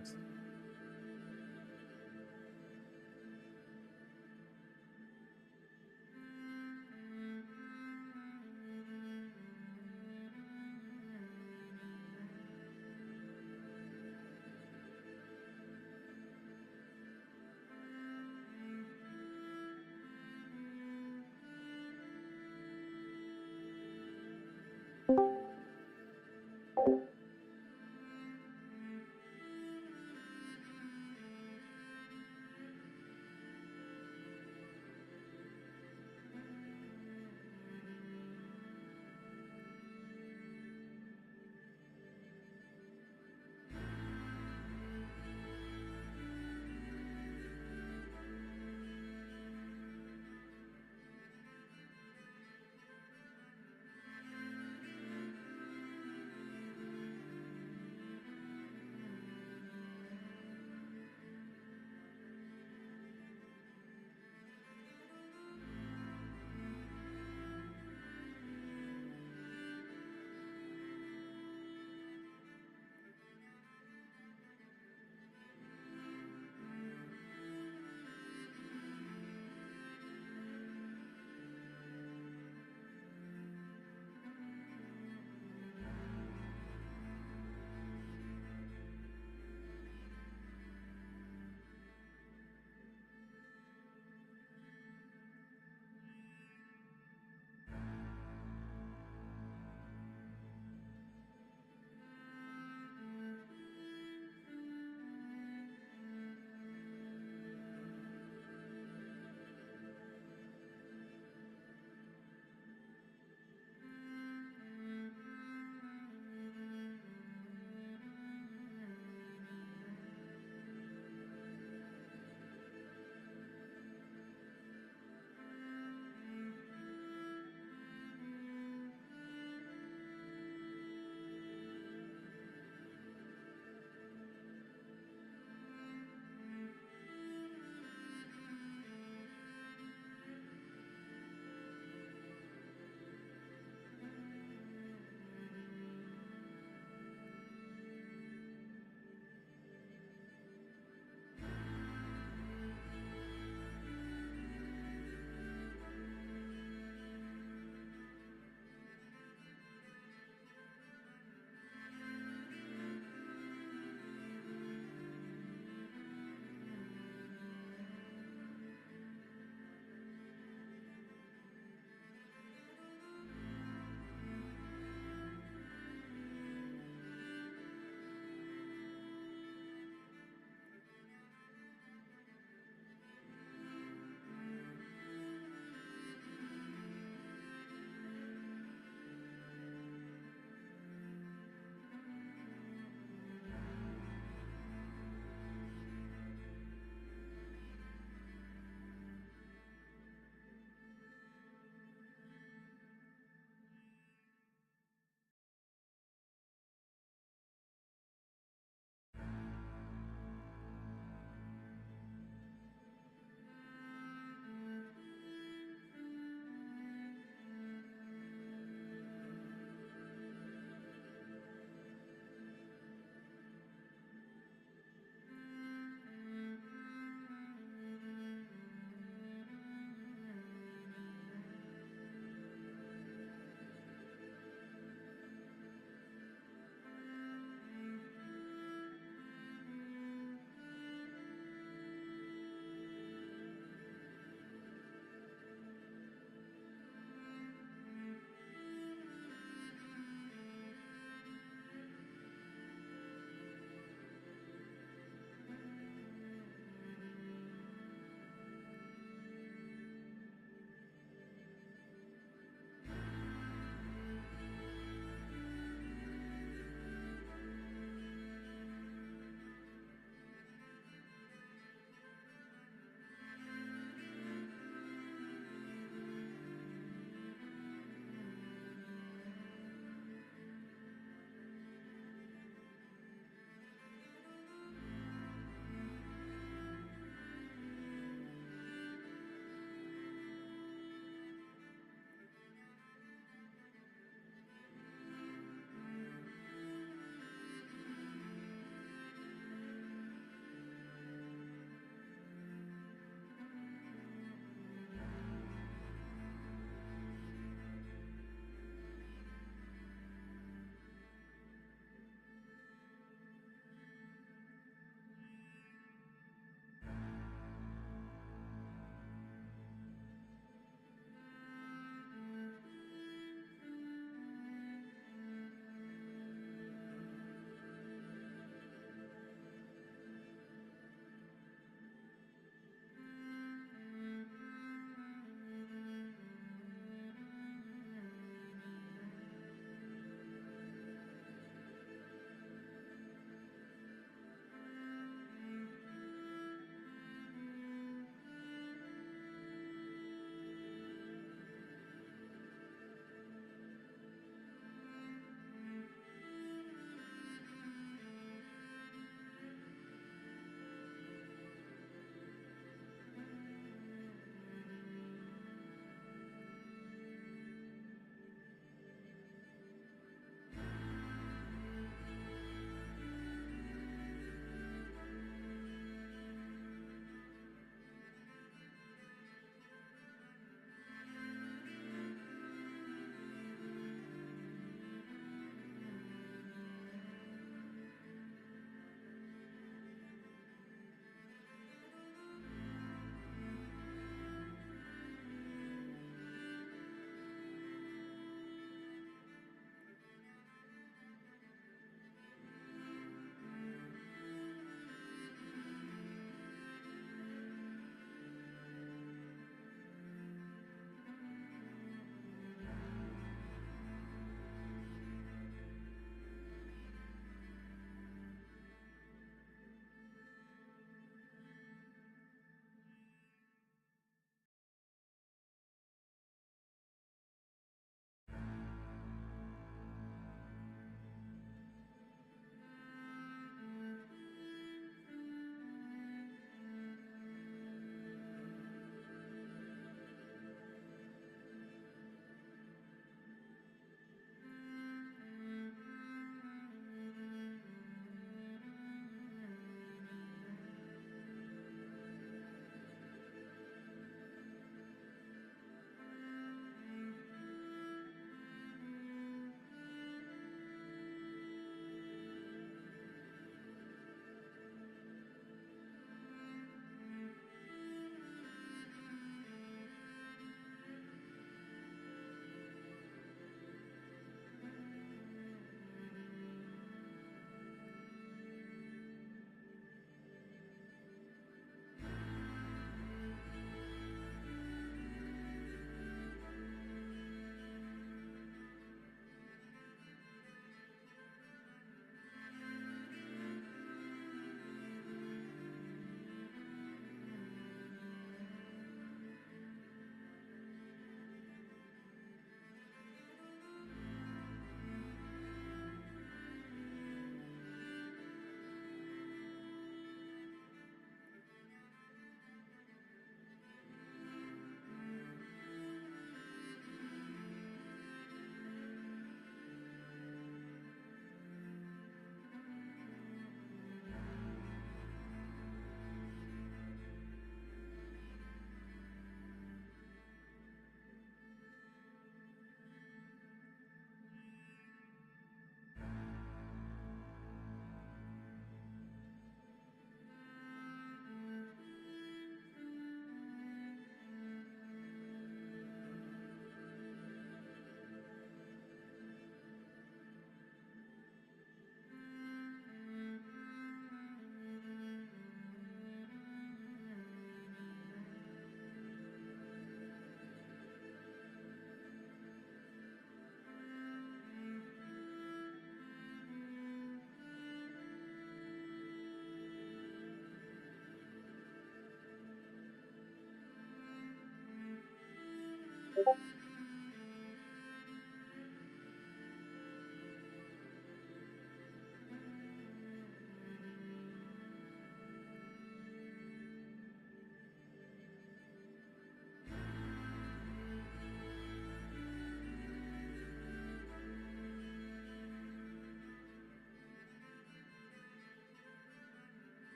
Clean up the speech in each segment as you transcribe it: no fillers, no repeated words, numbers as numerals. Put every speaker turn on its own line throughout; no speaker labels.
That's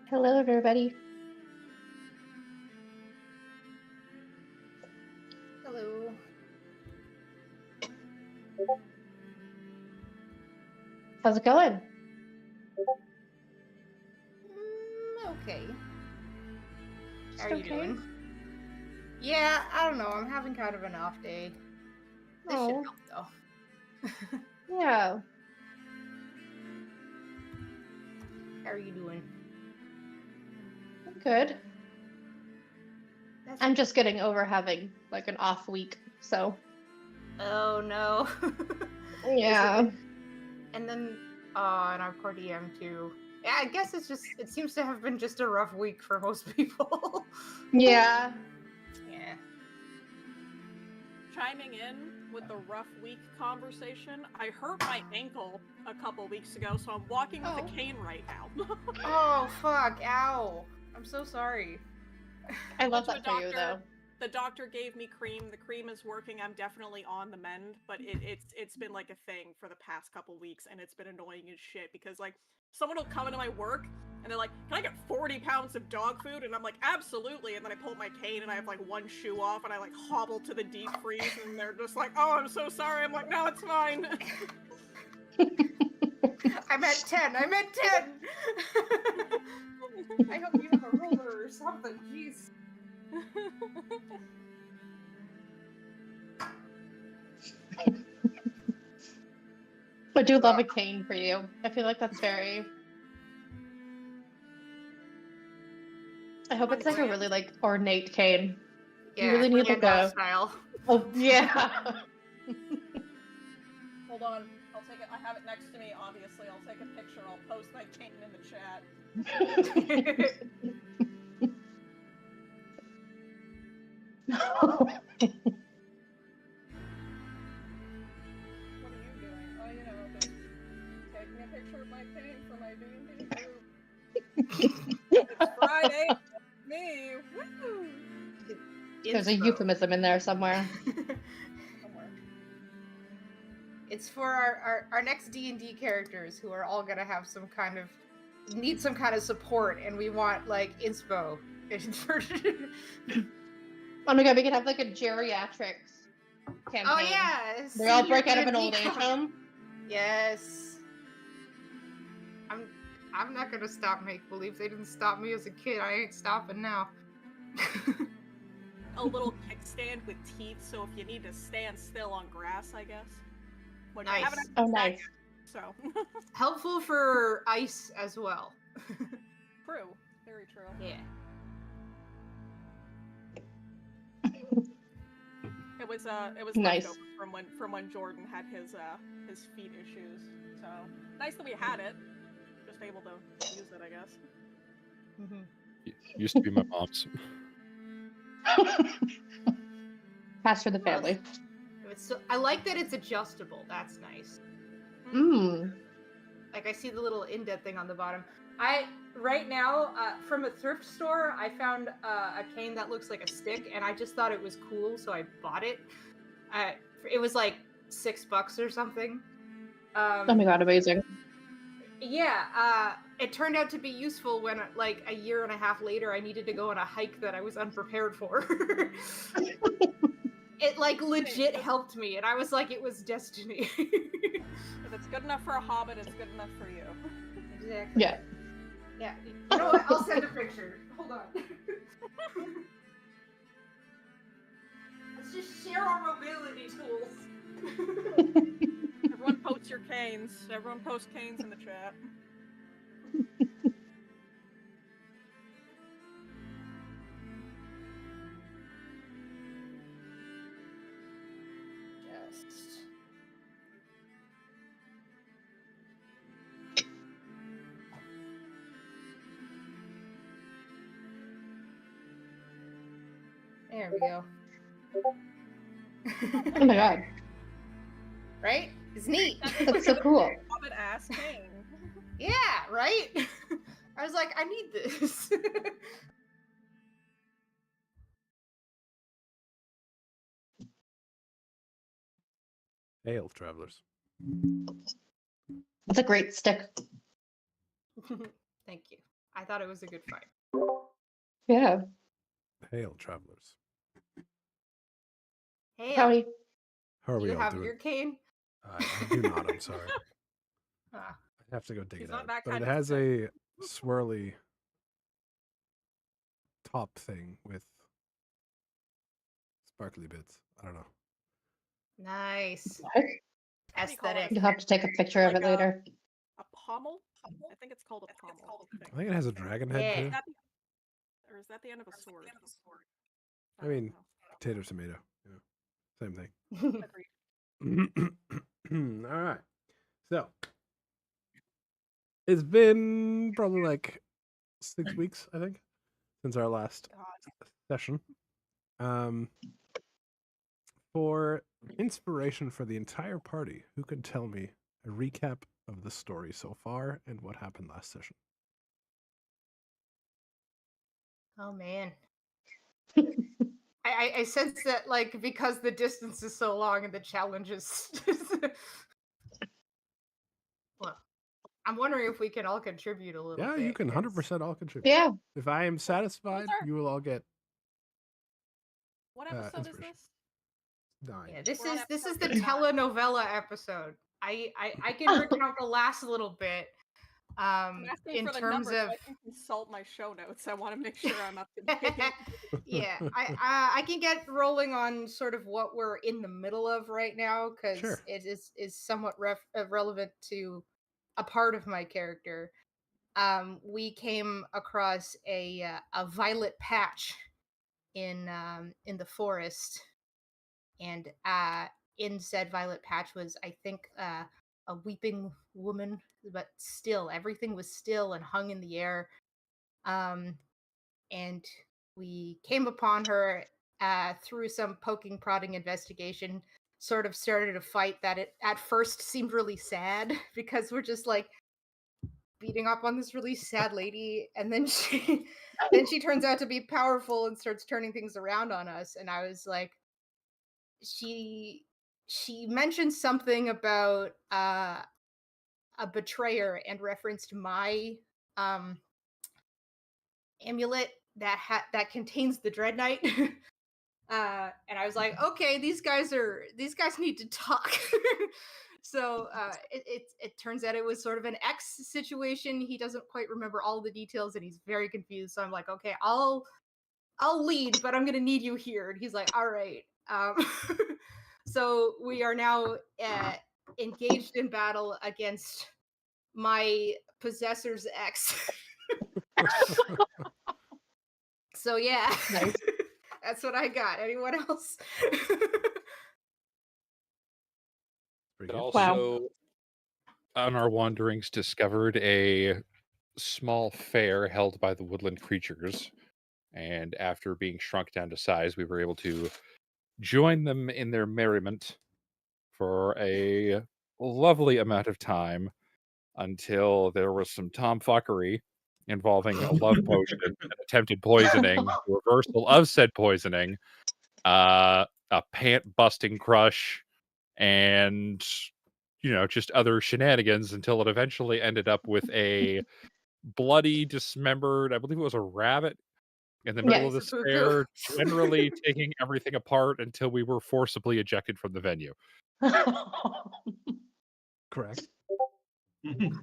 Hello, everybody.
Hello.
How's it going?
Okay.
Just
How are you
okay.
doing? Yeah, I don't know. I'm having kind of an off day. This should
Oh,
help, though.
yeah.
How are you doing?
I'm good.
That's
I'm just getting over having like an off week, so
Oh no.
yeah.
And then, and our core DM too. Yeah, I guess it seems to have been just a rough week for most people.
Yeah.
Yeah.
Chiming in with the rough week conversation, I hurt my ankle a couple weeks ago, so I'm walking with a cane right now.
Oh, fuck. Ow. I'm so sorry.
I love
Went to
that for you, though.
The doctor gave me cream. The cream is working. I'm definitely on the mend, but it's been like a thing for the past couple weeks, and it's been annoying as shit because like someone will come into my work and they're like, "Can I get 40 pounds of dog food?" And I'm like, "Absolutely." And then I pull my cane and I have like one shoe off, and I like hobble to the deep freeze, and they're just like, "Oh, I'm so sorry." I'm like, "No, it's fine."
I meant 10. I meant 10. I hope you have a ruler or something. Jeez.
I do love a cane for you. I feel like that's very. I hope it's like a really like ornate cane.
Yeah,
You really need like a
style.
Oh yeah.
Hold on, I'll take it. I have it next to me. Obviously, I'll take a picture. I'll post my cane in the chat. What are you doing? Oh, you know, just taking a picture of my cane for my D&D group. It's Friday. Me. Woo!
There's a
Inspo.
euphemism in there somewhere.
Somewhere.
It's for our next D&D characters who are all gonna have need some kind of support, and we want like inspo.
Oh my god, we could have like a geriatrics campaign.
Oh yeah,
They all
senior
break out of an
D&D
old age
club.
home.
Yes. I'm not gonna stop make believe. They didn't stop me as a kid. I ain't stopping now.
A little kickstand with teeth, so if you need to stand still on grass, I guess. When you
Nice.
haven't had
Oh,
sex,
nice.
So
Helpful for ice as well.
true, very true.
Yeah.
It was
Nice.
leftover from when Jordan had his feet issues. So nice that we had it. Just able to use it, I guess.
Mm-hmm.
It used to be my mom's.
Pass for the family.
I like that it's adjustable. That's nice.
Mmm.
Like I see the little indent thing on the bottom. Right now from a thrift store, I found a cane that looks like a stick, and I just thought it was cool, so I bought it. It was like $6 or something.
Oh my god, amazing.
Yeah, it turned out to be useful when, like, a year and a half later, I needed to go on a hike that I was unprepared for. It, like, legit helped me, and I was like, it was destiny.
If it's good enough for a hobbit, it's good enough for you.
Exactly.
Yeah.
Yeah. You know what? I'll send a picture. Hold on. Let's just share our mobility tools.
Everyone post your canes. Everyone post canes in the chat.
Just... There we go.
Oh my god.
Right? It's neat.
That's so cool.
Hobbit ass cane.
Yeah, right? I was like, I need this.
Hail, travelers.
It's a great stick.
Thank you. I thought it was a good fight.
Yeah.
Hail, travelers.
Hey,
Howdy.
How are
do
we
you
all
have
doing?
your cane?
I do not, I'm sorry.
Ah.
I have to go dig
He's
it
not
out.
that
But
kind
it
of
has
sick.
a swirly top thing with sparkly bits. I don't know.
Nice.
What?
What do you call it?
Aesthetic.
You'll have to take a picture of
Like
it later.
A pommel? I think it's called a pommel.
I think it has a dragon head
Yeah.
too.
Or is that the end of a sword?
I mean, potato, tomato. You know, same
Agreed.
thing. All right. So it's been probably like 6 weeks, I think, since our last
God.
session. For inspiration for the entire party, who could tell me a recap of the story so far and what happened last session?
Oh man. I sense that, like, because the distance is so long and the challenge is well, I'm wondering if we can all contribute a little
Yeah,
bit.
you can
'cause-
100% all contribute.
Yeah.
If I am satisfied,
Sure.
you will all get
What episode is
inspiration.
this?
9.
Yeah, this
We're on
is the
episode 9.
telenovela episode. I can recount the last little bit.
I'm asking
In
for the
terms
numbers
of
so I can consult my show notes. I want to make sure I'm up to date.
yeah, I can get rolling on sort of what we're in the middle of right now, because
Sure.
it is somewhat relevant to a part of my character. We came across a violet patch in the forest, and in said violet patch was, I think, a weeping woman, but still everything was still and hung in the air. And we came upon her through some poking, prodding investigation, sort of started a fight that it at first seemed really sad because we're just like beating up on this really sad lady, and then she turns out to be powerful and starts turning things around on us. And I was like, she mentioned something about a betrayer and referenced my amulet that contains the Dread Knight. And I was like, okay, these guys need to talk. So it turns out it was sort of an X situation. He doesn't quite remember all the details and he's very confused. So I'm like, okay, I'll lead, but I'm gonna need you here. And he's like, all right. So we are now engaged in battle against my possessor's ex. So yeah.
Nice.
That's what I got. Anyone else?
Pretty
But
good.
also, on our wanderings, discovered a small fair held by the woodland creatures. And after being shrunk down to size, we were able to join them in their merriment for a lovely amount of time until there was some tomfuckery involving a love potion and attempted poisoning, reversal of said poisoning, a pant-busting crush, and just other shenanigans until it eventually ended up with a bloody, dismembered, I believe it was a rabbit in the middle of
Yes,
the
a poo-poo.
fair, generally taking everything apart until we were forcibly ejected from the venue.
Correct.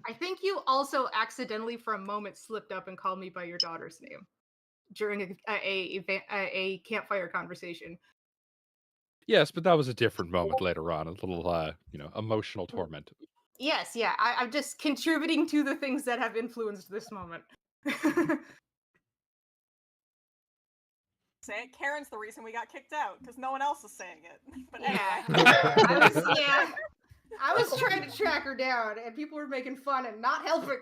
I think you also accidentally for a moment slipped up and called me by your daughter's name during a campfire conversation.
Yes, but that was a different moment later on, a little, emotional torment.
Yes, yeah. I'm just contributing to the things that have influenced this moment.
Say it. Karen's the reason we got kicked out because no one else is saying it. But
Yeah.
anyway.
I was trying to track her down, and people were making fun and not helping.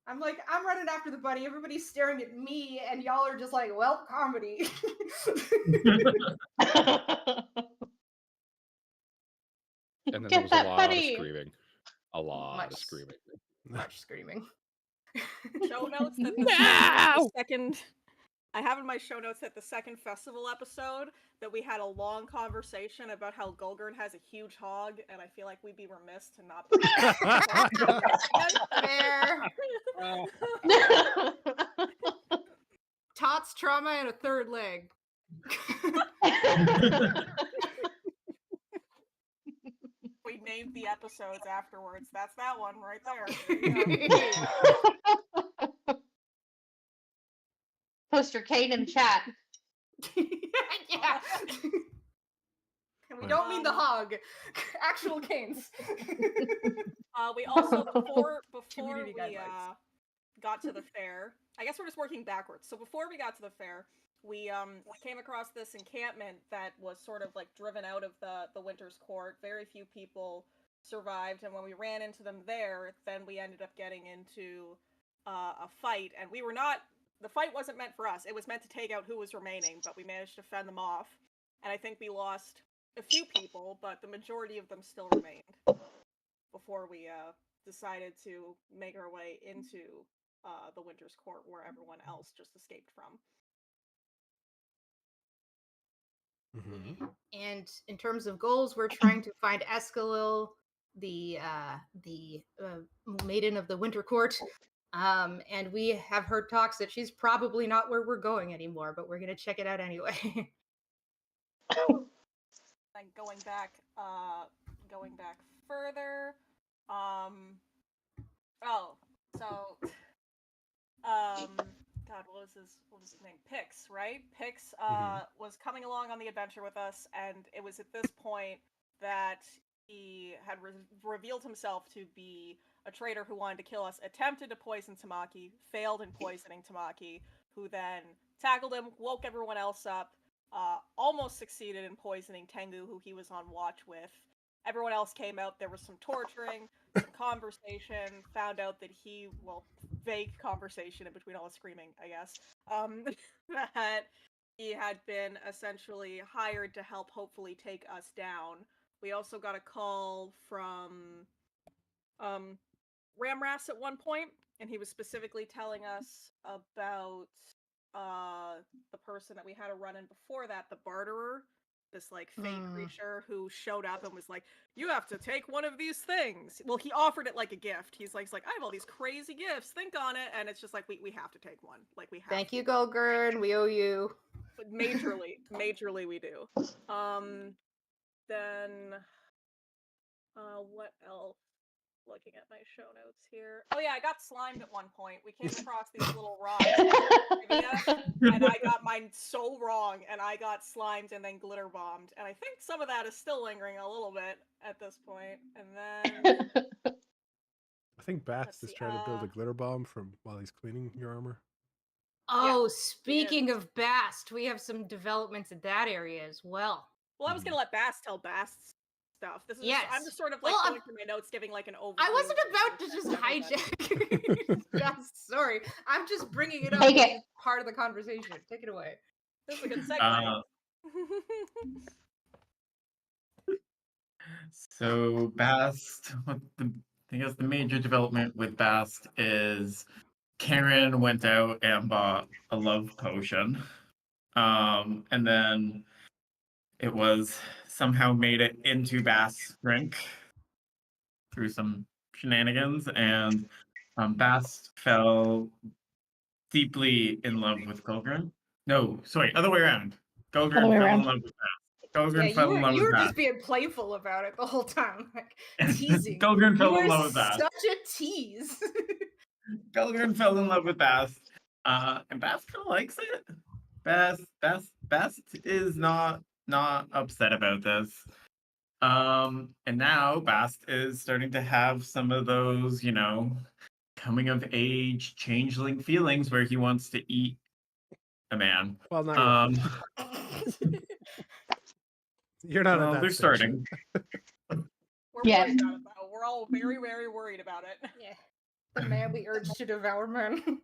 I'm like, I'm running after the bunny. Everybody's staring at me, and y'all are just like, well, comedy.
And then
Get
there was a
that
lot
buddy.
of screaming. A lot
Much
of screaming.
Much screaming.
Show notes that the second. I have in my show notes that the second festival episode that we had a long conversation about how Gulgurn has a huge hog, and I feel like we'd be remiss to not.
Fair. Tots, trauma, and a third leg.
We named the episodes afterwards. That's that one right there.
Post your cane in chat.
Yeah. And we don't mean the hog. Actual canes.
We also before
Community
we
guidelines.
got to the fair. I guess we're just working backwards. So before we got to the fair, we came across this encampment that was sort of like driven out of the Winter's Court. Very few people survived, and when we ran into them there, then we ended up getting into a fight, and we were not. The fight wasn't meant for us. It was meant to take out who was remaining, but we managed to fend them off. And I think we lost a few people, but the majority of them still remained before we decided to make our way into the Winter's Court, where everyone else just escaped from.
Mm-hmm.
And in terms of goals, we're trying to find Escalil, the maiden of the Winter Court. And we have heard talks that she's probably not where we're going anymore, but we're gonna check it out anyway.
And going back further, God, what was his name? Pix, right? Pix was coming along on the adventure with us, and it was at this point that he had revealed himself to be a traitor who wanted to kill us, attempted to poison Tamaki, failed in poisoning Tamaki, who then tackled him, woke everyone else up, almost succeeded in poisoning Tengu, who he was on watch with. Everyone else came out, there was some torturing, some conversation, found out that he, vague conversation in between all the screaming, I guess, that he had been essentially hired to help hopefully take us down. We also got a call from Ramras at one point, and he was specifically telling us about the person that we had a run-in before that, the barterer, this like fake creature who showed up and was like, you have to take one of these things. Well, he offered it like a gift. He's like I have all these crazy gifts, think on it. And it's just like, we have to take one. Like, we have
Thank
to.
you, Golgurn. We owe you.
But majorly we do. Then what else? Looking at my show notes here. Oh yeah, I got slimed at one point. We came across these little rocks and I got mine so wrong, and I got slimed and then glitter bombed. And I think some of that is still lingering a little bit at this point. And then
I think Bast
Let's
is
see,
trying to build a glitter bomb from while he's cleaning your armor.
Oh, speaking of Bast, we have some developments in that area as well.
Well, I was gonna let Bast tell Bast's stuff. This is I'm just sort of like going through my notes, giving like an overview.
I wasn't about to just hijack. Bast's story. I'm just bringing it up
Okay.
as part of the conversation. Take it away.
This is a good segue.
So Bast, I guess the major development with Bast is Karen went out and bought a love potion. And then it was somehow made it into Bast's drink through some shenanigans, and Bast fell deeply in love with Golgurn. No, sorry, other way around. Golgurn
Other way
fell
around.
in love with Bast. Golgurn fell in love
you
with
were
Bast.
just being playful about it the whole time, like teasing.
Golgurn fell
You
in
were
love with Bast.
such a tease.
Golgurn fell in love with Bast, and Bast kind of likes it. Bast is not upset about this. And now Bast is starting to have some of those, coming of age changeling feelings where he wants to eat a man.
Well, not yet. You're not at that
they're
stage.
starting.
We're
Yeah.
worried about it, though. We're all very, very worried about it.
Yeah. The manly urge to devour men.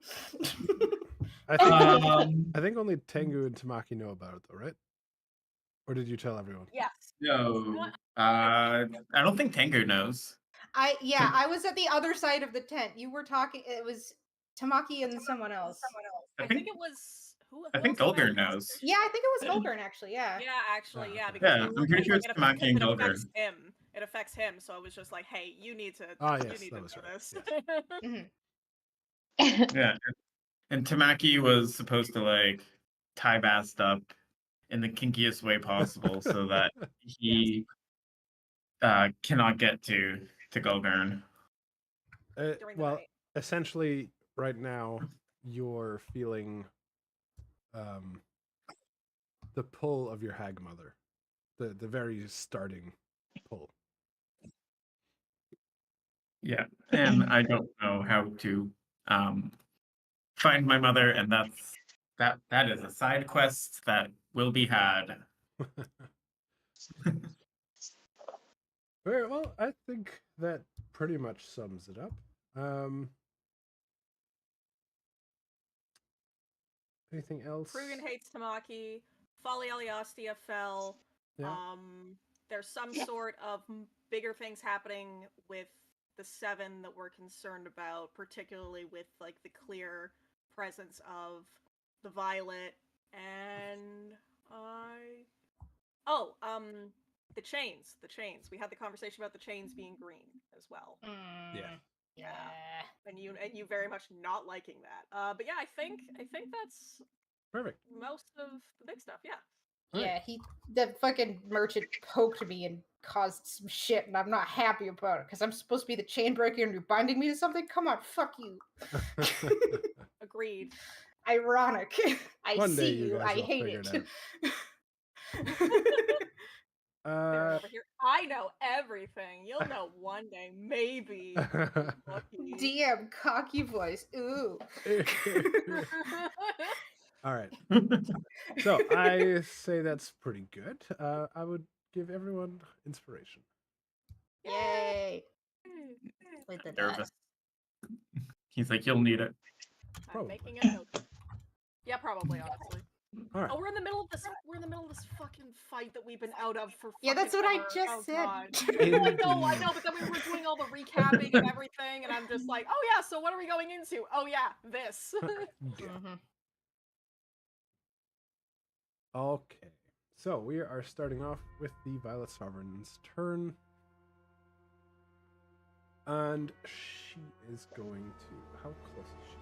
I think only Tengu and Tamaki know about it, though, right? Or did you tell everyone?
Yes.
No, I don't think Tengu knows.
I was at the other side of the tent. You were talking. It was Tamaki and someone else.
I think it was who?
I think
else was
Golgurn
I?
knows.
Yeah, I think it was Golgurn actually. Yeah.
Yeah, actually, yeah.
okay.
Because
Yeah,
we were
I'm pretty sure
like,
it's Tamaki and
it affects
Golgurn.
him. It affects him. So I was just like, hey, you need to.
Ah,
you
yes,
need
that
to
was
know
right,
this.
Yeah, and Tamaki was supposed to like tie Bast up in the kinkiest way possible so that he cannot get to Golgurn.
During the
Well,
night.
essentially, right now, you're feeling the pull of your hag mother, the very starting pull.
Yeah, and I don't know how to find my mother, and that is a side quest that will be had.
Very well. I think that pretty much sums it up. Anything else?
Krugen hates Tamaki. Folly Aliastia fell.
Yeah.
There's some sort of bigger things happening with the Seven that we're concerned about, particularly with like the clear presence of the Violet and the chains. The chains. We had the conversation about the chains being green as well.
Yeah.
And you very much not liking that. But yeah, I think that's
Perfect.
most of the big stuff. Yeah.
Yeah, the fucking merchant poked me and caused some shit, and I'm not happy about it because I'm supposed to be the chain breaker and you're binding me to something. Come on, fuck you.
Agreed.
Ironic. I
One day
see
you
you.
guys
I
will
hate
figure
it.
They're over here. I know everything. You'll know one day, maybe. Lucky.
DM cocky voice. Ooh.
All right. So I say that's pretty good. I would give everyone inspiration.
Yay. With the
Nervous. He's like, you'll need it.
I'm
Probably.
making a note. Yeah, probably, honestly.
All right.
Oh, we're in the middle of this. We're in the middle of this fucking fight that we've been out of for.
Yeah, that's
fucking
what I
ever.
just
Oh,
said.
God. I know, but then we were doing all the recapping and everything, and I'm just like, oh yeah, so what are we going into? Oh yeah, this.
Yeah.
Mhm.
Okay. So we are starting off with the Violet Sovereign's turn. And she is going to. How close is she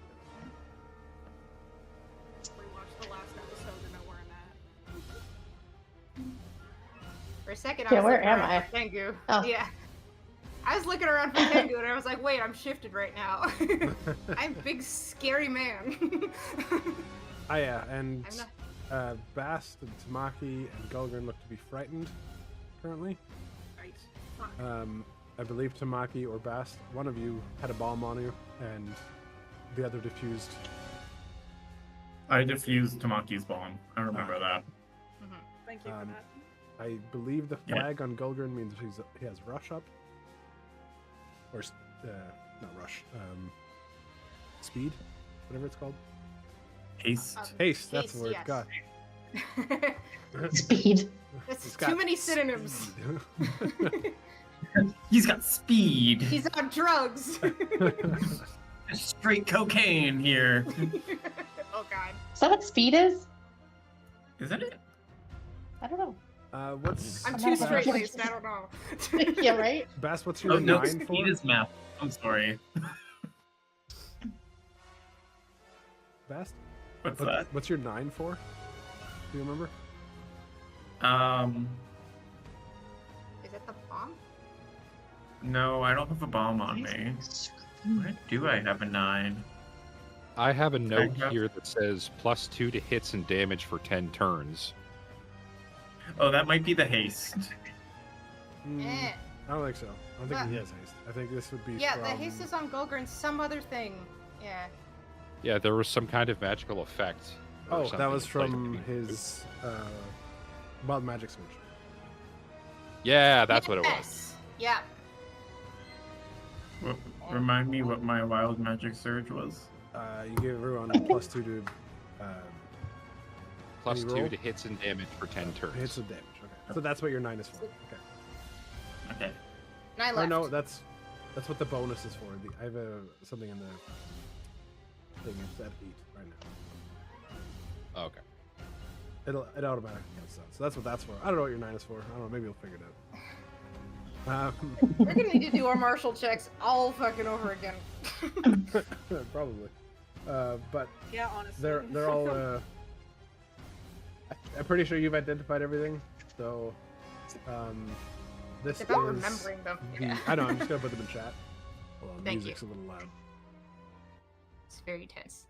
going
We watched the last episode to know where I'm at.
For a second,
Yeah,
I was
where
looking
am
around
I?
for Tengu.
Oh.
Yeah. I was looking around for Tengu and I was like, wait, I'm shifted right now. I'm a big, scary man.
Ah, yeah, and
I'm not.
Bast and Tamaki and Gulgrin look to be frightened currently.
Right. Fuck.
I believe Tamaki or Bast, one of you had a bomb on you, and the other diffused.
I defused Tamaki's bomb. I remember that.
Mhm.
Thank you for
Um,
that.
I believe the
Yeah.
flag on Gulgrin means he has rush up. Or, not rush, speed, whatever it's called.
Haste.
Haste, that's the
Haste,
word.
yes.
God.
Speed.
That's
He's
too
got
many synonyms.
speed.
He's got speed.
He's on drugs.
Straight cocaine here.
Oh god.
Is that what speed is?
Isn't it?
I don't know.
What's
I'm
I'm
too
not
straight
sure.
laced. I don't know.
Yeah, right?
Bast, what's your
Oh no,
9
speed
for?
is math. I'm sorry.
Bast?
What's that?
What's your 9 for? Do you remember?
Is it the bomb?
No, I don't have a bomb on me. Why do I have a 9?
I have a note
Okay.
here that says +2 to hits and damage for 10 turns.
Oh, that might be the haste.
Eh.
I don't think so. I don't think
But-
he has haste. I think this would be
Yeah,
from...
the haste is on Golgr and some other thing. Yeah.
Yeah, there was some kind of magical effect. or
Oh, that
something
was
in place
from
of-
his Wild Magic Switch.
Yeah, that's what it was.
Yes. Yeah.
Remind me what my wild magic surge was.
You give everyone a +2 to
Plus
roll?
2 to hits and damage for 10 turns.
hits of damage. Okay, so that's what your 9 is for. Okay.
Okay.
And I
Or
left.
no, that's what the bonus is for. I have something in the thing. It's at 8 right now.
Oh, okay.
It automatically counts out. So that's what that's for. I don't know what your 9 is for. I don't know. Maybe you'll figure it out.
We're gonna need to do our martial checks all fucking over again.
Probably. But
Yeah, honestly.
they're all. I'm pretty sure you've identified everything. So, this
It's about
is
remembering them.
the-
Yeah.
I know. I'm just gonna put them in chat. Hold on,
Thank
music's a little loud.
It's very tense.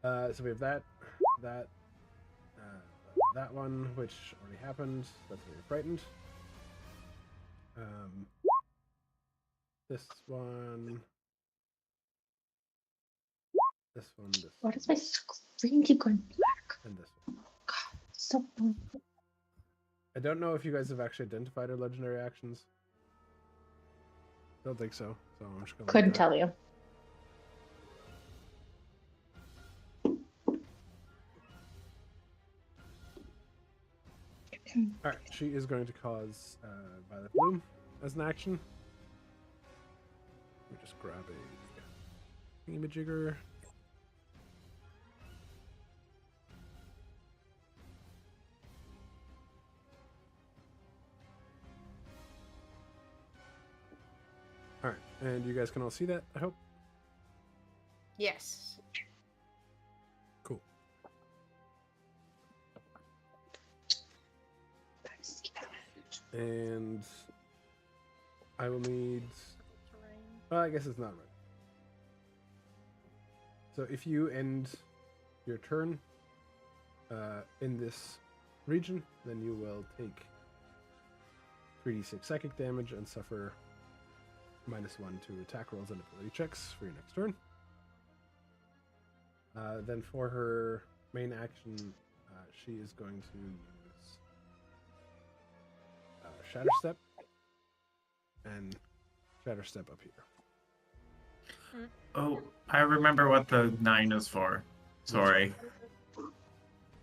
So we have that, that one, which already happened. That's where you're frightened. This one. This one. This
Why
one,
does my screen keep going black?
and this one.
God, so
I don't know if you guys have actually identified our legendary actions. Don't think so. So I'm just gonna. leave
couldn't
that.
tell you.
Alright, she is going to cause Violet Bloom as an action. Let me just grab a thingamajigger. Alright, and you guys can all see that, I hope?
Yes.
Cool. And I will need. Well, I guess it's not right. So if you end your turn in this region, then you will take 3d6 psychic damage and suffer -1 to attack rolls and ability checks for your next turn. Then for her main action, she is going to use Shatter Step and Shatter Step up here.
Oh, I remember what the 9 is for. Sorry.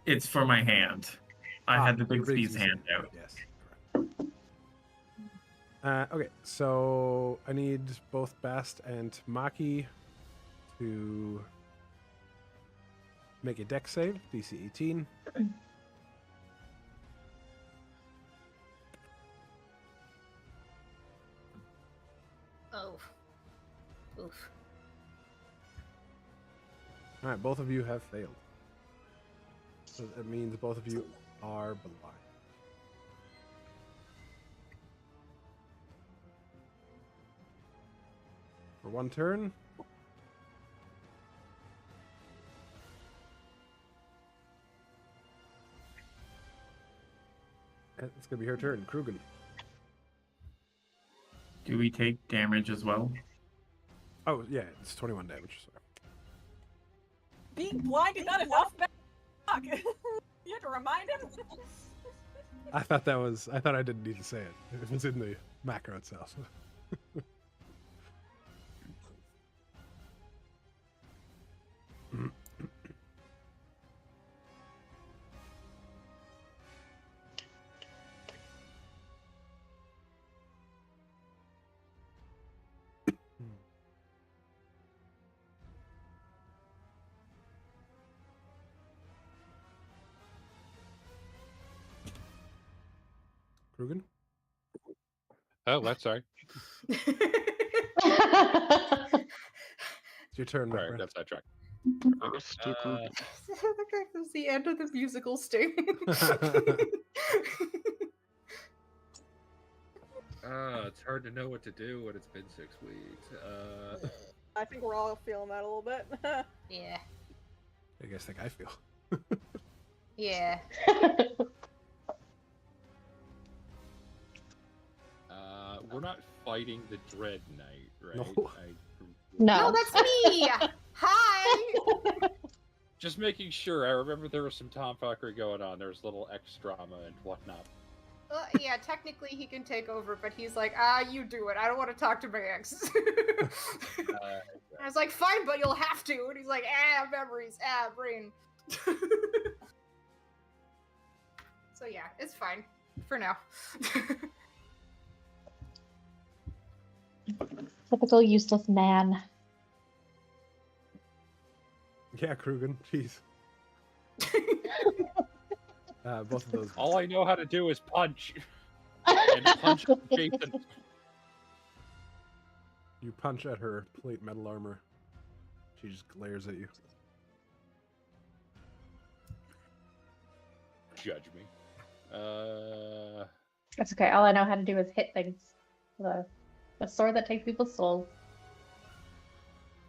It's for my hand. I had the Bigsby's hand out.
Yes. Correct. Okay, so I need both Bast and Maki to make a dex save, DC 18.
Oh. Oof.
All right, both of you have failed. So that means both of you are blind. For one turn. And it's gonna be her turn, Krugen.
Do we take damage as well?
Oh yeah, it's 21 damage. Sorry.
Being blind is not enough, man. Fuck. You have to remind him.
I thought I didn't need to say it. It was in the macro itself. Krugen?
Oh, that's sorry.
It's your turn, my
Sorry,
friend.
that's sidetrack.
That was the end of the musical sting.
It's hard to know what to do when it's been 6 weeks.
I think we're all feeling that a little bit.
Yeah.
I guess think I feel.
Yeah.
We're not fighting the Dread Knight, right?
No.
No,
No.
that's me! Hi!
Just making sure. I remember there was some tomfuckery going on. There was a little X drama and whatnot.
Yeah, technically he can take over, but he's like, you do it. I don't want to talk to my ex. I was like, fine, but you'll have to. And he's like, memories, brain. So yeah, it's fine. For now.
Typical useless man.
Yeah, Krugen, jeez. Both of those.
All I know how to do is punch. And punch Jason.
You punch at her plate metal armor. She just glares at you.
Judge me.
That's okay. All I know how to do is hit things. The sword that takes people's souls.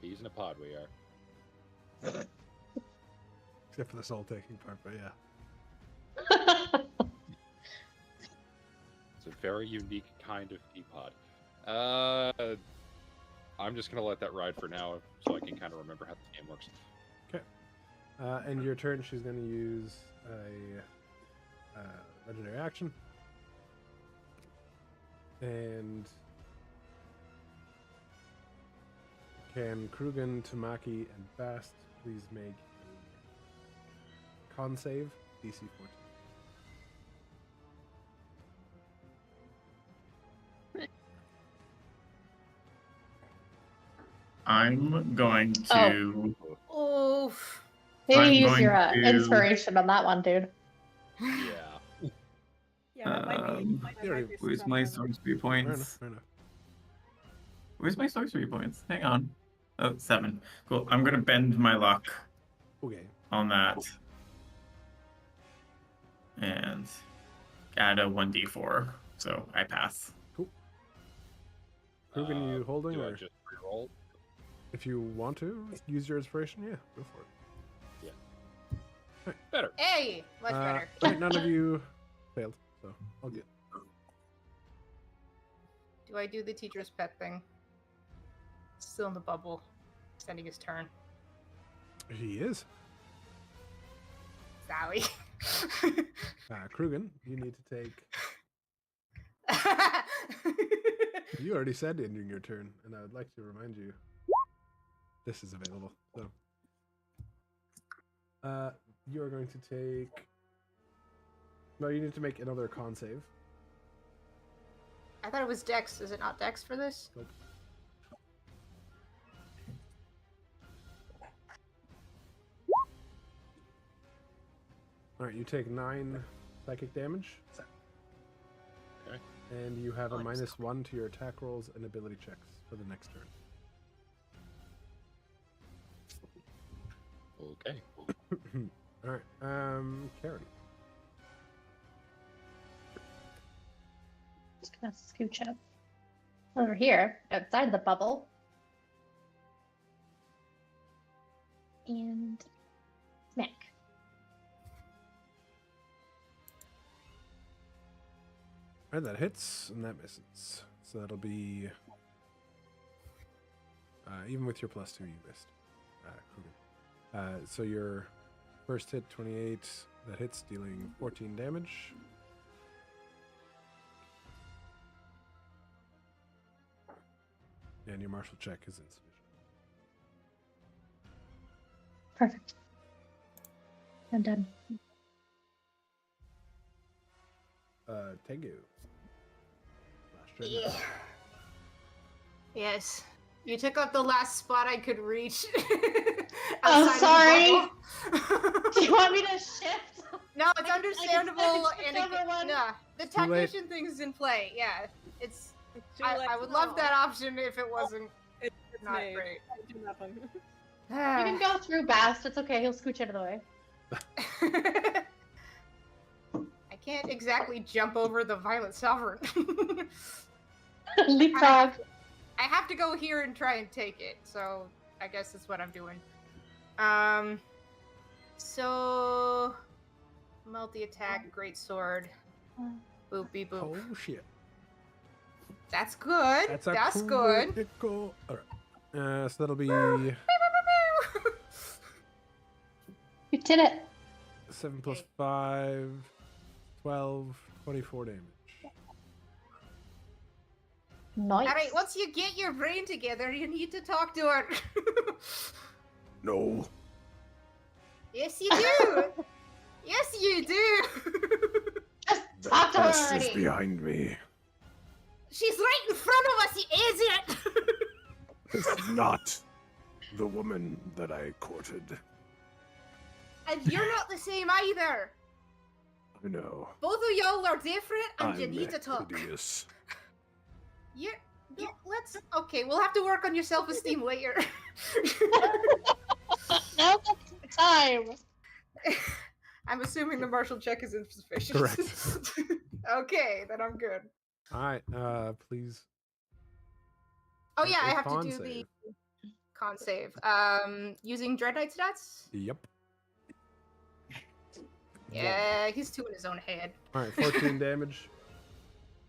He's in a pod, we are.
Except for the soul taking part, but yeah.
It's a very unique kind of teapot. I'm just gonna let that ride for now, so I can kind of remember how the game works.
Okay. And your turn, she's going to use a legendary action. And can Krugen, Tamaki, and Bast please make a con save, DC 14?
I'm going to.
Oof.
Maybe
I'm
use your
going to-
inspiration on that one, dude.
Yeah.
Yeah, that might be. That might be
Where's my
something.
sorcery
Fair
points?
enough, fair enough.
Where's my sorcery points? Hang on. Oh, 7. Cool. I'm gonna bend my luck
Okay.
on that. And add a 1d4. So I pass.
Krugen, you holding?
Do I
Or
just reroll?
if you want to use your inspiration, yeah, go for it.
Better.
Hey! Much better.
Right, none of you failed, so all good.
Do I do the teacher's pet thing? Still in the bubble. Extending his turn.
He is.
Sally.
Krugen, you need to take. You already said ending your turn, and I would like to remind you this is available. So, you are going to take. No, you need to make another con save.
I thought it was Dex. Is it not Dex for this?
Nope. All right, you take 9 psychic damage.
Okay.
And you have a
Oh,
-1 to your attack rolls and ability checks for the next turn.
Okay.
All right, Karen.
Just gonna scooch up over here outside the bubble. And smack.
All right, that hits and that misses. So that'll be even with your +2, you missed. Krugen. So your first hit, 28, that hits, dealing 14 damage. And your martial check is insufficient.
Perfect. I'm done.
Tengu. Last turn.
Yeah. Yes. You took up the last spot I could reach.
Oh,
outside of the
sorry.
bubble.
Do you want me to shift?
No, it's
I can
understandable,
shift
and
over one.
nah, the
Too late.
tactician thing's in play. Yeah, it's.
Too
I
late
would
now.
love that option if it wasn't
It's
not
made.
great.
I do nothing.
You can go through Bast. It's okay. He'll scooch out of the way.
I can't exactly jump over the Violent Sovereign.
Leapfrog.
I have to go here and try and take it, so I guess that's what I'm doing. So multi-attack, great sword, boopy boop.
Oh shit.
That's good.
That's a
That's good.
critical. All right. So that'll be
You did it.
7 + 5, 12, 24 damage.
Nice.
All right, once you get your brain together, you need to talk to her.
No.
Yes, you do. Yes, you do.
Just talk to her
Best is
already.
behind me.
She's right in front of us, you idiot.
This is not the woman that I courted.
And you're not the same either.
I know.
Both of y'all are different, and you
I'm
need to talk.
hideous.
Let's. Okay, we'll have to work on your self-esteem later.
Now's the time.
I'm assuming the martial check is insufficient.
Correct.
Okay, then I'm good.
All right. Please.
Oh
make
yeah, I
a
have to
con
do
save.
the con save. Using Dread Knight stats.
Yep.
Yeah, he's two in his own head.
All right. 14 damage,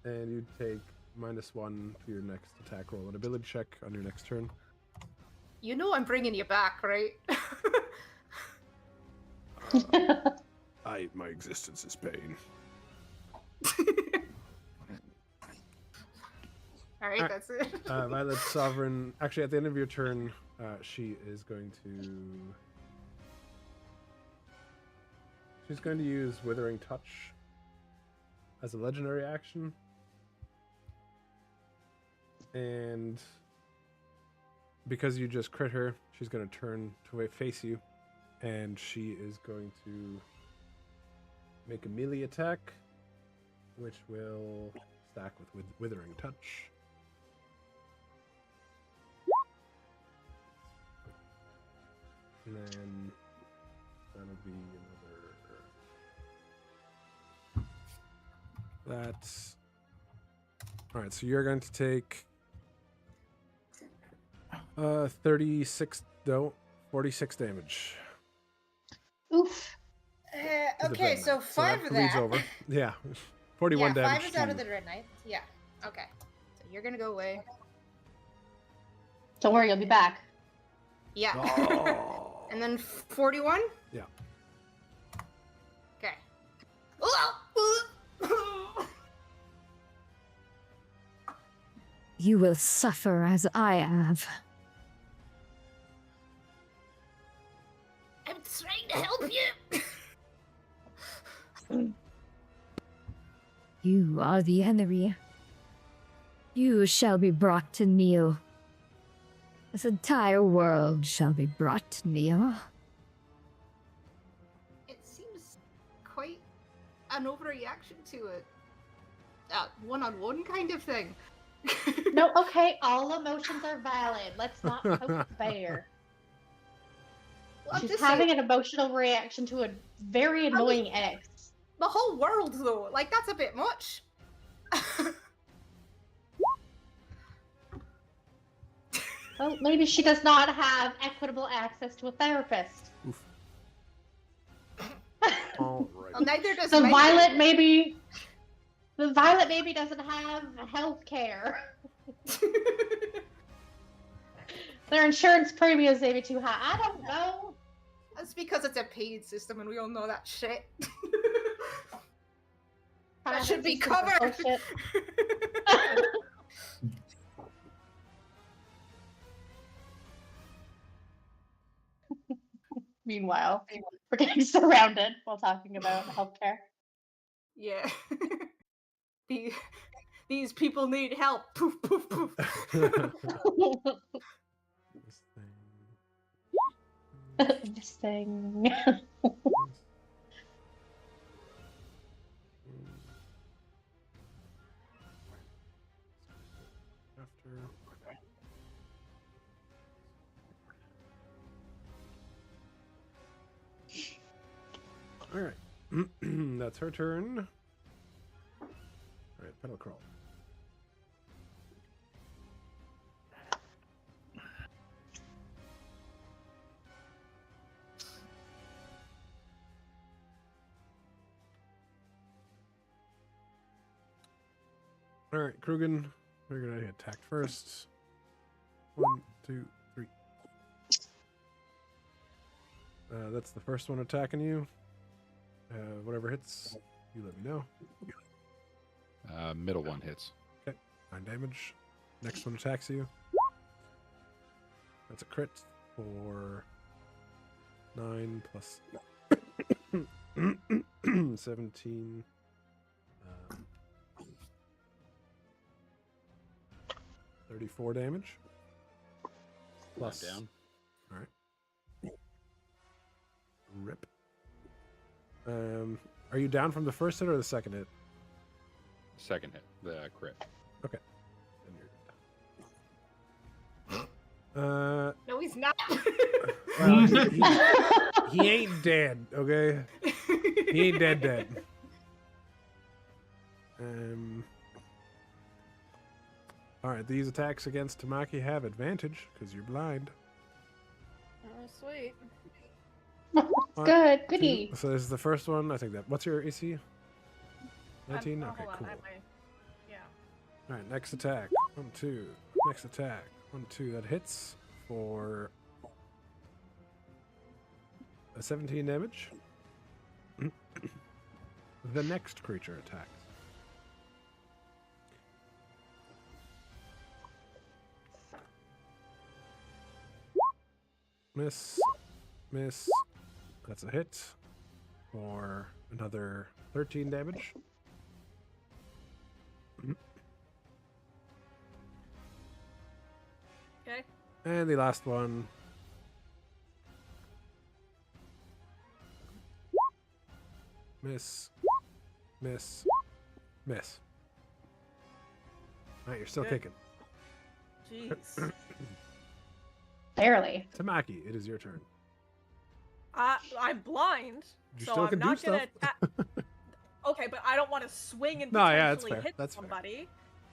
and you take -1 to your next attack roll and ability check on your next turn.
You know I'm bringing you back, right?
My existence is pain.
Alright, that's it.
Violet Sovereign. Actually, at the end of your turn, she is going to. She's going to use Withering Touch as a legendary action. And because you just crit her, she's going to turn to face you. And she is going to make a melee attack, which will stack with Withering Touch. And then that'll be another. That's all right. So you're going to take 46 damage.
Oof.
With the
Okay,
Dread
so
Knight.
5 of
bleeds
that.
over. Yeah, 41
yeah,
damage.
5 is out
to
of the Dread Knight. Yeah. Okay. So you're gonna go away.
Don't worry, you'll be back.
Yeah.
Oh.
And then 41?
Yeah.
Okay.
You will suffer as I have.
trying to help you.
You are the enemy. You shall be brought to kneel. This entire world shall be brought to kneel.
It seems quite an overreaction to a one-on-one kind of thing.
No, okay, all emotions are valid. Let's not poke the bear.
Well, I'm
She's
just
having
saying,
an emotional reaction to a very annoying ex.
the whole world, though, like, that's a bit much.
Well, maybe she does not have equitable access to a therapist.
Oof. All right.
Well, neither does
The
Megan.
Violet maybe doesn't have health care. Their insurance premiums may be too high. I don't know.
That's because it's a paid system, and we all know that shit. That should be covered.
Bullshit. Meanwhile, we're getting surrounded while talking about healthcare.
Yeah. These people need help. Poof, poof, poof.
This thing.
This thing.
All right. That's her turn. All right, pedal crawl. All right, Krugen, we're gonna attack first. 1, 2, 3. That's the first one attacking you. Whatever hits, you let me know.
Middle one hits.
9 damage. Next one attacks you. That's a crit for 9 plus 17. 34 damage. Plus
Down.
All right. Rip. Are you down from the first hit or the second hit?
Second hit, the crit.
Okay. Then you're
No, he's not.
well, he ain't dead, okay? He ain't dead. All right, these attacks against Tamaki have advantage because you're blind.
Oh, sweet.
Good,
2.
goody.
So this is the first one. I think that. What's your AC? 19. Okay,
Hold on,
cool.
yeah.
All right, next attack. 1, 2. Next attack. 1, 2. That hits for 17 damage. The next creature attacks. Miss. That's a hit for another 13 damage.
Okay.
And the last one. Miss. Alright, you're still
Okay.
kicking.
Jeez.
Barely.
Tamaki, it is your turn.
I'm blind,
You
so
still
I'm
can do
not gonna.
stuff.
Okay, but I don't want to swing and
No, yeah, that's
potentially
fair.
hit
That's fair.
somebody.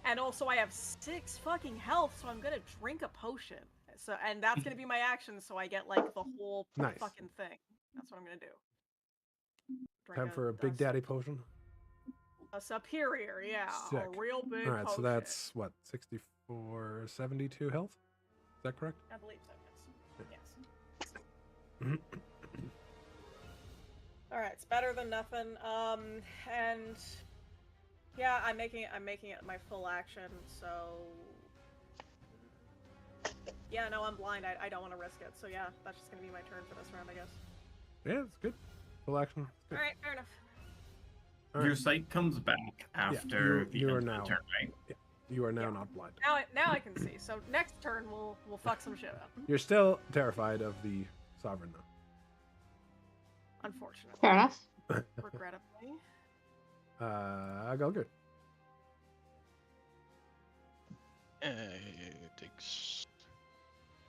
And also, I have 6 fucking health, so I'm gonna drink a potion. So, and that's gonna be my action, so I get like the whole
Nice.
fucking thing. That's what I'm gonna do. Drink
Time for a Big Daddy potion.
A superior, yeah,
Sick.
a real big
Alright, so
potion.
that's what, 64, 72 health? Is that correct?
I believe so. Yes. All right, it's better than nothing. And yeah, I'm making it my full action. So yeah, no, I'm blind. I don't want to risk it. So yeah, that's just gonna be my turn for this round, I guess.
Yeah, it's good. Full action. It's good.
All right, fair enough.
All
Your
right.
sight comes back after the
you
end
are
of the
now-
turn, right?
You are now
Yeah.
not blind.
Now I can see. So next turn we'll fuck some shit up.
You're still terrified of the sovereign, though.
Unfortunately.
Fair enough.
Regrettably.
Go good.
Takes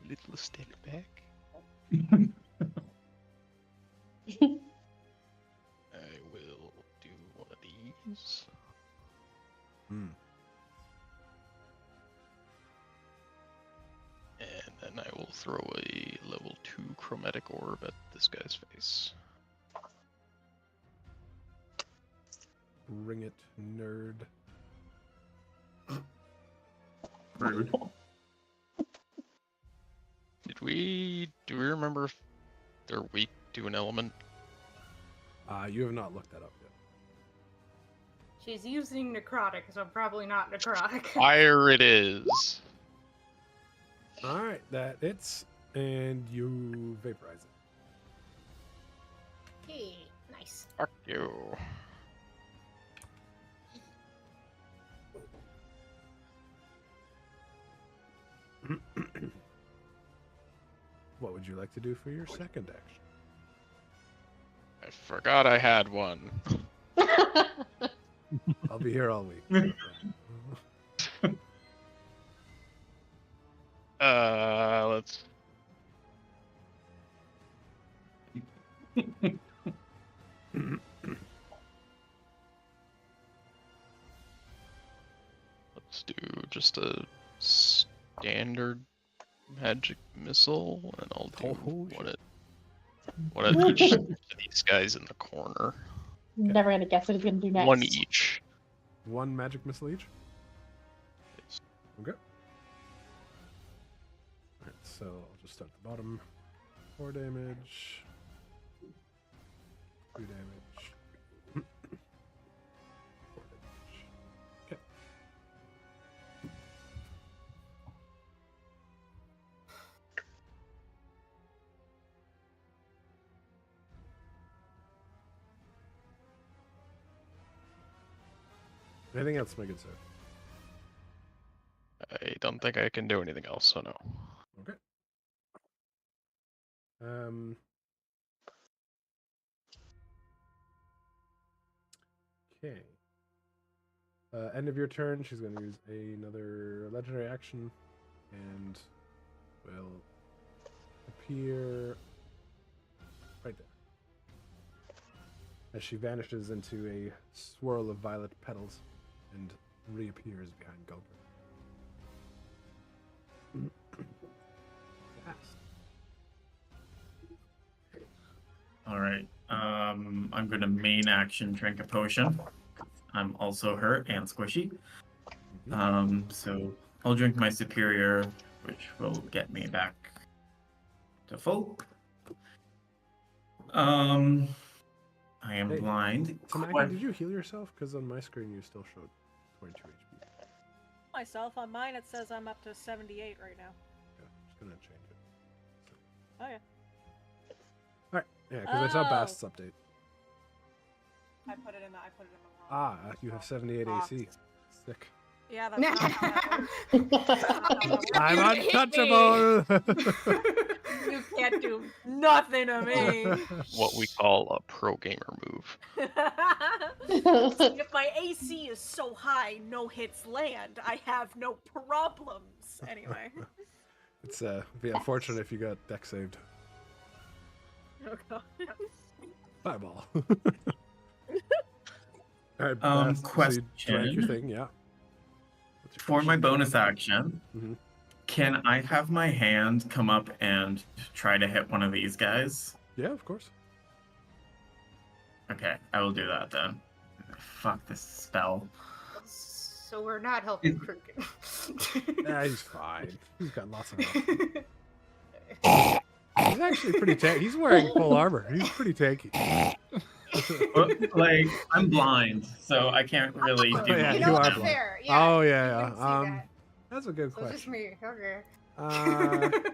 a little step back. I will do one of these.
Hmm.
And then I will throw a level 2 chromatic orb at this guy's face.
Bring it, nerd.
Rude.
Do we remember if they're weak to an element?
You have not looked that up yet.
She's using necrotic, so probably not necrotic.
Fire it is.
All right, that hits, and you vaporize it.
Hey, nice.
Fuck you.
What would you like to do for your second action?
I forgot I had one.
I'll be here all week.
Let's. Let's do just a standard magic missile, and I'll do
Oh,
one at each of these guys in the corner.
Never gonna guess what he's gonna do next.
One each.
One magic missile each? Okay. Alright, so I'll just start at the bottom. 4 damage. 2 damage. 4 damage. Okay. Anything else, my good sir?
I don't think I can do anything else, so no.
Okay. Okay. End of your turn, she's going to use another legendary action and will appear right there. As she vanishes into a swirl of violet petals and reappears behind Gulper. Yes.
All right. I'm gonna main action drink a potion. I'm also hurt and squishy. So I'll drink my superior, which will get me back to full. I am
Hey,
blind.
Tamaki, did you heal yourself? Because on my screen you still showed 22 HP.
Myself on mine it says I'm up to 78 right now.
Okay, just gonna change it.
Oh yeah.
Alright, yeah, because I saw
Oh.
Bast's update.
I put it in the wrong.
You have 78
box.
AC. Sick.
Yeah, that's not how that works.
I'm
You hit me.
untouchable!
You can't do nothing to me.
What we call a pro gamer move.
If my AC is so high, no hits land. I have no problems. Anyway.
It's be unfortunate if you got deck saved.
Oh god.
Fireball. Alright, Bast, so you drank your
question.
thing, yeah. What's your
For my
question?
bonus action,
Mhm.
can I have my hand come up and try to hit one of these guys?
Yeah, of course.
Okay, I will do that then. Fuck this spell.
So we're not helping Crooked.
Nah, he's fine. He's got lots of health. He's actually pretty tanky. He's wearing full armor. He's pretty tanky.
But, like, I'm blind, so I can't really do
Yeah,
you
you
know
are
what's
blind.
fair? Yeah,
Oh,
you
yeah,
wouldn't see
yeah.
that.
That's a good
So it's just
question.
me. Okay.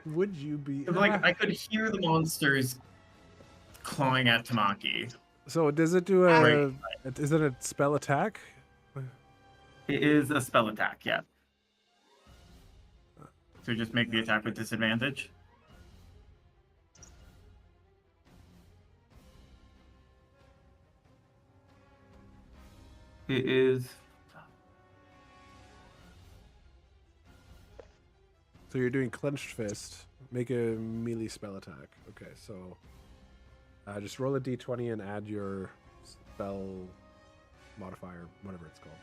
Would you be...
'Cause, like, I could hear the monsters clawing at Tamaki.
So does it do a? Is it a spell attack?
It is a spell attack, yeah. So just make the attack with disadvantage. It is.
So you're doing clenched fist. Make a melee spell attack. Okay, so just roll a d20 and add your spell modifier, whatever it's called.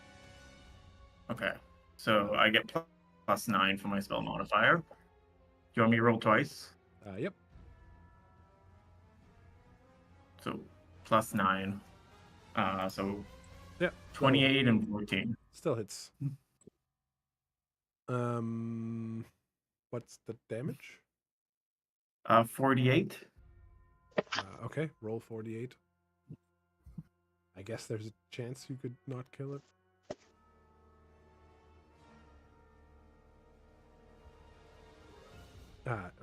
Okay, so I get +9 for my spell modifier. Do you want me to roll twice?
Yep.
So +9. So
Yeah.
28 and 14.
Still hits. What's the damage?
48.
Okay, roll 48. I guess there's a chance you could not kill it.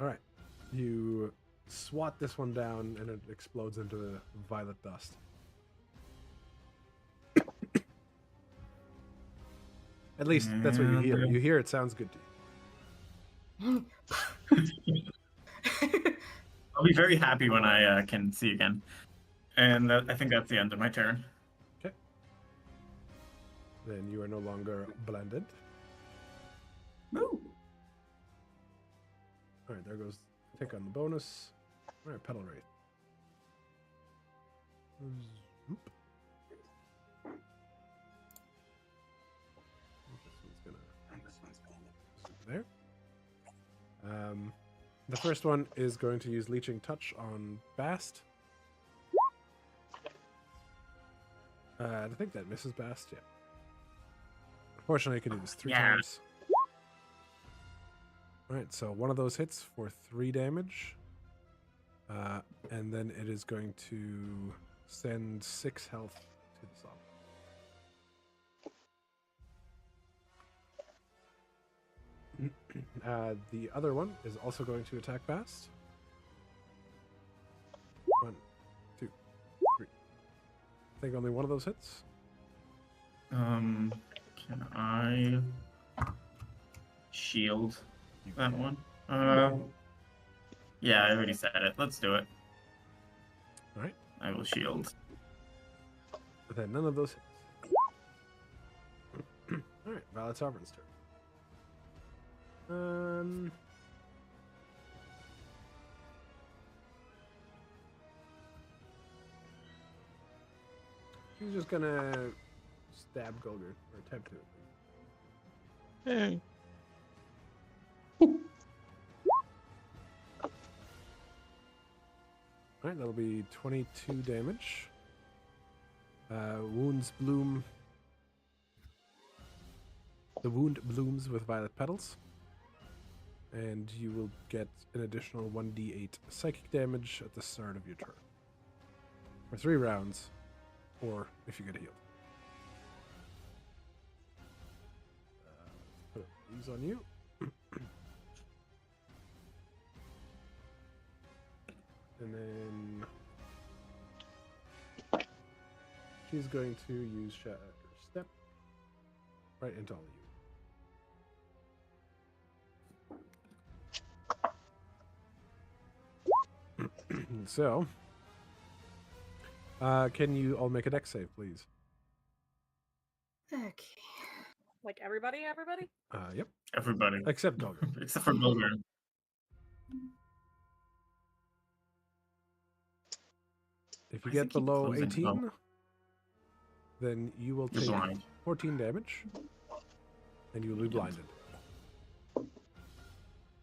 Alright. You swat this one down and it explodes into violet dust. At least that's what you hear. You hear it sounds good to you.
I'll be very happy when I can see again. And I think that's the end of my turn.
Okay. Then you are no longer blended.
Woo!
Alright, there goes tick on the bonus. Alright, pedal rate. Zoop. This one's gonna there. The first one is going to use Leeching Touch on Bast. I think that misses Bast, yeah. Unfortunately, I can do this 3 times. Alright, so one of those hits for 3 damage. And then it is going to send 6 health to the song. The other one is also going to attack Bast. 1, 2, 3. I think only one of those hits.
Can I shield that one? Yeah, I already said it. Let's do it.
Alright.
I will shield.
Then none of those hits. Alright, Violet Sovereign's turn. She's just gonna stab Golger, or attempt to.
Hey.
Alright, that'll be 22 damage. Wounds bloom. The wound blooms with violet petals. And you will get an additional 1d8 psychic damage at the start of your turn. For 3 rounds, or if you get healed. Put these on you. And then she's going to use Shatter Step right into all of you. So, can you all make a dex save, please?
Okay.
Like everybody?
Yep.
Everybody.
Except Golger.
Except for Golger.
If you
Why does
get
it keep
below
closing?
18,
Oh.
then you will
You're
take
blind.
14 damage, and you will be blinded.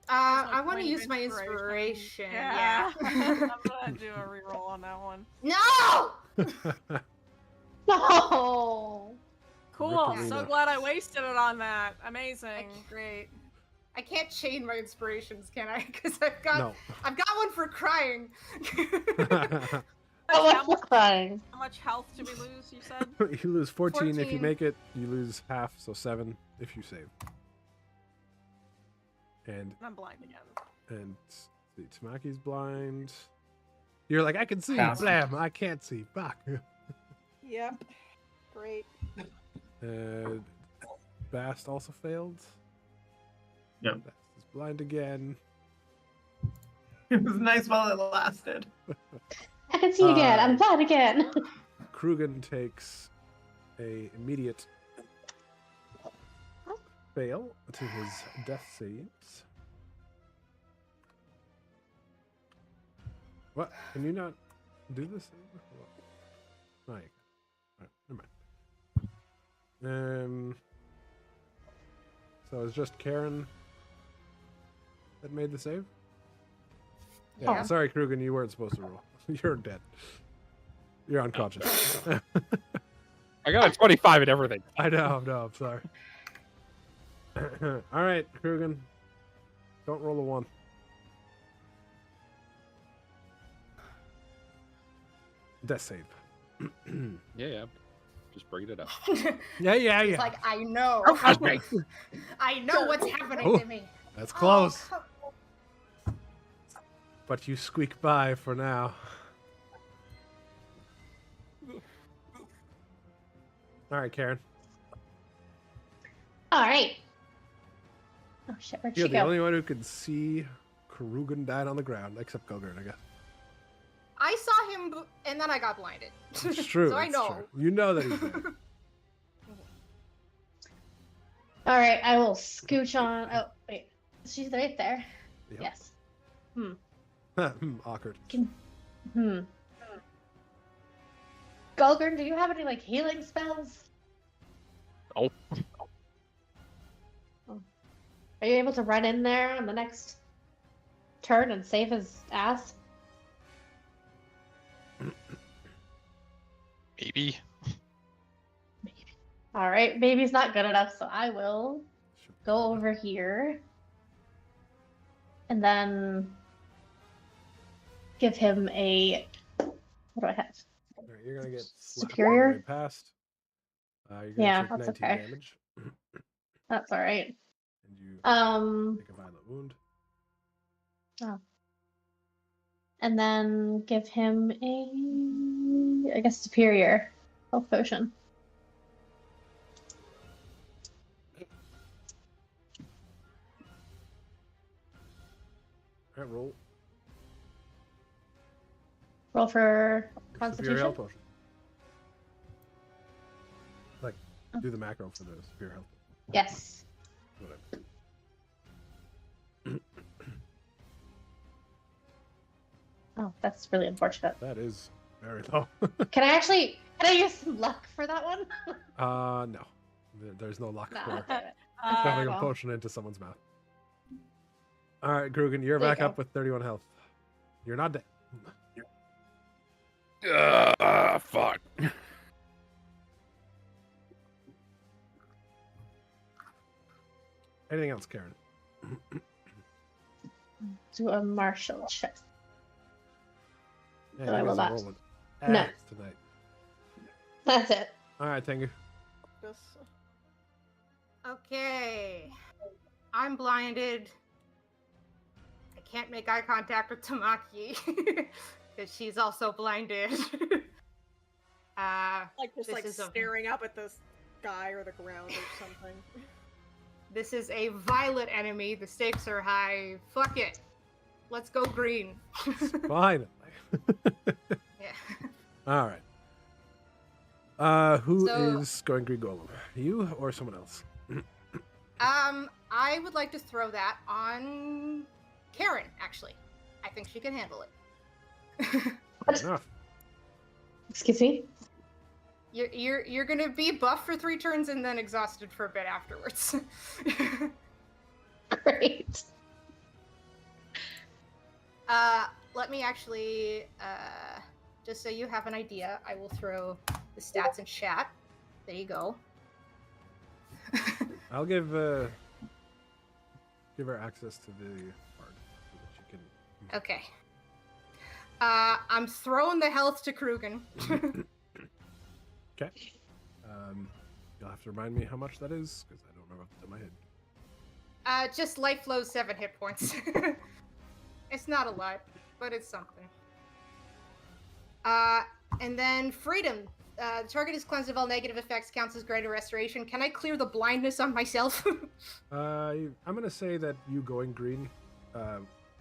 I want to
point of
use my inspiration.
Yeah.
Yeah.
I'm gonna do a reroll on that one.
No!
No.
Cool.
Rip
So
Arena.
glad I wasted it on that. Amazing. Great.
I can't chain my inspirations, can I? Because I've got
No.
one for crying.
I love the crying.
How much health do we lose, you said?
You lose 14 if you
14.
make it. You lose half, so 7 if you save. And
I'm blind again.
the Tamaki's blind. You're like, I can see.
Fast.
Blam, I can't see. Fuck.
Yep. Great.
Bast also failed.
Yep.
Bast is blind again.
It was nice while it lasted.
I can see again. I'm blind again.
Krugen takes a immediate fail to his death saves. What? Can you not do this? No, you can. Alright, never mind. So it's just Karen that made the save? Yeah,
Oh.
sorry, Krugen, you weren't supposed to roll. You're dead. You're unconscious.
I got a 25 and everything.
I know, I'm sorry. Alright, Krugen. Don't roll a 1. Death save.
Yeah. Just bringing it up.
Yeah.
He's like, I know. I know what's happening
Oh.
to me.
That's close.
Oh,
But you squeak by for now. Alright, Karen.
All right. Oh shit, where'd
You're
she
the
go?
only one who can see Krugen dying on the ground, except Gogurt, I guess.
I saw him, and then I got blinded.
It's true.
So I
it's
know.
true. You know that he's there.
All right, I will scooch on. Oh wait, she's right there.
Yep.
Yes.
Awkward.
Gulgurn, do you have any like healing spells?
Oh,
Are you able to run in there on the next turn and save his ass?
maybe.
All right, baby's not good enough, so I will go over here and then give him a. What do I have?
Alright, you're gonna get slapped
Superior?
right past. You're gonna
Yeah,
take
that's
19
okay.
damage.
That's all right.
And you take a violent wound.
And then give him a, I guess, superior health potion.
Alright, roll.
Roll for
Superior
Constitution.
health potion. Like,
Oh.
do the macro for the superior health.
Yes.
Whatever.
Oh, that's really unfortunate.
That is very low.
Can I use some luck for that one?
No. There's no luck
Nah,
for
damn it.
shoving a
well.
potion into someone's mouth. Alright, Krugen, you're
There you
back
go.
up with 31 health. You're not dead.
Fuck.
Anything else, Karen?
Do a martial check.
Yeah,
No, I
you
will
guys are
not.
rolling
No.
ass tonight.
That's it.
Alright, Tengu.
Just
Okay. I'm blinded. I can't make eye contact with Tamaki because she's also blinded.
just
This
like
is a-
staring up at the sky or the ground or something.
This is a violet enemy. The stakes are high. Fuck it. Let's go green.
Finally.
Yeah.
Alright. Who is
So-
going green golem? You or someone else?
I would like to throw that on Karen, actually. I think she can handle it.
Fair enough.
Excuse me.
You're gonna be buff for 3 turns and then exhausted for a bit afterwards.
Great.
Let me actually, just so you have an idea, I will throw the stats in chat. There you go.
I'll give her access to the card so that she can.
Okay. I'm throwing the health to Krugen.
Okay. You'll have to remind me how much that is because I don't remember off the top of my head.
Just life flow 7 hit points. It's not a lot, but it's something. And then freedom. The target is cleansed of all negative effects, counts as greater restoration. Can I clear the blindness on myself?
I'm gonna say that you going green,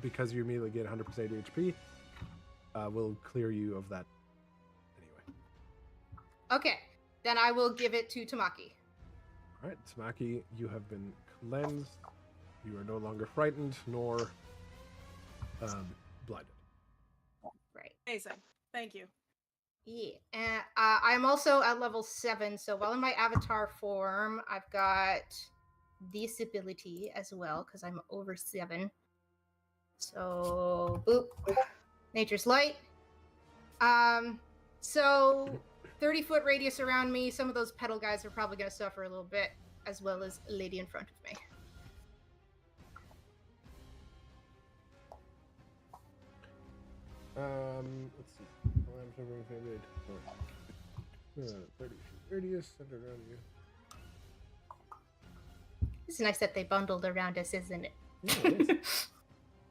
because you immediately get 100% HP, will clear you of that. Anyway.
Okay, then I will give it to Tamaki.
All right, Tamaki, you have been cleansed. You are no longer frightened nor blinded.
Right.
Amazing. Thank you.
Yeah, and I'm also at level 7, so while in my avatar form, I've got this ability as well, because I'm over 7. So, boop. Nature's Light. So 30-foot radius around me, some of those pedal guys are probably going to suffer a little bit, as well as a lady in front of me.
Let's see. 30 feet radius, center around you.
It's nice that they bundled around us, isn't it?
Yeah, it is.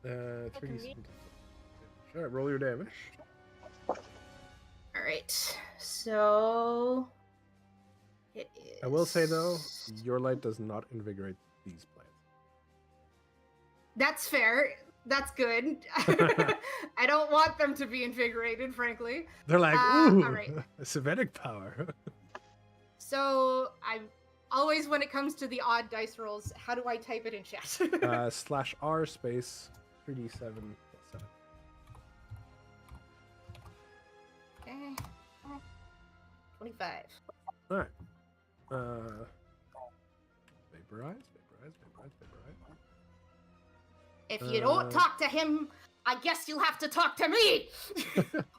37. All right, roll your damage.
All right, so it is...
I will say though, your light does not invigorate these plants.
That's fair. That's good. I don't want them to be invigorated, frankly.
They're like, ooh,
all right.
Semitic power.
So I'm always, when it comes to the odd dice rolls, how do I type it in chat?
/R space 3d7 plus 7.
Okay. 25.
All right. Vaporize.
If you don't talk to him, I guess you'll have to talk to me!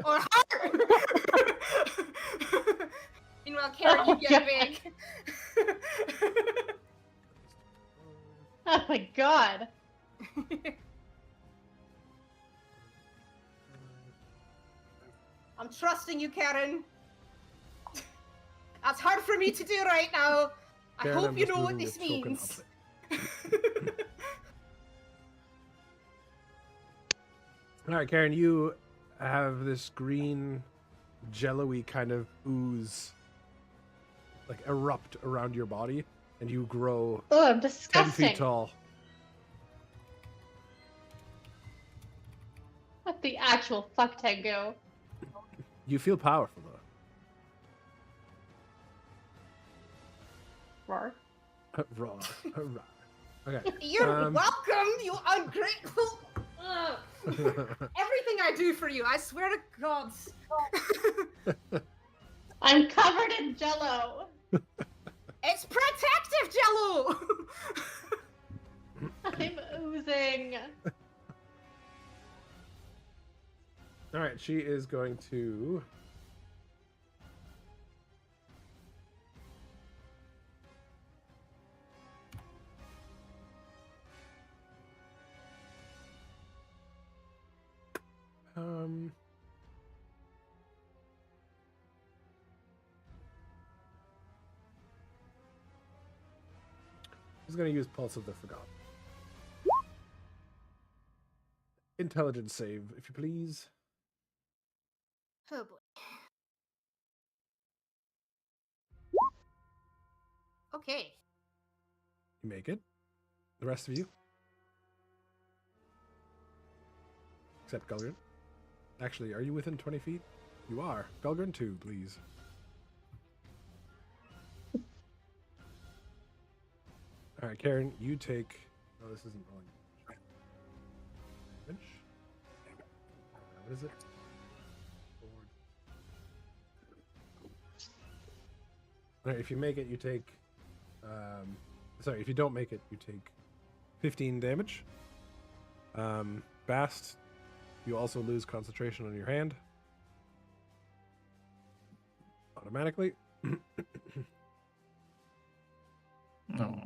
Or her! Meanwhile, Karen, you get big.
Oh my god.
I'm trusting you, Karen. That's hard for me to do right now.
Karen,
I hope
I'm
you
just
know what
moving
this
the token
means.
All right, Karen, you have this green, jello-y kind of ooze, like erupt around your body, and you grow
Oh,
10
disgusting.
feet tall.
What the actual fuck, Tango?
You feel powerful
Roar.
though. Raw. Okay.
You're welcome, you ungrateful. Ugh. Everything I do for you, I swear to God.
I'm covered in jello.
It's protective jello.
I'm oozing.
All right, she is going to. She's going to use Pulse of the Forgotten. Intelligence save, if you please.
Oh boy. Okay.
You make it. The rest of you. Except Gulgrin. Actually, are you within 20 feet? You are. Gulgrin 2, please. All right, Karen, you take... Oh, this isn't rolling. Damage. What is it? All right, if you make it, you take... sorry, if you don't make it, you take 15 damage. Bast, you also lose concentration on your hand. Automatically.
No.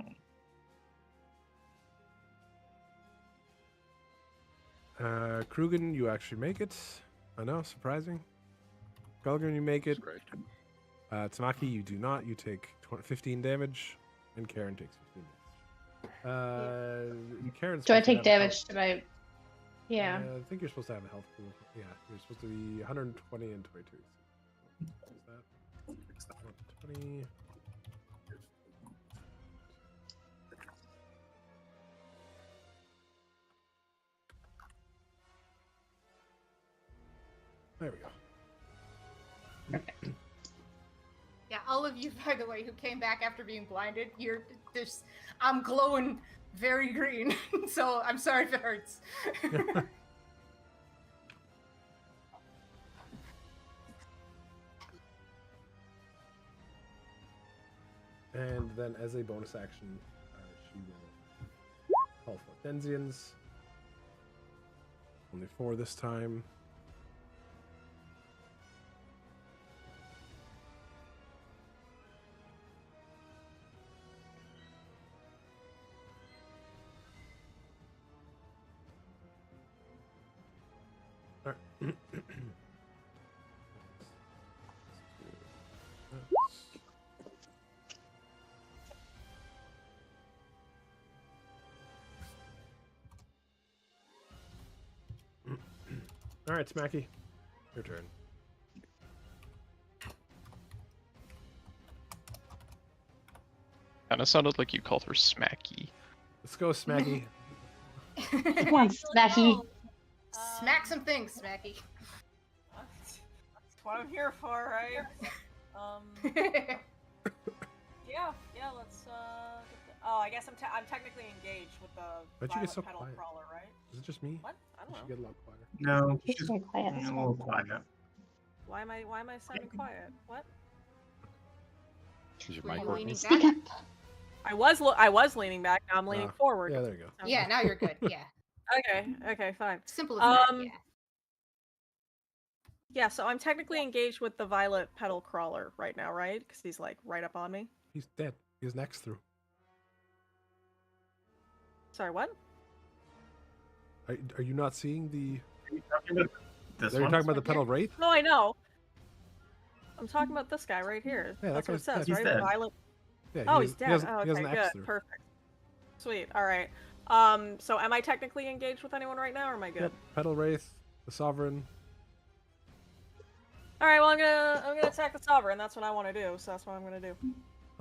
Krugen, you actually make it. I know, surprising. Gulgrin, you make it. Tamaki, you do not. You take 15 damage, and Karen takes 15 damage. Karen's
Do I
supposed to
take
have a
damage
health-
to my... Yeah.
I think you're supposed to have a health pool. Yeah, you're supposed to be 120 and 22. Is that 120? There we go.
Yeah, all of you, by the way, who came back after being blinded, you're just, I'm glowing very green, so I'm sorry if it hurts.
And then as a bonus action, she will call for Denzians. Only 4 this time. Alright. Alright, Smacky. Your turn.
Kind of sounded like you called her Smacky.
Let's go, Smacky.
Come on, Smacky.
Smack some things, Smacky.
That's what I'm here for, right? Yeah, let's, oh, I guess I'm technically engaged with the
Why'd you get
violet
so
petal
quiet?
crawler, right?
Is it just me?
What? I don't
You should
know.
get a lot quieter.
No,
It's
she's
very quiet.
a little quiet.
Why am I sounding quiet? What?
Is your
Were
mic
you
working?
leaning
Speak
back?
up.
I was leaning back, now I'm leaning forward.
Yeah, there you go.
Okay.
Yeah, now you're good. Yeah.
Okay, fine.
Simple as that, yeah.
Yeah, so I'm technically engaged with the violet petal crawler right now, right? Because he's like right up on me.
He's dead. His neck's through.
Sorry, what?
Are you not seeing the...
This
Are you
one?
talking about the petal wraith?
No, I know. I'm talking about this guy right here.
Yeah, that
That's what it
guy's
says,
dead.
right?
He's dead.
Violet.
Yeah,
Oh,
he
he's
has-
dead.
He has,
Oh,
he has
okay,
an X
good.
through.
Perfect. Sweet. All right. So am I technically engaged with anyone right now, or am I good?
Yep. Petal wraith, the sovereign.
All right. Well, I'm gonna attack the sovereign. That's what I want to do. So that's what I'm gonna do.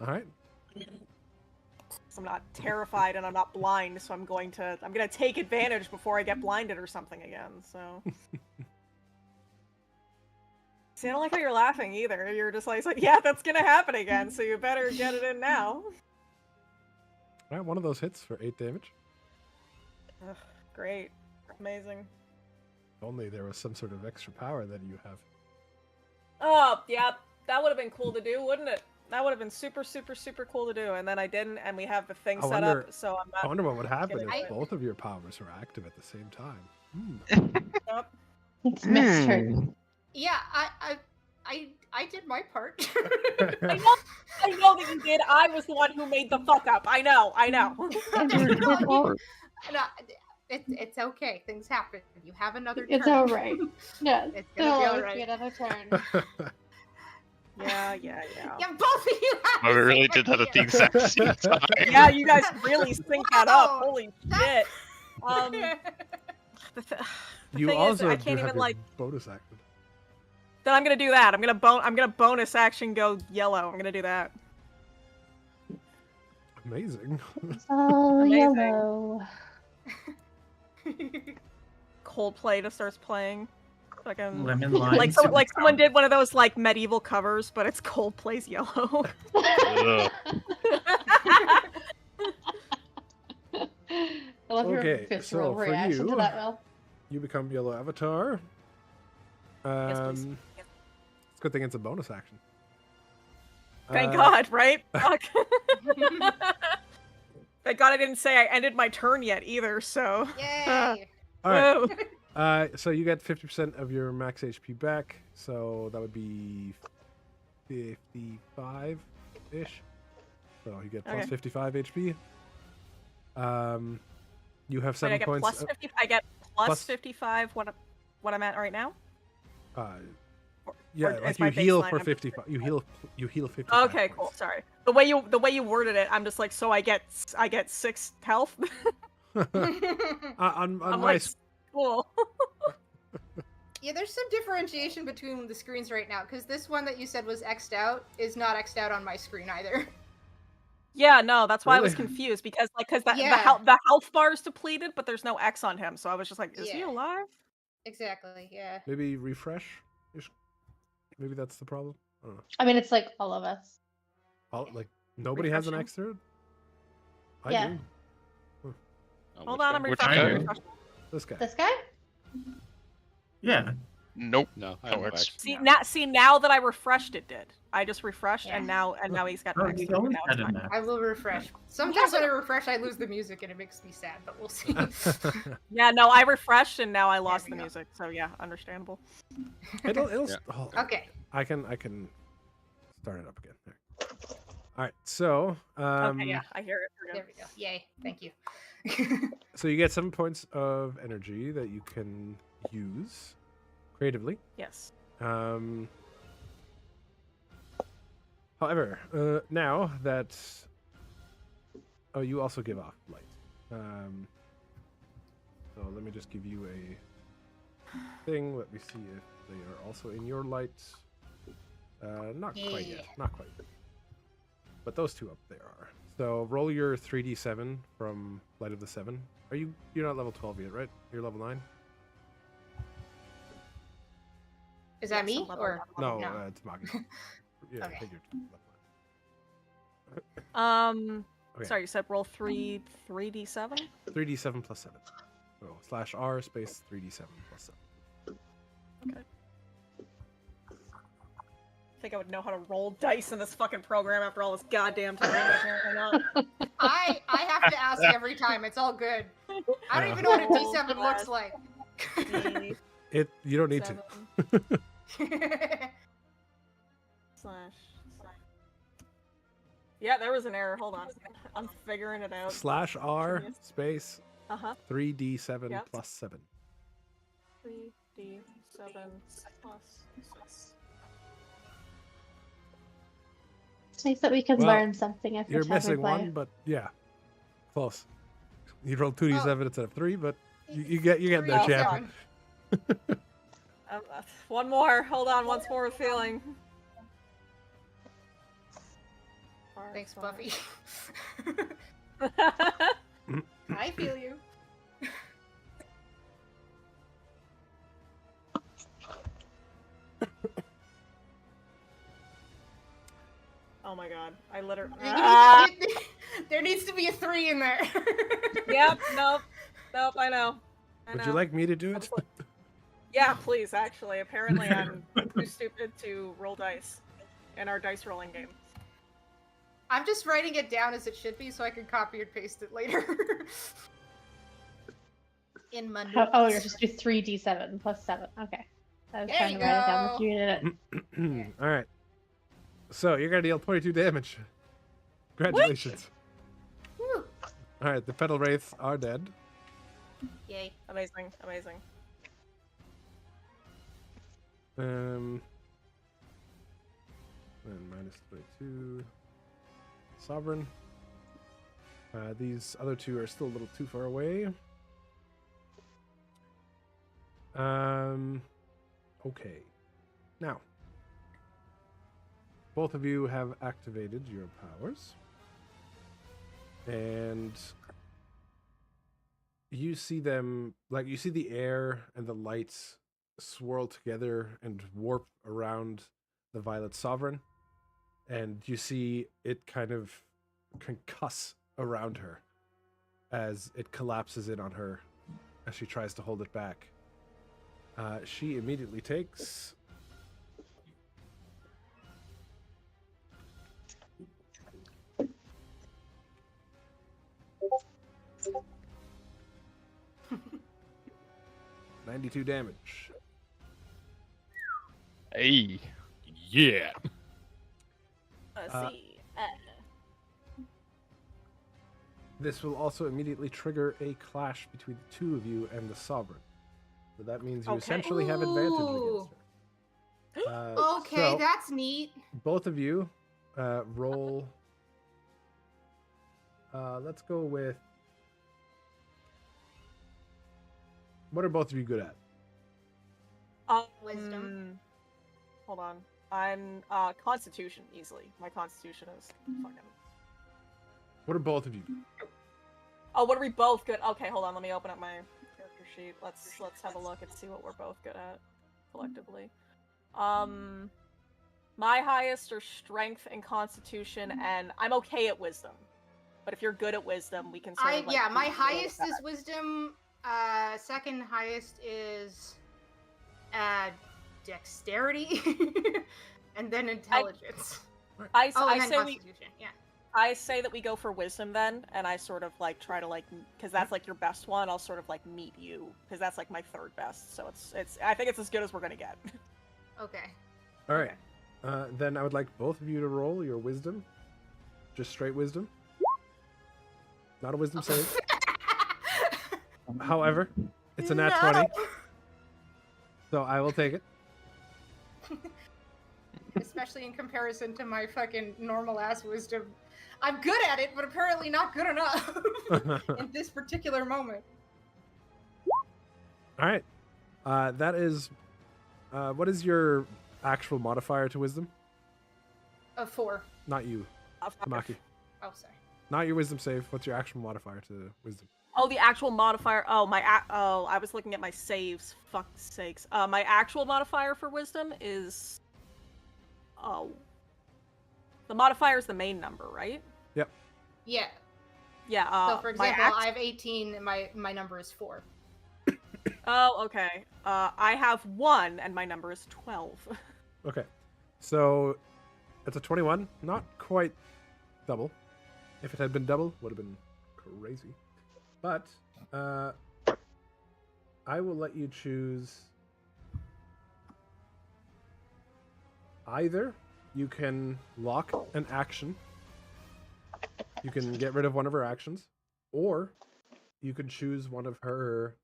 All right.
'Cause I'm not terrified and I'm not blind, so I'm gonna take advantage before I get blinded or something again. So. See, I don't like how you're laughing either. You're just like, yeah, that's gonna happen again. So you better get it in now.
All right, one of those hits for 8 damage.
Ugh, great. Amazing.
If only there was some sort of extra power that you have.
Oh, yeah, that would have been cool to do, wouldn't it? That would have been super, super, super cool to do, and then I didn't, and we have the thing
I
set
wonder-
up, so I'm not...
I wonder what would happen
gonna
if
do it.
both of your powers were active at the same time.
Nope.
It's Mr.
Yeah, I did my part.
I know that you did. I was the one who made the fuck up. I know.
No, it's okay. Things happen. You have another turn.
It's alright. Yeah,
It's
there'll
gonna be
always
alright.
be another turn.
Yeah.
Yeah, both of you have
Oh, we
the
really
same
did that at the
idea.
exact same time.
Yeah, you guys really sync that up.
Wow,
Holy
that's-
shit. The
You
thing
also
is, I
do
can't
have
even
your
like...
bonus action.
Then I'm gonna do that. I'm gonna bonus action go yellow. I'm gonna do that.
Amazing.
Oh,
Amazing.
yellow.
Coldplay just starts playing. Fucking...
Lemon lime.
Like someone did one of those like medieval covers, but it's Coldplay's Yellow.
Ugh.
I love your
Okay,
visceral
so for
reaction to
you-
that, Will.
You become yellow avatar.
Yes, please.
It's a good thing it's a bonus action.
Thank God, right? Fuck. Thank God I didn't say I ended my turn yet either, so...
Yay!
All right.
Woo.
So you get 50% of your max HP back. So that would be 55-ish. So you get plus
Okay.
55 HP. You have
Wait,
7
I get
points.
plus 50. I get plus
plus-
55. What I'm at right now?
Yeah,
or
like
is
you
my
heal
baseline-
for
I'm-
55. You heal 55.
Okay, cool.
points.
Sorry. The way you worded it, I'm just like, so I get 6 health.
on
I'm
my
like, cool.
Yeah, there's some differentiation between the screens right now, because this one that you said was X'd out is not X'd out on my screen either.
Yeah, no, that's why I was
Really?
confused because the
Yeah.
health bar is depleted, but there's no X on him. So I was just like, is he
Yeah.
alive?
Exactly, yeah.
Maybe refresh. Maybe that's the problem. I don't know.
I mean, it's like all of us.
Like nobody has an
Refreshing.
X third. I
Yeah.
do.
Hold on, I'm
Which
refreshing.
guy?
refreshing.
This guy.
This guy?
Yeah.
Nope.
No, I
Oh,
have no
it's-
X.
See now that I refreshed, it did. I just refreshed,
Yeah.
and now he's got
Oh,
X.
he's
Now
always
it's
had an
fine.
X.
I will refresh. Sometimes when I refresh, I lose the music and it makes me sad, but we'll see.
Yeah, no, I refreshed, and now I lost
we
the
go.
music. So yeah, understandable.
It'll
Yeah.
hold-
Okay.
I can start it up again. There. All right. So
Okay, yeah, I hear it. We're
There
good.
we go. Yay. Thank you.
so you get 7 points of energy that you can use creatively.
Yes.
However, now that you also give off light. So let me just give you a thing. Let me see if they are also in your light. Not quite yet. Not quite. But those two up there are. So roll your 3d7 from Light of the Seven. You're not level 12 yet, right? You're level 9?
Is that
Yes,
me?
I'm level
Or
No,
No.
It's Magi. Yeah,
Okay.
I think you're level 9. Okay.
Sorry, you said roll 3d7.
3d7 plus 7. So /r space 3d7 plus 7.
I think I would know how to roll dice in this fucking program after all this goddamn time. Apparently not.
I have to ask every time. It's all good. I don't even know what a D7 looks like.
You don't need to.
Yeah, there was an error. Hold on. I'm figuring it out.
/r
Genius.
space 3d7
Yep.
plus 7.
3d7 plus 6.
It's nice that we can
Well,
learn something every
You're
time we
missing
play.
one, but yeah, close. You rolled 2d7 instead of 3, but you get there,
3D7.
champ.
One more. Hold on. Once more feeling.
Thanks, Buffy. I feel you.
Oh my god. I literally.
There needs to be a 3 in there.
Yep. Nope. I know.
Would you like me to do it?
Yeah, please, actually. Apparently I'm too stupid to roll dice in our dice rolling game.
I'm just writing it down as it should be so I can copy and paste it later. In Monday.
Oh, you're just do 3d7 plus 7. Okay. I was
There
trying
you
to write it down,
go.
but you did it.
All right. So you're gonna deal 22 damage. Congratulations.
Woo.
All right, the Petal Wraiths are dead.
Yay.
Amazing.
And minus 22. Sovereign. These other two are still a little too far away. Okay. Now, both of you have activated your powers. And you see them, like, you see the air and the lights swirl together and warp around the Violet Sovereign. And you see it kind of concuss around her as it collapses in on her as she tries to hold it back. She immediately takes 92 damage.
Hey. Yeah.
Let's see.
This will also immediately trigger a clash between the two of you and the Sovereign. So that means you
Okay.
essentially have advantage against her.
Okay,
So
that's neat.
both of you roll. Let's go with. What are both of you good at?
Wisdom.
Hold on. I'm Constitution easily. My Constitution is fucking.
What are both of you?
Oh, what are we both good? Okay, hold on. Let me open up my character sheet. Let's have a look and see what we're both good at collectively. My highest are Strength and Constitution, and I'm okay at Wisdom. But if you're good at Wisdom, we can sort of, like,
Yeah, my
do
highest
that.
is Wisdom. Second highest is Dexterity, and then Intelligence.
I
and then
say
Constitution. Yeah.
I say that we go for Wisdom then, and I sort of like try to like, because that's like your best one. I'll sort of like meet you because that's like my third best. So it's I think it's as good as we're gonna get.
Okay.
All right. Then I would like both of you to roll your Wisdom. Just straight Wisdom. Not a Wisdom save. However, it's a nat 20. So I will take it.
Especially in comparison to my fucking normal ass Wisdom. I'm good at it, but apparently not good enough in this particular moment.
All right. That is. What is your actual modifier to Wisdom?
4.
Not you, Tamaki.
Oh, sorry.
Not your Wisdom save. What's your actual modifier to Wisdom?
Oh, the actual modifier. Oh, I was looking at my saves. Fuck's sakes. My actual modifier for Wisdom is. Oh. The modifier is the main number, right?
Yep.
Yeah.
Yeah.
So, for example, I have 18, and my number is 4.
Oh, okay. I have 1, and my number is 12.
Okay. So it's a 21. Not quite double. If it had been double, would have been crazy. But I will let you choose. Either you can lock an action. You can get rid of one of her actions. Or you can choose one of her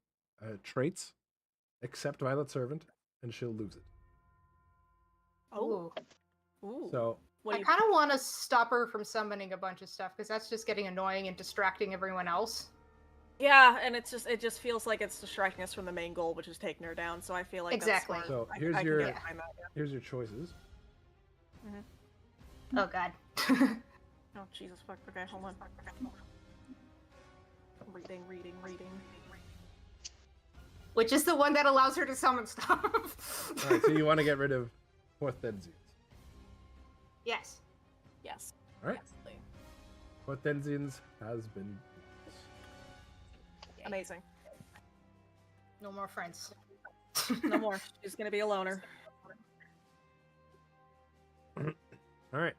traits, except Violet Servant, and she'll lose it.
Oh.
Ooh.
So
I kind of want to stop her from summoning a bunch of stuff, because that's just getting annoying and distracting everyone else.
Yeah, and it just feels like it's distracting us from the main goal, which is taking her down. So I feel like
Exactly.
That's
So
smart.
here's
I can
your
get behind that, yeah.
here's your choices.
Oh god.
Oh Jesus fuck. Okay, hold on. Reading.
Which is the one that allows her to summon stuff.
All right, so you want to get rid of Horthenzians.
Yes.
Yes.
All right. Horthenzians has been
Amazing.
No more friends.
No more. She's gonna be a loner.
All right.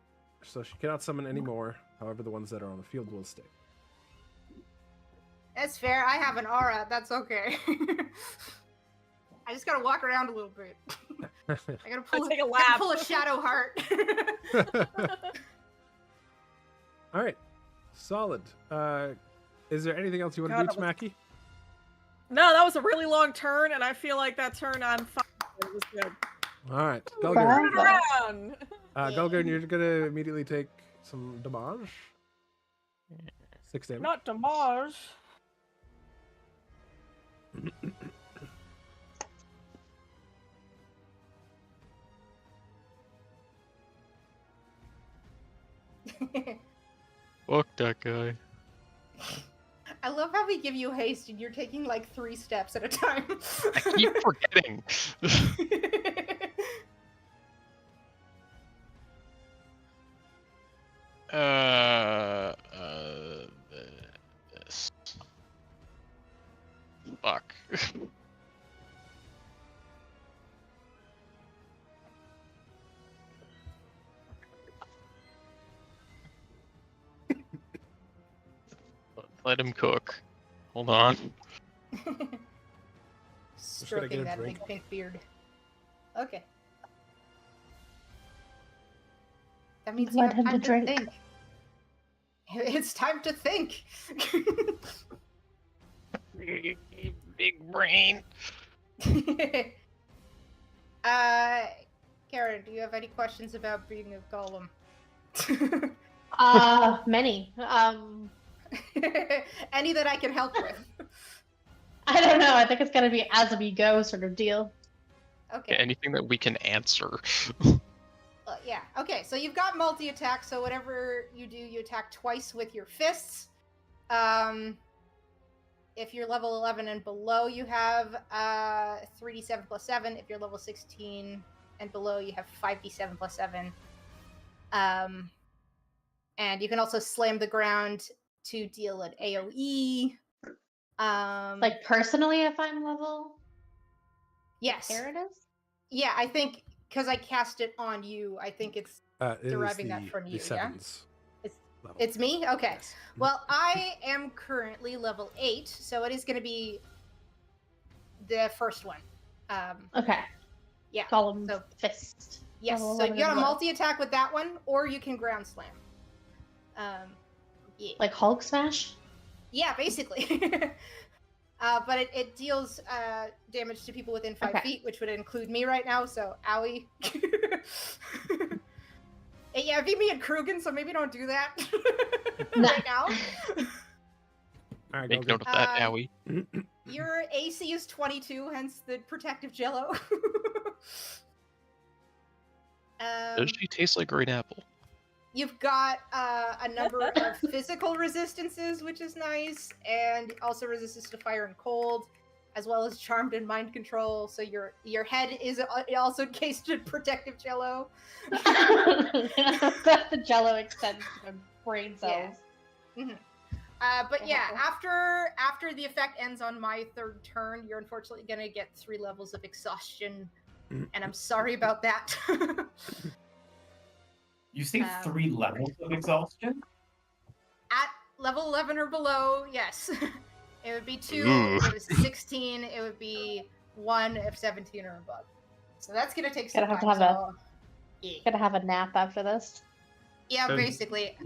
So she cannot summon any more. However, the ones that are on the field will stay.
That's fair. I have an aura. That's okay. I just gotta walk around a little bit. I gotta pull a shadow heart.
All right. Solid. Is there anything else you want to do, Tamaki?
No, that was a really long turn, and I feel like that turn on fire was good.
All right. Gulgurn.
Around.
Gulgurn, you're going to immediately take some damage. 6 damage.
Not damage.
Fuck that guy.
I love how we give you haste and you're taking like 3 steps at a time.
I keep forgetting. This. Fuck. Let him cook. Hold on.
Stroking that big pink beard. Okay. That means you have time to think. It's time to think.
Big brain.
Karen, do you have any questions about being a golem?
Many.
Any that I can help with?
I don't know. I think it's gonna be as we go sort of deal.
Okay.
Anything that we can answer.
Yeah. Okay. So you've got multi-attack. So whatever you do, you attack twice with your fists. If you're level 11 and below, you have 3d7 plus 7. If you're level 16 and below, you have 5d7 plus 7. And you can also slam the ground to deal an AoE.
Like personally, if I'm level,
yes.
there it is.
Yeah, I think because I cast it on you, I think it's deriving that from you. Yeah. It's me? Okay.
Yes.
Well, I am currently level 8, so it is going to be the first one.
Okay.
Yeah.
Call him
So
fist.
yes.
Level
So you
11
got a
and below.
multi-attack with that one, or you can ground slam. Yeah.
Like Hulk smash.
Yeah, basically. But it deals damage to people within 5 feet, which would include me right now. So owie. Yeah, it'd be me and Krugen, so maybe don't do that right now.
All right,
Make note of that, Owie.
Your AC is 22, hence the protective jello.
Does she taste like green apple?
You've got a number of physical resistances, which is nice, and also resistance to fire and cold, as well as charmed and mind control. So your head is also encased in protective jello.
That the jello extends to the brain cells.
Yeah. Mm-hmm. But yeah, after the effect ends on my third turn, you're unfortunately gonna get 3 levels of exhaustion, and I'm sorry about that.
You say 3 levels of exhaustion?
At level 11 or below, yes. It would be 2
Ooh.
if it was 16, it would be 1 if 17 or above. So that's gonna take some
Gotta
time.
Gonna have a nap after this.
Yeah, basically.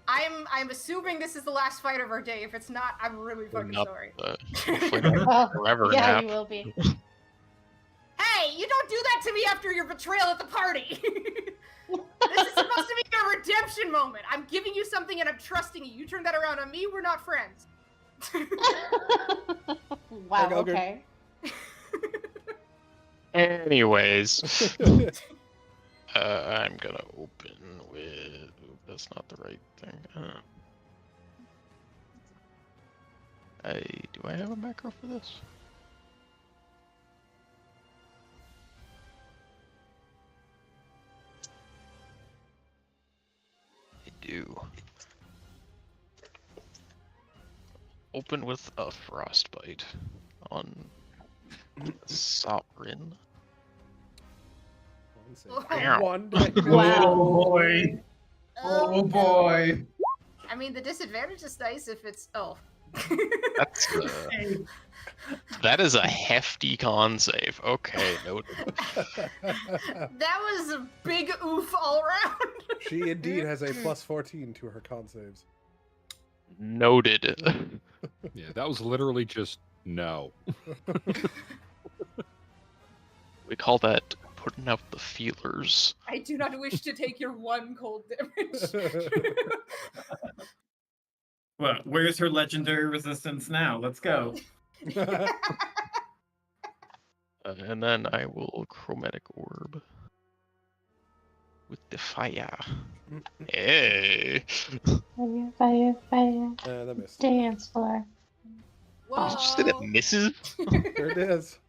I'm assuming this is the last fight of our day. If it's not, I'm really fucking sorry.
Forever
Yeah,
nap.
you will be.
Hey, you don't do that to me after your betrayal at the party! This is supposed to be a redemption moment. I'm giving you something and I'm trusting you. You turn that around on me, we're not friends.
Wow, okay.
Anyways. I'm gonna open with... That's not the right thing. Do I have a macro for this? I do. Open with a frostbite on Sovereign.
One
Wow.
Oh boy. Oh boy.
I mean, the disadvantage is nice if it's... Oh.
That's that is a hefty con save. Okay, noted.
That was a big oof all around.
She indeed has a plus 14 to her con saves.
Noted.
Yeah, that was literally just no.
We call that putting out the feelers.
I do not wish to take your 1 cold damage.
Well, where's her legendary resistance now? Let's go.
And then I will chromatic orb with the fire. Hey.
Fire, fire.
That missed.
Dance floor.
Whoa.
Did you say that misses?
There it is.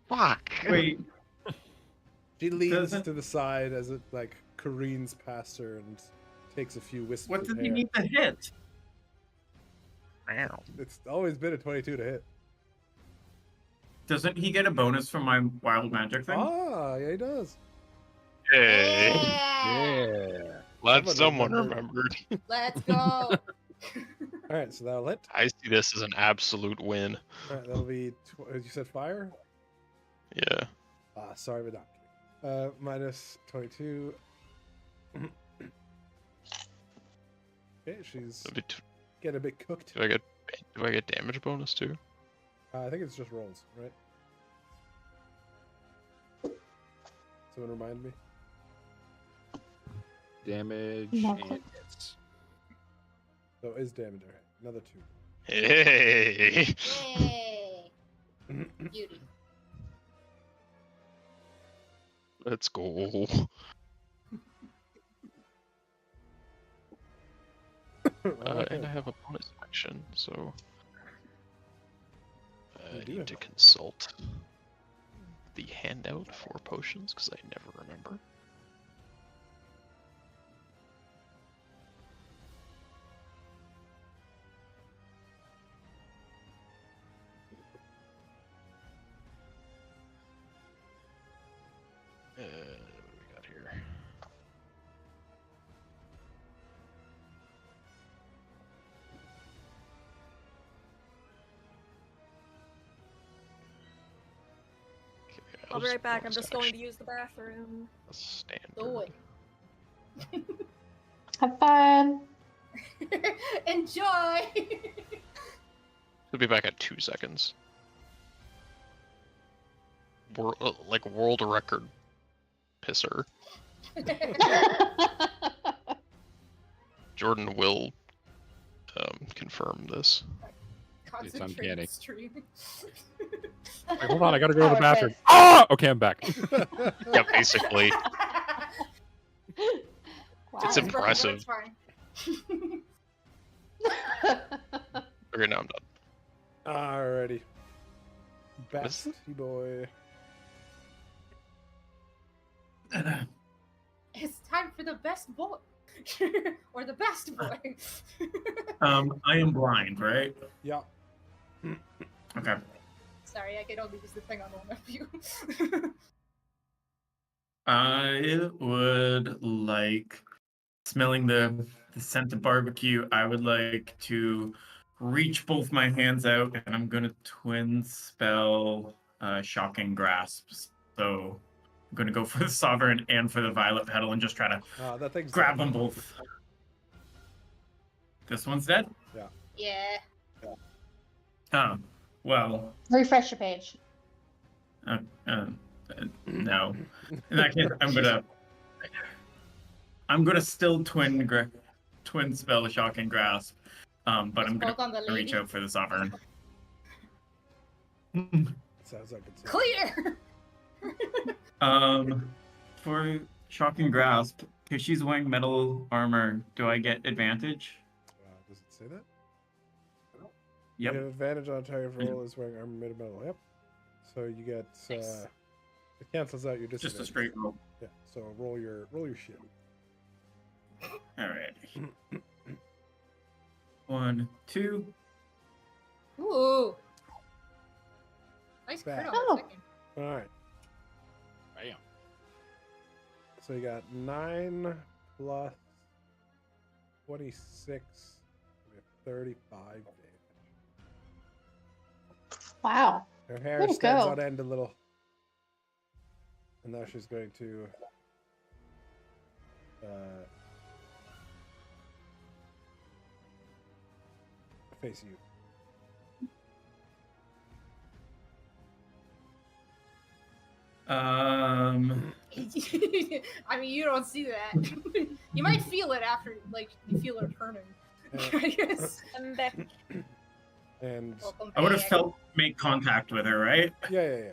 Fuck.
Wait,
She leans
Doesn't-
to the side as it like careens past her and takes a few wisps
what
of
does
hair.
he need to hit?
Wow.
It's always been a 22 to hit.
Doesn't he get a bonus from my wild magic thing?
Ah, yeah, he does.
Hey.
Yeah.
Glad
Someone
someone remembered.
Let's go.
All right, so that'll hit.
I see this as an absolute win.
All right, that'll be. You said fire.
Yeah.
Ah, sorry, but not. Minus 22. Okay, she's getting a bit cooked.
Do I get damage bonus too?
I think it's just rolls, right? Someone remind me.
Damage
No.
and hits.
So is damage. All right, another 2.
Hey.
Yay. Beauty.
Let's go. And I have a bonus action, so I need to consult the handout for potions because I never remember. What do we got here?
I'll be right back. I'm just going to use the bathroom.
Standard.
Go away.
Have fun.
Enjoy.
We'll be back at 2 seconds. Like world record pisser. Jordan will confirm this.
Concentrated stream.
Wait, hold on, I gotta go to the
Power
bathroom.
fist.
Ah! Okay, I'm back.
Yeah, basically.
Wow.
It's impressive. Okay, now I'm done.
Alrighty. Bestie boy.
It's time for the best boy. Or the best boy.
I am blind, right?
Yeah.
Okay.
Sorry, I can only use the thing on one of you.
I would like, smelling the scent of barbecue, I would like to reach both my hands out and I'm going to twin spell Shocking Grasps. So I'm going to go for the Sovereign and for the Violet Petal and just try to
That thing's
grab
dead.
them both. This one's dead?
Yeah.
Oh, well,
Refresh your page.
no. In that case, I'm gonna still twin spell Shocking Grasp, but I'm
Both on
gonna
the
reach
lady?
out for the Sovereign.
Sounds like it's
Clear!
For Shocking Grasp, if she's wearing metal armor, do I get advantage?
Does it say that?
Yep.
You get advantage on a target roll is wearing armor made of metal. Yep. So you get
Nice.
it cancels out your disadvantage.
Just a straight roll.
Yeah. So roll your shit.
All right. 1, 2.
Ooh. Nice crit on
Oh.
the second.
All right.
Bam.
So you got 9 plus 26. We have 35 damage.
Wow.
Her hair
Way to
stands
go.
on end a little. And now she's going to face you.
I mean, you don't see that. You might feel it after, like, you feel her turning. I guess.
I'm back.
And
Welcome
I would have
back.
make contact with her, right?
yeah.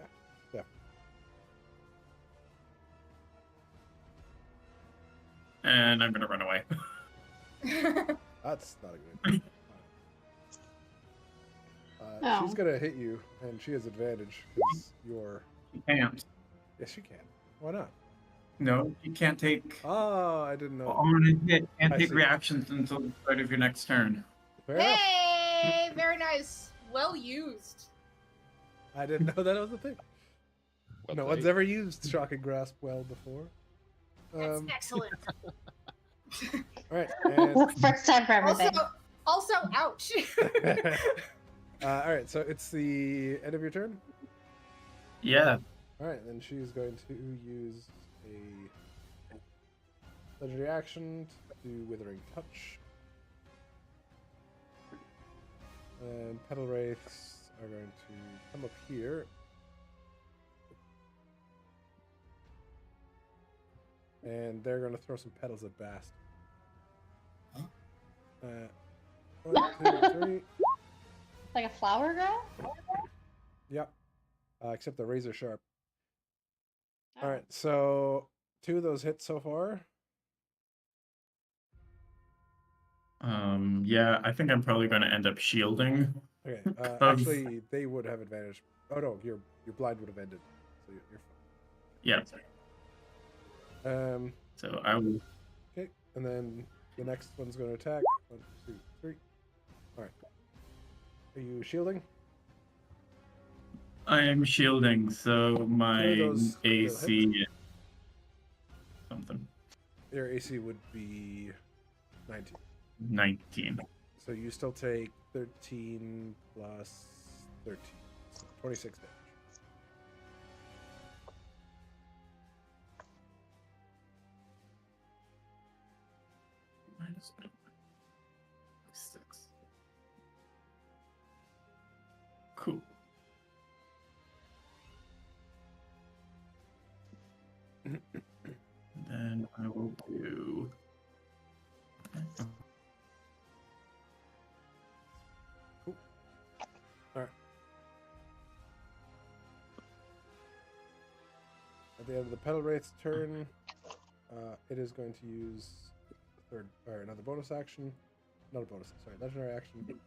And I'm gonna run away.
That's not a good. She's
Oh.
gonna hit you, and she has advantage because you're.
You can't.
Yes, she can. Why not?
No, you can't take.
Oh, I didn't know.
On a hit, can't
I
take
see.
reactions until the start of your next turn.
Fair enough.
Hey, very nice. Well used.
I didn't know that was a thing.
Well
No
played.
one's ever used Shocking Grasp well before.
That's excellent.
All right, and
First time for everything.
Also, ouch.
all right. So it's the end of your turn.
Yeah.
All right, then she's going to use a legendary action to do Withering Touch. And Petal Wraiths are going to come up here. And they're going to throw some petals at Bast. 1, 2, 3.
Like a flower girl?
Yep. Except the razor sharp. All right, so 2 of those hit so far.
Yeah, I think I'm probably going to end up shielding.
Okay,
'Cause-
actually, they would have advantage. Oh no, your blind would have ended, so you're
Yeah.
fine.
So I will.
Okay, and then the next one's going to attack. 1, 2, 3. All right. Are you shielding?
I am shielding, so my
those will
AC is something.
Your AC would be 19.
19.
So you still take 13 plus 13, so 26 damage.
Minus 6. Cool. Then I will do.
Alright. At the end of the Petal Wraith's turn, it is going to use another bonus action. Not a bonus, sorry, legendary action.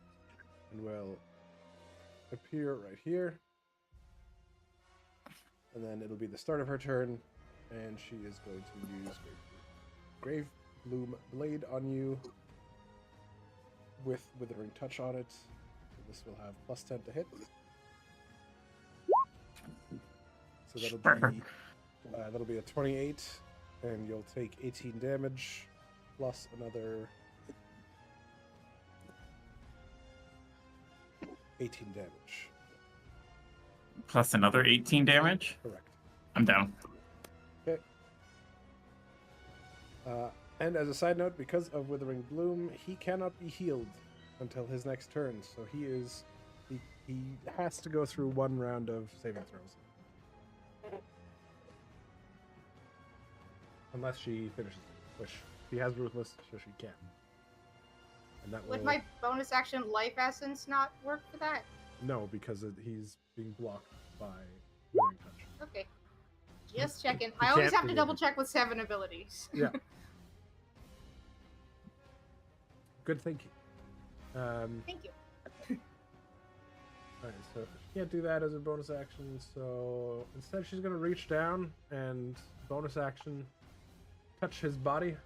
And will appear right here. And then it'll be the start of her turn, and she is going to use Grave Bloom Blade on you with Withering Touch on it. So this will have +10 to hit. So that'll be a 28, and you'll take 18 damage plus another 18 damage.
Plus another 18 damage?
Correct.
I'm down.
Okay. And as a side note, because of Withering Bloom, he cannot be healed until his next turn. So he has to go through 1 round of saving throws. Unless she finishes it, which she has Ruthless, so she can. And that
Would
will...
my bonus action Life Essence not work for that?
No, because he's being blocked by Withering Touch.
Okay. Just checking.
He
I always
can't
have to
be
double
able-
check with 7 abilities.
Yeah. Good thinking.
Thank you.
Alright, so she can't do that as a bonus action, so instead she's going to reach down and bonus action touch his body.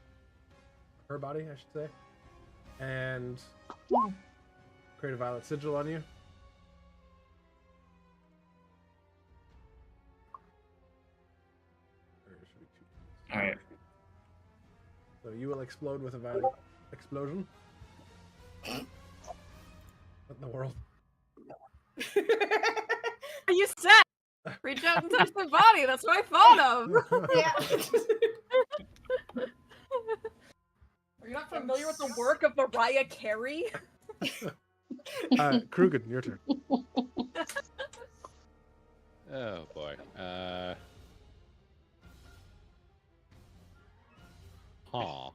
Her body, I should say. And create a Violet Sigil on you. Or it should be 2.
Alright.
So you will explode with a Violet Explosion. What in the world?
You said reach out and touch the body. That's what I thought of.
Yeah.
Are you not familiar with the work of Mariah Carey?
Krugen, your turn.
Oh boy. Huh.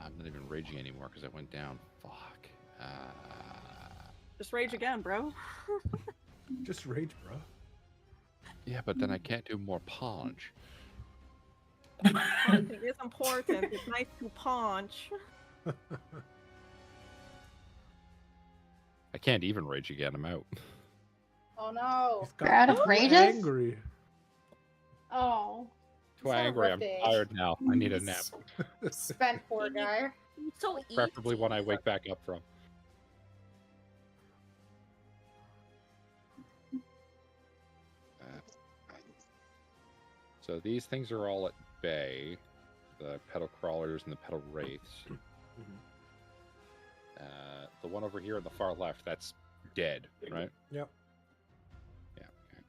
I'm not even raging anymore because I went down. Fuck.
Just rage again, bro.
Just rage, bro.
Yeah, but then I can't do more punch.
It is important. It's nice to punch.
I can't even rage again. I'm out.
Oh no.
You're out of rages?
Angry.
Oh.
Too
He's had a
angry.
rough
I'm
day.
tired now. I need a nap.
Spent, poor guy.
So
Preferably one I wake back up from. So these things are all at bay. The petal crawlers and the petal wraiths. The one over here on the far left, that's dead, right?
Yep.
Yeah. Okay.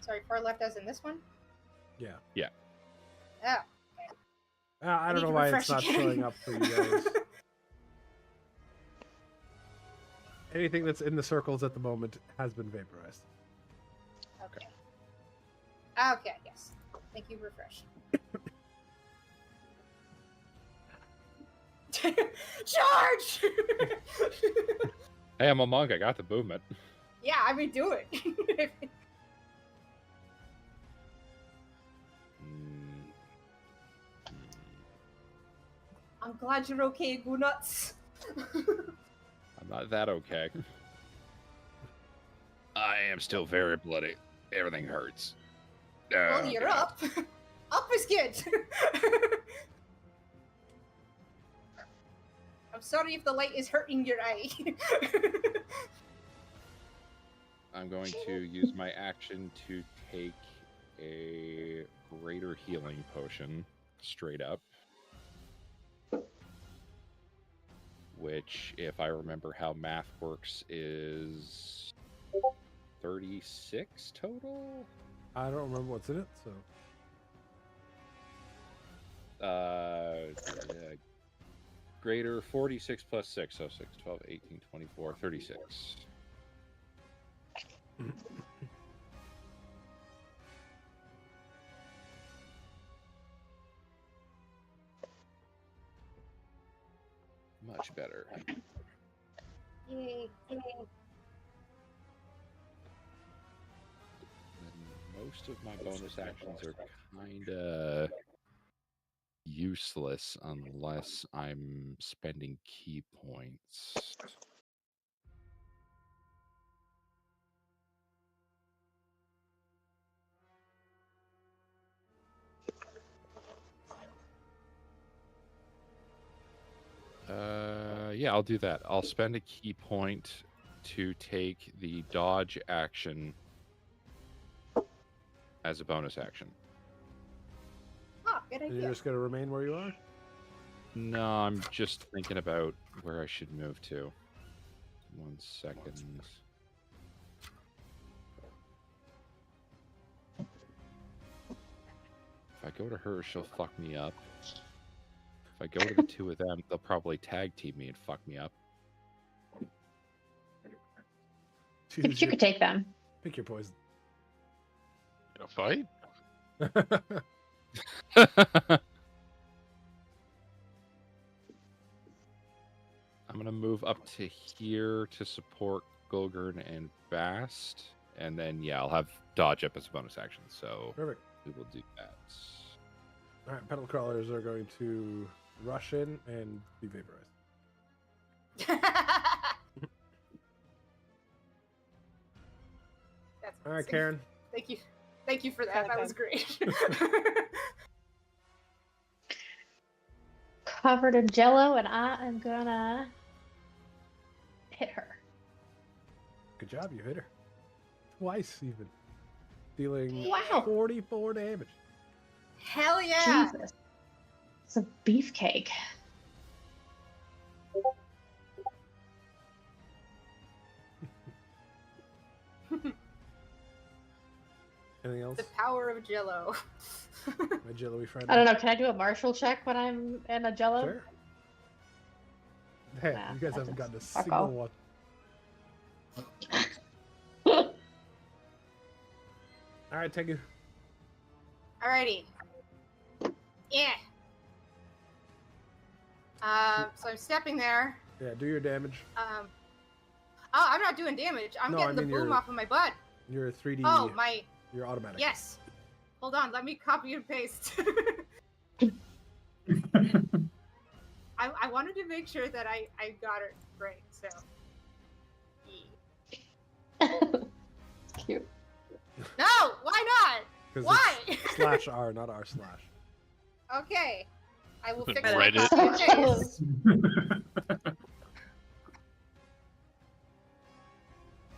Sorry, far left as in this one?
Yeah.
Yeah.
Oh.
I don't
need
know
to
why
refresh
it's not
again.
showing up for you guys. Anything that's in the circles at the moment has been vaporized.
Okay. Okay, yes. Thank you, refresh. Charge!
Hey, I'm a monk. I got the movement.
Yeah, I mean, do it. I'm glad you're okay, Go Nuts.
I'm not that okay. I am still very bloody. Everything hurts.
Well,
Oh,
you're
God.
up. Up is good. I'm sorry if the light is hurting your eye.
I'm going to use my action to take a greater healing potion straight up. Which, if I remember how math works, is 36 total?
I don't remember what's in it, so.
Greater 46 plus 6, so 6, 12, 18, 24, 36. Much better.
Yay.
And most of my bonus actions are kinda useless unless I'm spending key points. Yeah, I'll do that. I'll spend a key point to take the dodge action as a bonus action.
Oh, good
And
idea.
you're just going to remain where you are?
No, I'm just thinking about where I should move to. 1 second. If I go to her, she'll fuck me up. If I go to the two of them, they'll probably tag team me and fuck me up.
You could take them.
Pick your poison.
In a fight?
I'm going to move up to here to support Gulgurn and Bast. And then, yeah, I'll have dodge up as a bonus action. So
Perfect.
we will do that.
All right, petal crawlers are going to rush in and be vaporized.
That's
All right,
amazing.
Karen.
Thank you for that. That was great.
Covered in jello, and I am gonna hit her.
Good job, you hit her. Twice, even. Dealing
Wow.
44 damage.
Hell yeah!
Jesus. It's a beefcake.
Anything else?
The power of Jello.
My jello-y friend.
I don't know. Can I do a martial check when I'm in a jello?
Sure. Hey,
Nah,
you guys
that
haven't gotten a
just fuck
single
off.
one. All right, take it.
Alrighty. Yeah. So I'm stepping there.
Yeah, do your damage.
Oh, I'm not doing damage. I'm
No,
getting
I
the
mean
boom
you're-
off of my butt.
You're a 3D.
Oh, my.
You're automatic.
Yes. Hold on. Let me copy and paste. I wanted to make sure that I got it right. So.
Cute.
No, why not?
'Cause
Why?
it's slash R, not R slash.
Okay. I will fix my
Reddit.
copy and paste.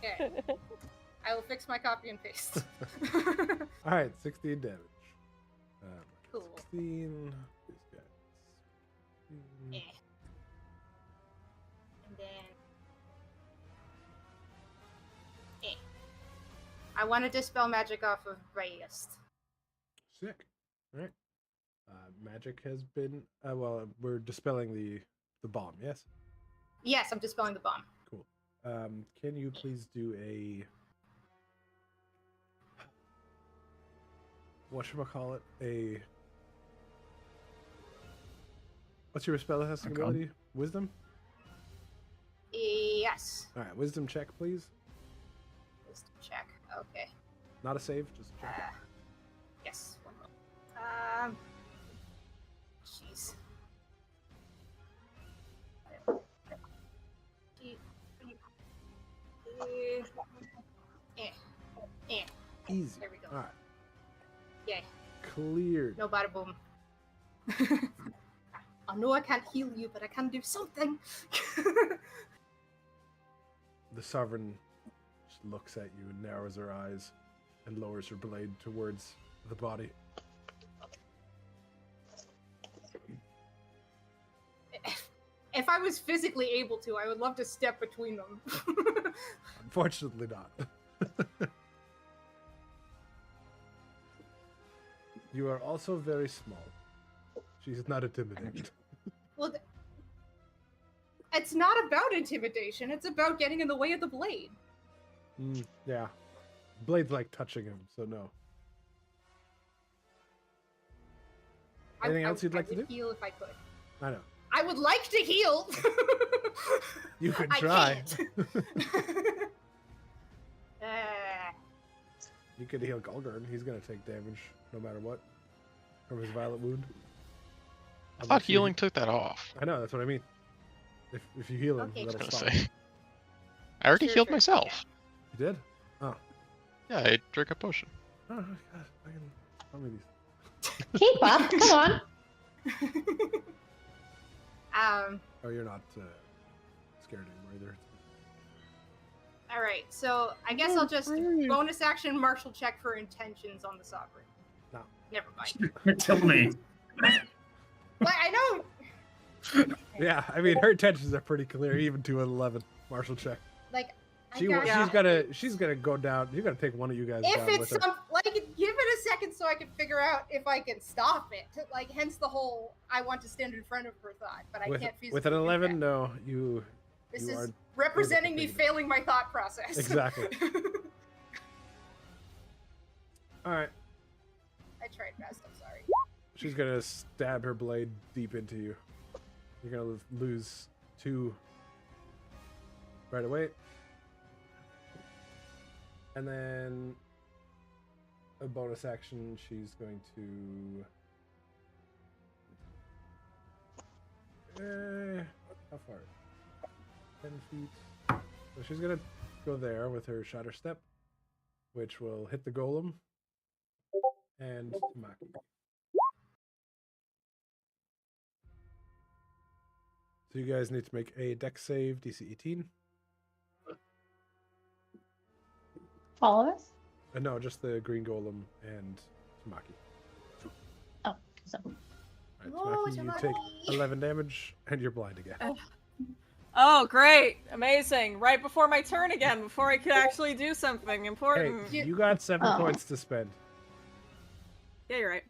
Okay. I will fix my copy and paste.
All right, 16 damage.
Cool.
16. These guys.
Yeah. And then. Yeah. I want to dispel magic off of Rayist.
Sick. All right. Magic has been. Well, we're dispelling the bomb. Yes.
Yes, I'm dispelling the bomb.
Cool. Can you please do a whatchamacallit? What's your spellcasting
Arcana?
ability? Wisdom?
Yes.
All right, wisdom check, please.
Wisdom check. Okay.
Not a save, just a check.
Yes. 1 moment. Jeez.
Easy.
There we go.
All right.
Yay.
Cleared.
No bada boom. I know I can't heal you, but I can do something.
The Sovereign just looks at you and narrows her eyes and lowers her blade towards the body.
If I was physically able to, I would love to step between them.
Unfortunately not. You are also very small. She's not intimidated.
Well, it's not about intimidation. It's about getting in the way of the blade.
Yeah. Blade's like touching him, so no. Anything else you'd like to do?
Heal if I could.
I know.
I would like to heal.
You could
I
try.
can't.
You could heal Golgurn. He's gonna take damage no matter what from his violet wound.
I thought healing took that off.
I know, that's what I mean. If you heal him,
Okay.
that'll
I was
stop.
gonna say. I already healed myself.
You did? Oh.
Yeah, I drank a potion.
Oh, God. I can... Tell me these.
Keep up, come on.
Oh, you're not scared anymore either.
All right, so I guess I'll just bonus action martial check for intentions on the Sovereign.
No.
Never mind.
Kill me.
But I know,
Yeah, I mean, her intentions are pretty clear, even to an 11 martial check.
like,
She's gonna go down. You gotta take one of you guys down
if
with
it's
her.
like, give it a second so I can figure out if I can stop it. Like, hence the whole I want to stand in front of her thought, but I can't physically.
With an
do
11,
that.
no, you.
This
you
is
are
representing me
able to think
failing my thought process.
Exactly. All right.
I tried best. I'm sorry.
She's gonna stab her blade deep into you. You're gonna lose 2 right away. And then a bonus action, she's going to... how far? 10 feet. So she's gonna go there with her Shatter Step, which will hit the golem and Tamaki. So you guys need to make a dex save, DC 18.
All of us?
No, just the green golem and Tamaki.
Oh, so.
Alright,
Oh,
Tamaki, you
Tamaki.
take 11 damage and you're blind again.
Oh, great. Amazing. Right before my turn again, before I could actually do something important.
Hey, you got 7
Oh.
points to spend.
Yeah, you're right.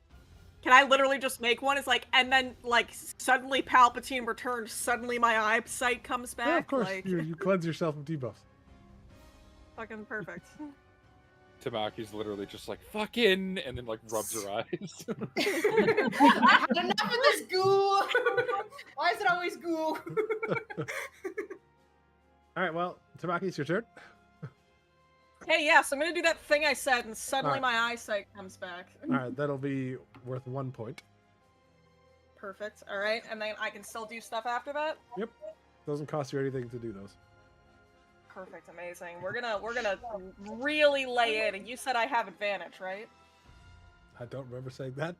Can I literally just make one? It's like, and then, like, suddenly Palpatine returns, suddenly my eyesight comes back?
Yeah, of course.
Like,
You cleanse yourself of debuffs.
fucking perfect.
Tamaki's literally just like, fucking, and then like rubs her eyes.
I had enough of this ghoul. Why is it always ghoul?
Alright, well, Tamaki, it's your turn.
Hey, yes, I'm gonna do that thing I said, and suddenly
Alright.
my eyesight comes back.
Alright, that'll be worth 1 point.
Perfect. Alright, and then I can still do stuff after that?
Yep. Doesn't cost you anything to do those.
Perfect, amazing. We're gonna really lay in, and you said I have advantage, right?
I don't remember saying that.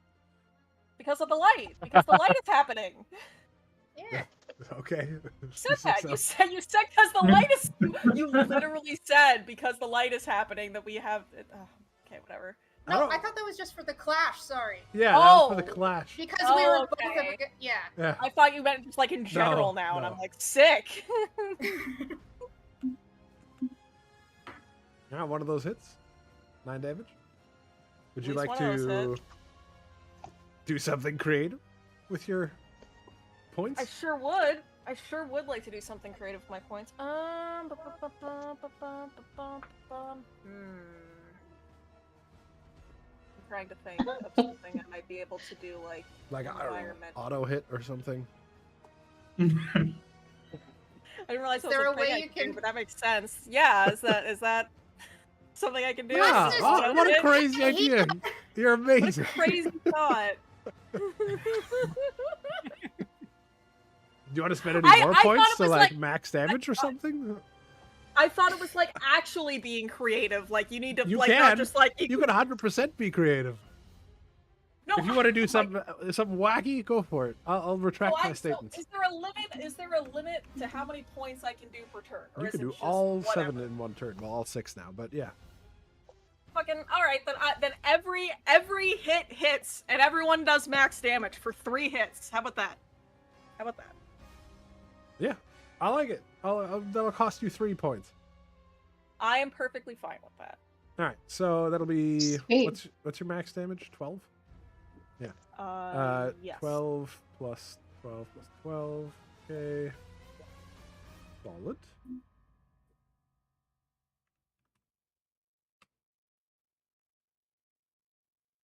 Because of the light! Because the light is happening!
Yeah.
Okay.
You said that! You said because the light is... You literally said because the light is happening that we have... okay, whatever.
No, I thought that was just for the clash. Sorry.
Yeah, that was for
Oh.
the clash.
Because we were both.
Okay.
Yeah.
Yeah.
I thought you meant just like in general now, and
no.
I'm like, sick!
Yeah, one of those hits. 9 damage. Would you
At least
like
one of those
to do something creative with your points?
I sure would. I sure would like to do something creative with my points. I'm trying to think of something I might be able to do, like
Like, I don't know,
environment.
auto hit or something?
didn't realize
Is
that
there
was
a
a thing
way
I
you
could do,
can-
but that makes sense. Yeah, is that something I can do?
Yeah,
Let's
oh, what a crazy idea! You're
What a
amazing.
crazy thought.
Do you want to spend any
I
more
thought
points
it
to
was
like max damage or something?
I thought it was like actually being creative. Like you need to
You
like
can.
not just like
You can 100% be creative.
No,
If you want to do
like,
something wacky, go for it. I'll retract my
so
statements.
is there a limit? Is there a limit to how many points I can do per turn? Or
You
is
can
it
do
just
all
whatever?
7 in one turn. Well, all 6 now, but yeah.
Fucking all right. Then every hit hits and everyone does max damage for 3 hits. How about that? How about that?
Yeah, I like it. That'll cost you 3 points.
I am perfectly fine with that.
All right, so that'll be
Sweet.
what's your max damage? 12. Yeah.
Yes.
12 plus 12 plus 12. Okay. Solid.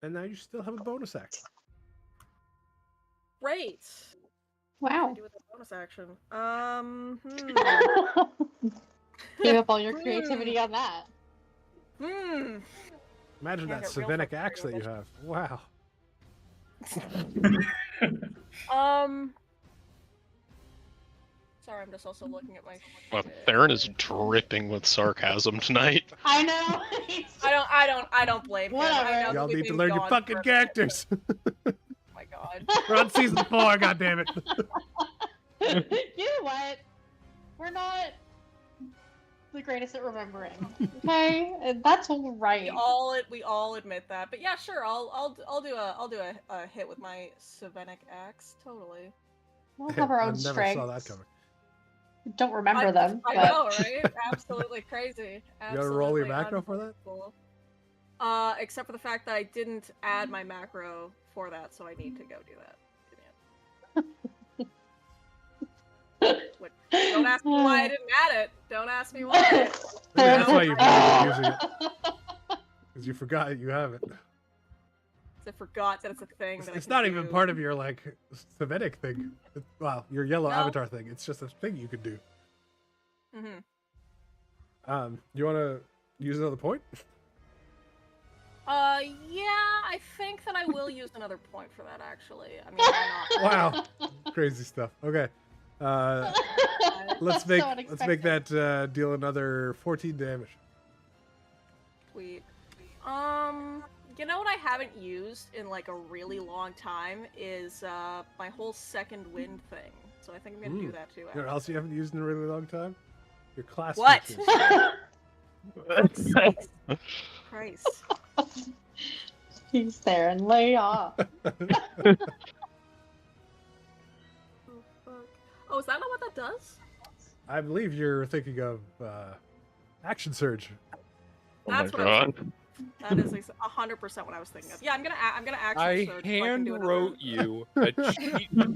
And now you still have a bonus action.
Great.
Wow.
Do with the bonus action.
Gave up all your creativity on that.
Imagine
Yeah,
that
get real
Savinic
fucking
axe that you
creative.
have. Wow.
Sorry, I'm just also looking at my.
Well,
shit.
Theron is dripping with sarcasm tonight.
I know.
I don't blame him. I
Whatever.
know
Y'all
we've
need to
been
learn your
gone
fucking
for-
characters.
Oh my god.
We're on season 4, goddammit.
You know what? We're not the greatest at remembering. Okay, and that's all right.
We all admit that. But yeah, sure. I'll do a hit with my Savinic axe. Totally.
We'll have our
I
own
never
strengths.
saw that coming.
Don't remember them.
I
but...
know, right? Absolutely crazy.
You gotta roll your
Absolutely
macro for that?
unbelievable. Except for the fact that I didn't add my macro for that, so I need to go do that. Which, don't ask me why I didn't add it. Don't ask me why.
Maybe that's why you've never been using it. Because you forgot you have it.
I forgot that it's a thing.
It's not even part of your like Savinic thing. Well, your yellow
No.
avatar thing. It's just a thing you could do.
Mm-hmm.
You want to use another point?
Yeah, I think that I will use another point for that, actually. I mean, why not?
Wow, crazy stuff. Okay, let's
So
make
unexpected.
that deal another 14 damage.
Sweet. You know what I haven't used in like a really long time is my whole second wind thing. So I think I'm gonna do that too.
You know what else you haven't used in a really long time? Your class
What?
features.
Christ.
He's there and lay off.
Oh, fuck. Oh, is that not what that does?
I believe you're thinking of Action Surge.
That's
Oh
what
my
I was
god.
That is 100% what I was thinking of. Yeah, I'm gonna actually
I
search so I can
hand
do another-
wrote you a cheat sheet with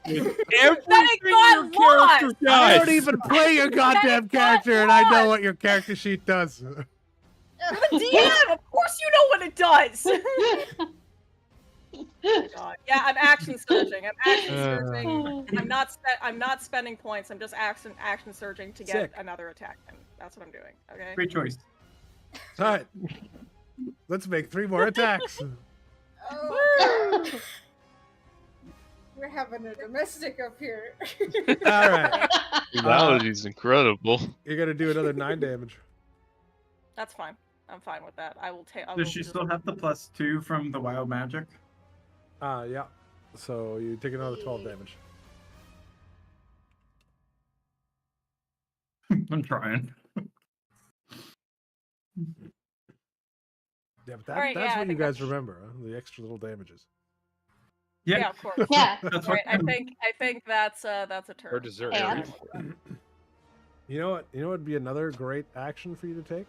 That
everything
got
your
lost!
character
I
does.
don't even play your goddamn character, and I know what your character sheet does.
You're the DM! Of course you know what it does! God. Yeah, I'm action surging. I'm not spending points. I'm just action surging to get
Sick.
another attack in. That's what I'm doing. Okay.
Great choice.
All right, let's make 3 more attacks.
Oh, we're having a domestic up here.
All right,
That was incredible.
you're gonna do another 9 damage.
That's fine. I'm fine with that. I will take.
Does she still have the +2 from the wild magic?
Yeah. So you take another 12 damage.
I'm trying.
Yeah, but
All right,
that's
yeah, I
what you
think
guys
that's-
remember, huh? The extra little damages.
Yeah, of course.
Yeah.
That's
All right,
what
I think that's a turn.
Or dessert.
And?
You know what? You know what would be another great action for you to take?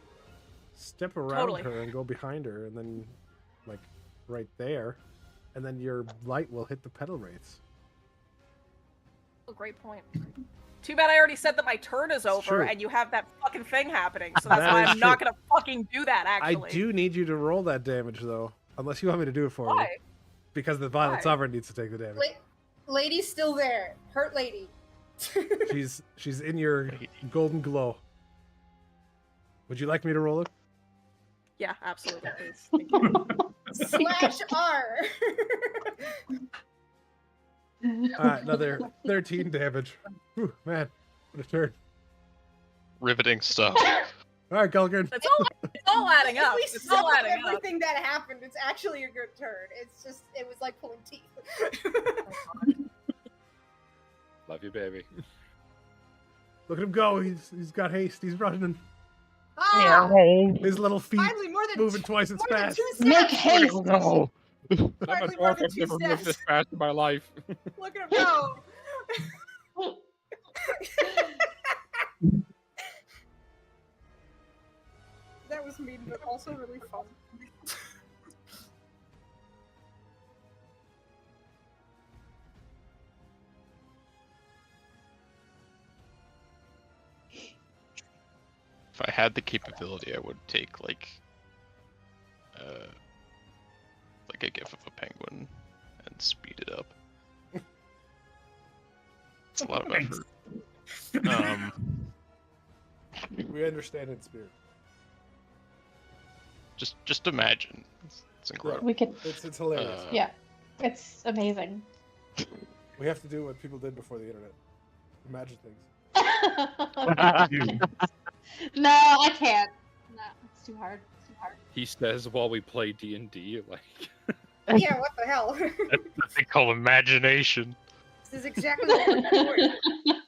Step around
Totally.
her and go behind her, and then, like, right there, and then your light will hit the pedal wraiths.
Oh, great point. Too bad I already said that my turn is over,
true.
and you have that fucking thing happening. So that's
That
why
is
I'm not
true.
gonna fucking do that. Actually,
I do need you to roll that damage, though, unless you want me to do it for you.
Why?
Because the Violent
Why?
Sovereign needs to take the damage.
Lady's still there. Hurt lady.
She's in your golden glow. Would you like me to roll it?
Yeah, absolutely, please. Thank you.
/R.
Alright, another 13 damage. Whew, man, what a turn.
Riveting stuff.
Alright, Gulgrin.
It's all adding up.
If we
It's all
sum up
adding up.
everything that happened, it's actually a good turn. It's just, it was like pulling teeth.
Love you, baby.
Look at him go. He's got haste. He's running.
Ah!
His little feet
Finally, more than
moving twice as
more than
fast.
2 steps.
Make haste.
No. I'm a
Hardly more
dwarf.
than
I've
2
never moved this
steps.
fast in my life.
Look at him go. That was mean, but also really fun.
If I had the capability, I would take like a gif of a penguin and speed it up. It's a lot of effort.
We understand in spirit.
Just imagine. It's incredible.
We could.
It's hilarious.
Yeah, it's amazing.
We have to do what people did before the internet. Imagine things.
No, I can't. No, it's too hard. It's too hard.
He says while we play D&D, like
Yeah, what the hell?
That's what they call imagination.
This is exactly what we're doing.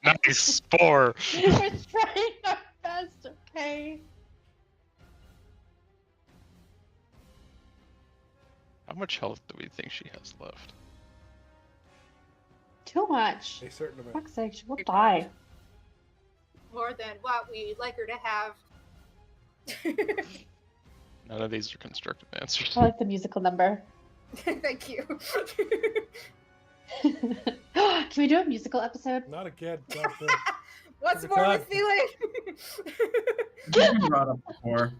Nice spore.
We're trying our best, okay?
How much health do we think she has left?
Too much.
A certain amount.
Fuck's sake, she will die.
More than what we'd like her to have.
None of these are constructive answers.
I like the musical number.
Thank you.
Can we do a musical episode?
Not again. God,
What's
Every
more
time.
with feeling?
It's been brought up before.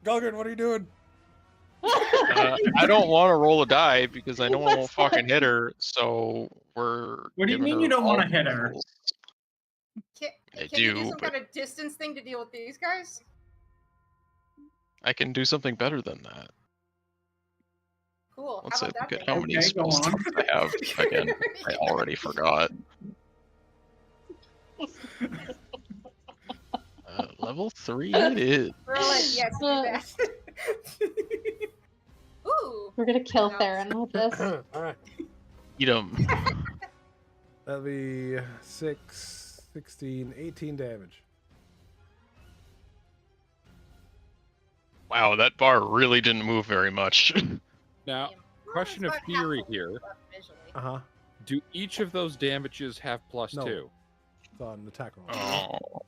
Gulgrin, what are you doing?
I don't want to roll a die because I know I won't fucking hit her. So we're.
What do you
giving
mean
her
you don't
all
wanna hit her?
rolls.
Can,
I
can you
do,
do some
but-
kind of distance thing to deal with these guys?
I can do something better than that.
Cool.
Let's
How
say
about
look
that
at
then?
how many
Okay, go
spell
on.
slots I have. Again, I already forgot. Level 3 it is.
We're all like, yes, do that. Ooh.
We're gonna kill
No.
Theron with this.
Alright.
Eat 'em.
That'll be 6, 16, 18 damage.
Wow, that bar really didn't move very much.
now,
Well,
question
it's
of
about
theory
half
here.
left visually.
Uh-huh.
Do each of those damages have +2?
No. It's on attack roll.
Oh,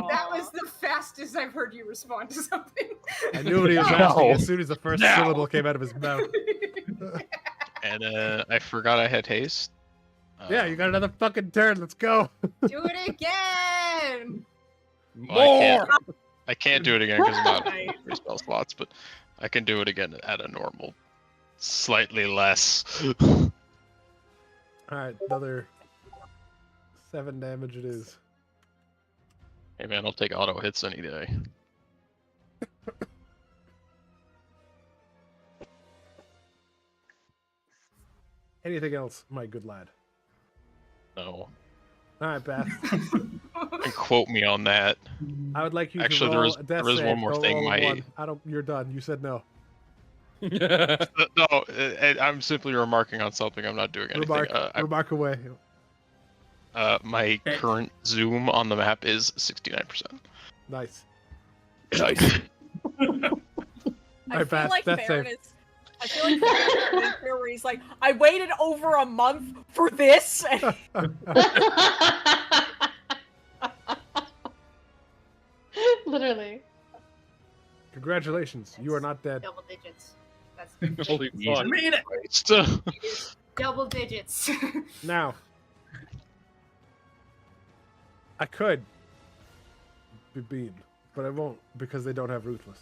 That was the fastest I've heard you respond to something.
I knew what he was
No.
asking as soon as the first
No.
syllable came out of his mouth.
and I forgot I had haste.
Yeah, you got another fucking turn. Let's go.
Do it again.
I can't do it again because I'm out of free spell slots, but I can do it again at a normal, slightly less.
Alright, another 7 damage it is.
Hey man, I'll take auto hits any day.
Anything else, my good lad?
No.
Alright, Beth.
And quote me on that.
I would like you
Actually,
to
there
roll
is-
a death
there is
save.
one more
Go
thing,
roll a
my-
1. I don't. You're done. You said no.
No, I'm simply remarking on something. I'm not doing anything.
Remark away.
My
Okay.
current zoom on the map is 69%.
Nice.
Nice.
I
Alright,
feel
Beth,
like
death
Theron
save.
is. I feel like Theron is here where he's like, I waited over a month for this.
Literally.
Congratulations. You are not dead.
Double digits. That's
Holy
You
fuck.
made it.
double digits.
Now, I could be beamed, but I won't because they don't have Ruthless.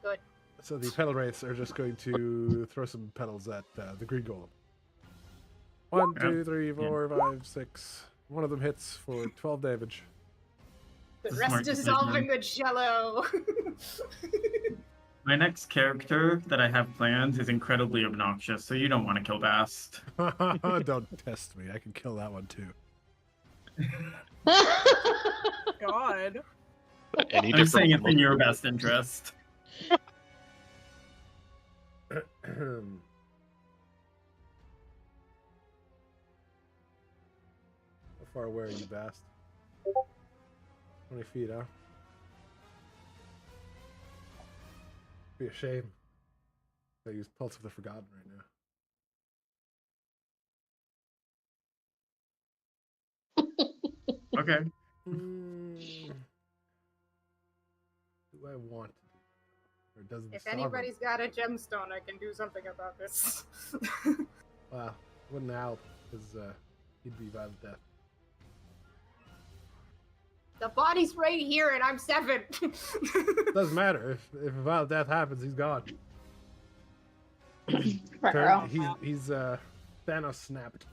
Good.
So the pedal wraiths are just going to throw some pedals at the green golem. 1,
Yeah.
2, 3, 4, 5, 6. One of them hits for 12 damage.
The
It's a
rest
smart
dissolving
decision.
the jello.
My next character that I have planned is incredibly obnoxious, so you don't want to kill Bast.
Don't test me. I can kill that one too.
God.
Any
I'm saying
different
it's in your best interest.
How far away are you, Bast? 20 feet, huh? Be a shame. I use Pulse of the Forgotten right now.
Okay.
Do I want to do? Or does the
If
sovereign?
anybody's got a gemstone, I can do something about this.
Well, wouldn't help because he'd be violent death.
The body's right here, and I'm 7.
Doesn't matter if a violent death happens, he's gone.
Ruh-roh.
He's Thanos snapped.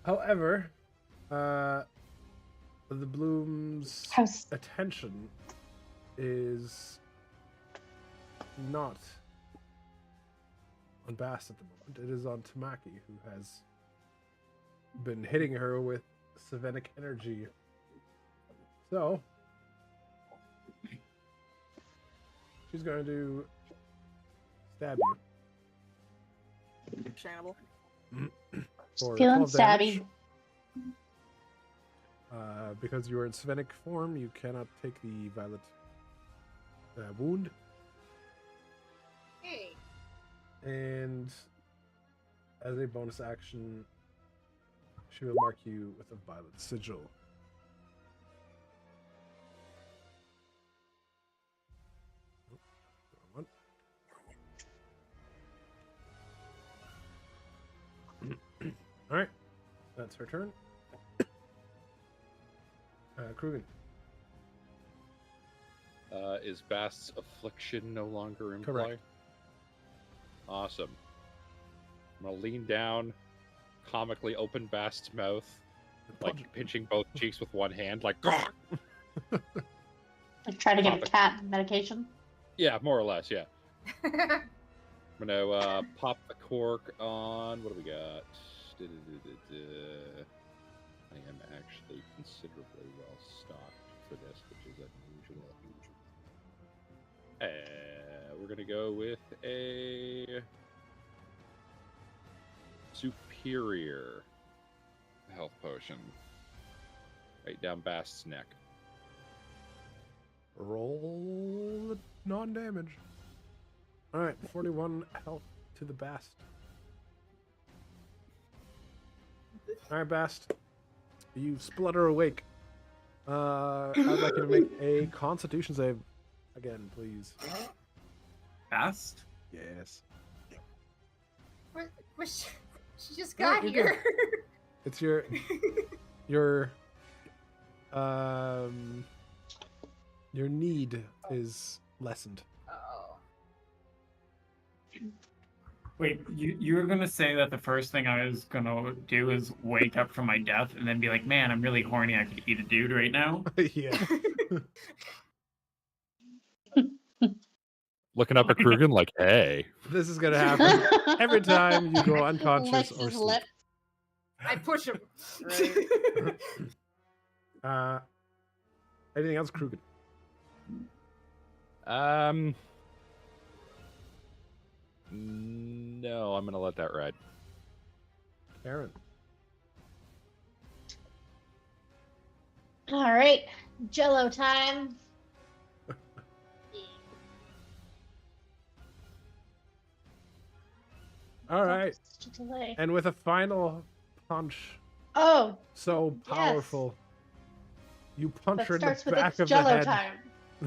However, the Bloom's
House.
attention is not on Bass at the moment. It is on Tamaki, who has been hitting her with Savenic energy. So she's going to stab you.
Understandable.
For
Feeling
12 damage.
stabby.
Because you are in Savenic form, you cannot take the violet wound.
Hey.
And as a bonus action, she will mark you with a violet sigil. Wrong one. All right, that's her turn. Krugen.
Is Bast's affliction no longer in
Correct.
play? Awesome. I'm gonna lean down, comically open Bast's mouth, like pinching both cheeks with one hand, like.
Like trying to give a cat medication.
Yeah, more or less. Yeah. I'm gonna pop the cork on. What do we got? I am actually considerably well stocked for this, which is unusual. We're gonna go with a superior health potion right down Bast's neck.
Roll non-damage. All right, 41 health to the Bast. All right, Bast. You splutter awake. I'd like you to make a Constitution save again, please.
Bast?
Yes.
She just
Yeah,
got
you're
here.
It's your need is lessened.
Oh.
Wait, you were gonna say that the first thing I was gonna do is wake up from my death and then be like, man, I'm really horny, I could eat a dude right now?
Yeah.
Looking up at Krugen like, hey.
This is gonna happen every time you go unconscious
Licks
or
his
sleep.
lip.
I push him.
Anything else, Krugen?
No, I'm gonna let that ride.
Karen.
All right, Jello time.
All right.
Such a delay.
And with a final punch
Oh,
so powerful, you punch
that
her in the
starts with
back
its
of the
Jello
head.
time.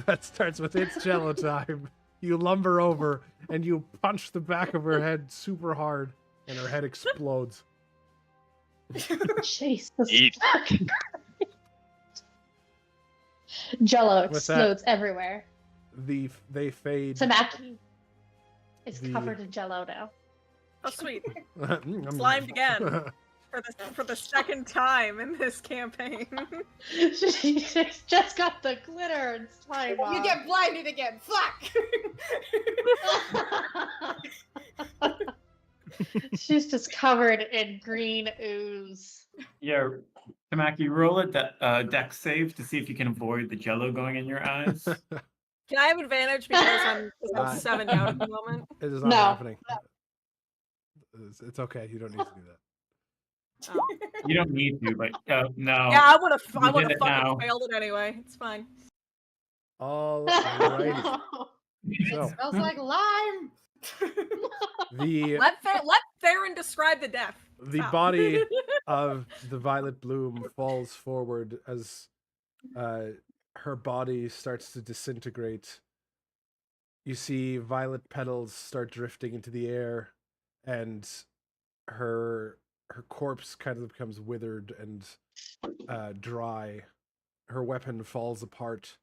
That starts with its Jello time. You lumber over and you punch the back of her head super hard, and her head explodes.
Jesus
Eat.
fucking Christ. Jello
With that-
explodes everywhere.
They fade.
Tamaki is
The-
covered in Jello now.
Oh, sweet.
Mm,
Slimed again. For the second time in this campaign.
She's just got the glitter and slime
You
on.
get blinded again. Fuck.
She's just covered in green ooze.
Yeah, Tamaki, roll a dex save to see if you can avoid the jello going in your eyes.
Can I have advantage because I'm 7 down at the moment?
It is not
No.
happening. It's okay. You don't need to do that.
Oh.
You don't need to, but no.
Yeah, I would have
You did it
fucking
now.
failed it anyway. It's fine.
All righty.
It
So
smells like lime.
the
Let Theron describe the death.
the
Stop.
body of the violet bloom falls forward as her body starts to disintegrate. You see violet petals start drifting into the air, and her corpse kind of becomes withered and dry. Her weapon falls apart,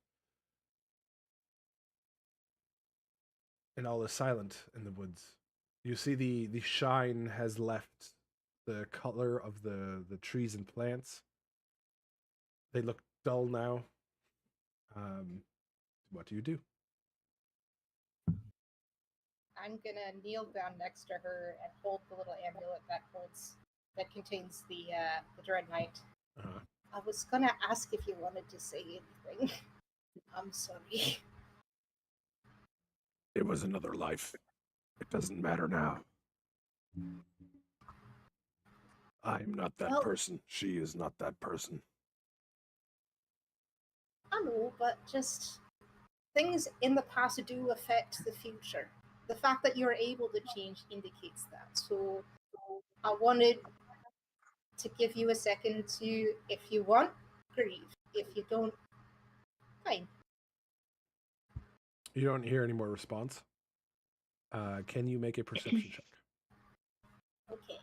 and all is silent in the woods. You see the shine has left the color of the trees and plants. They look dull now. What do you do?
I'm gonna kneel down next to her and hold the little amulet that contains the Dread Knight.
Uh-huh.
I was gonna ask if you wanted to say anything. I'm sorry.
It was another life. It doesn't matter now. I'm not that person. She is not that person.
I know, but just things in the past do affect the future. The fact that you're able to change indicates that. So I wanted to give you a second to, if you want, grieve. If you don't, fine.
You don't hear any more response. Can you make a perception check?
Okay.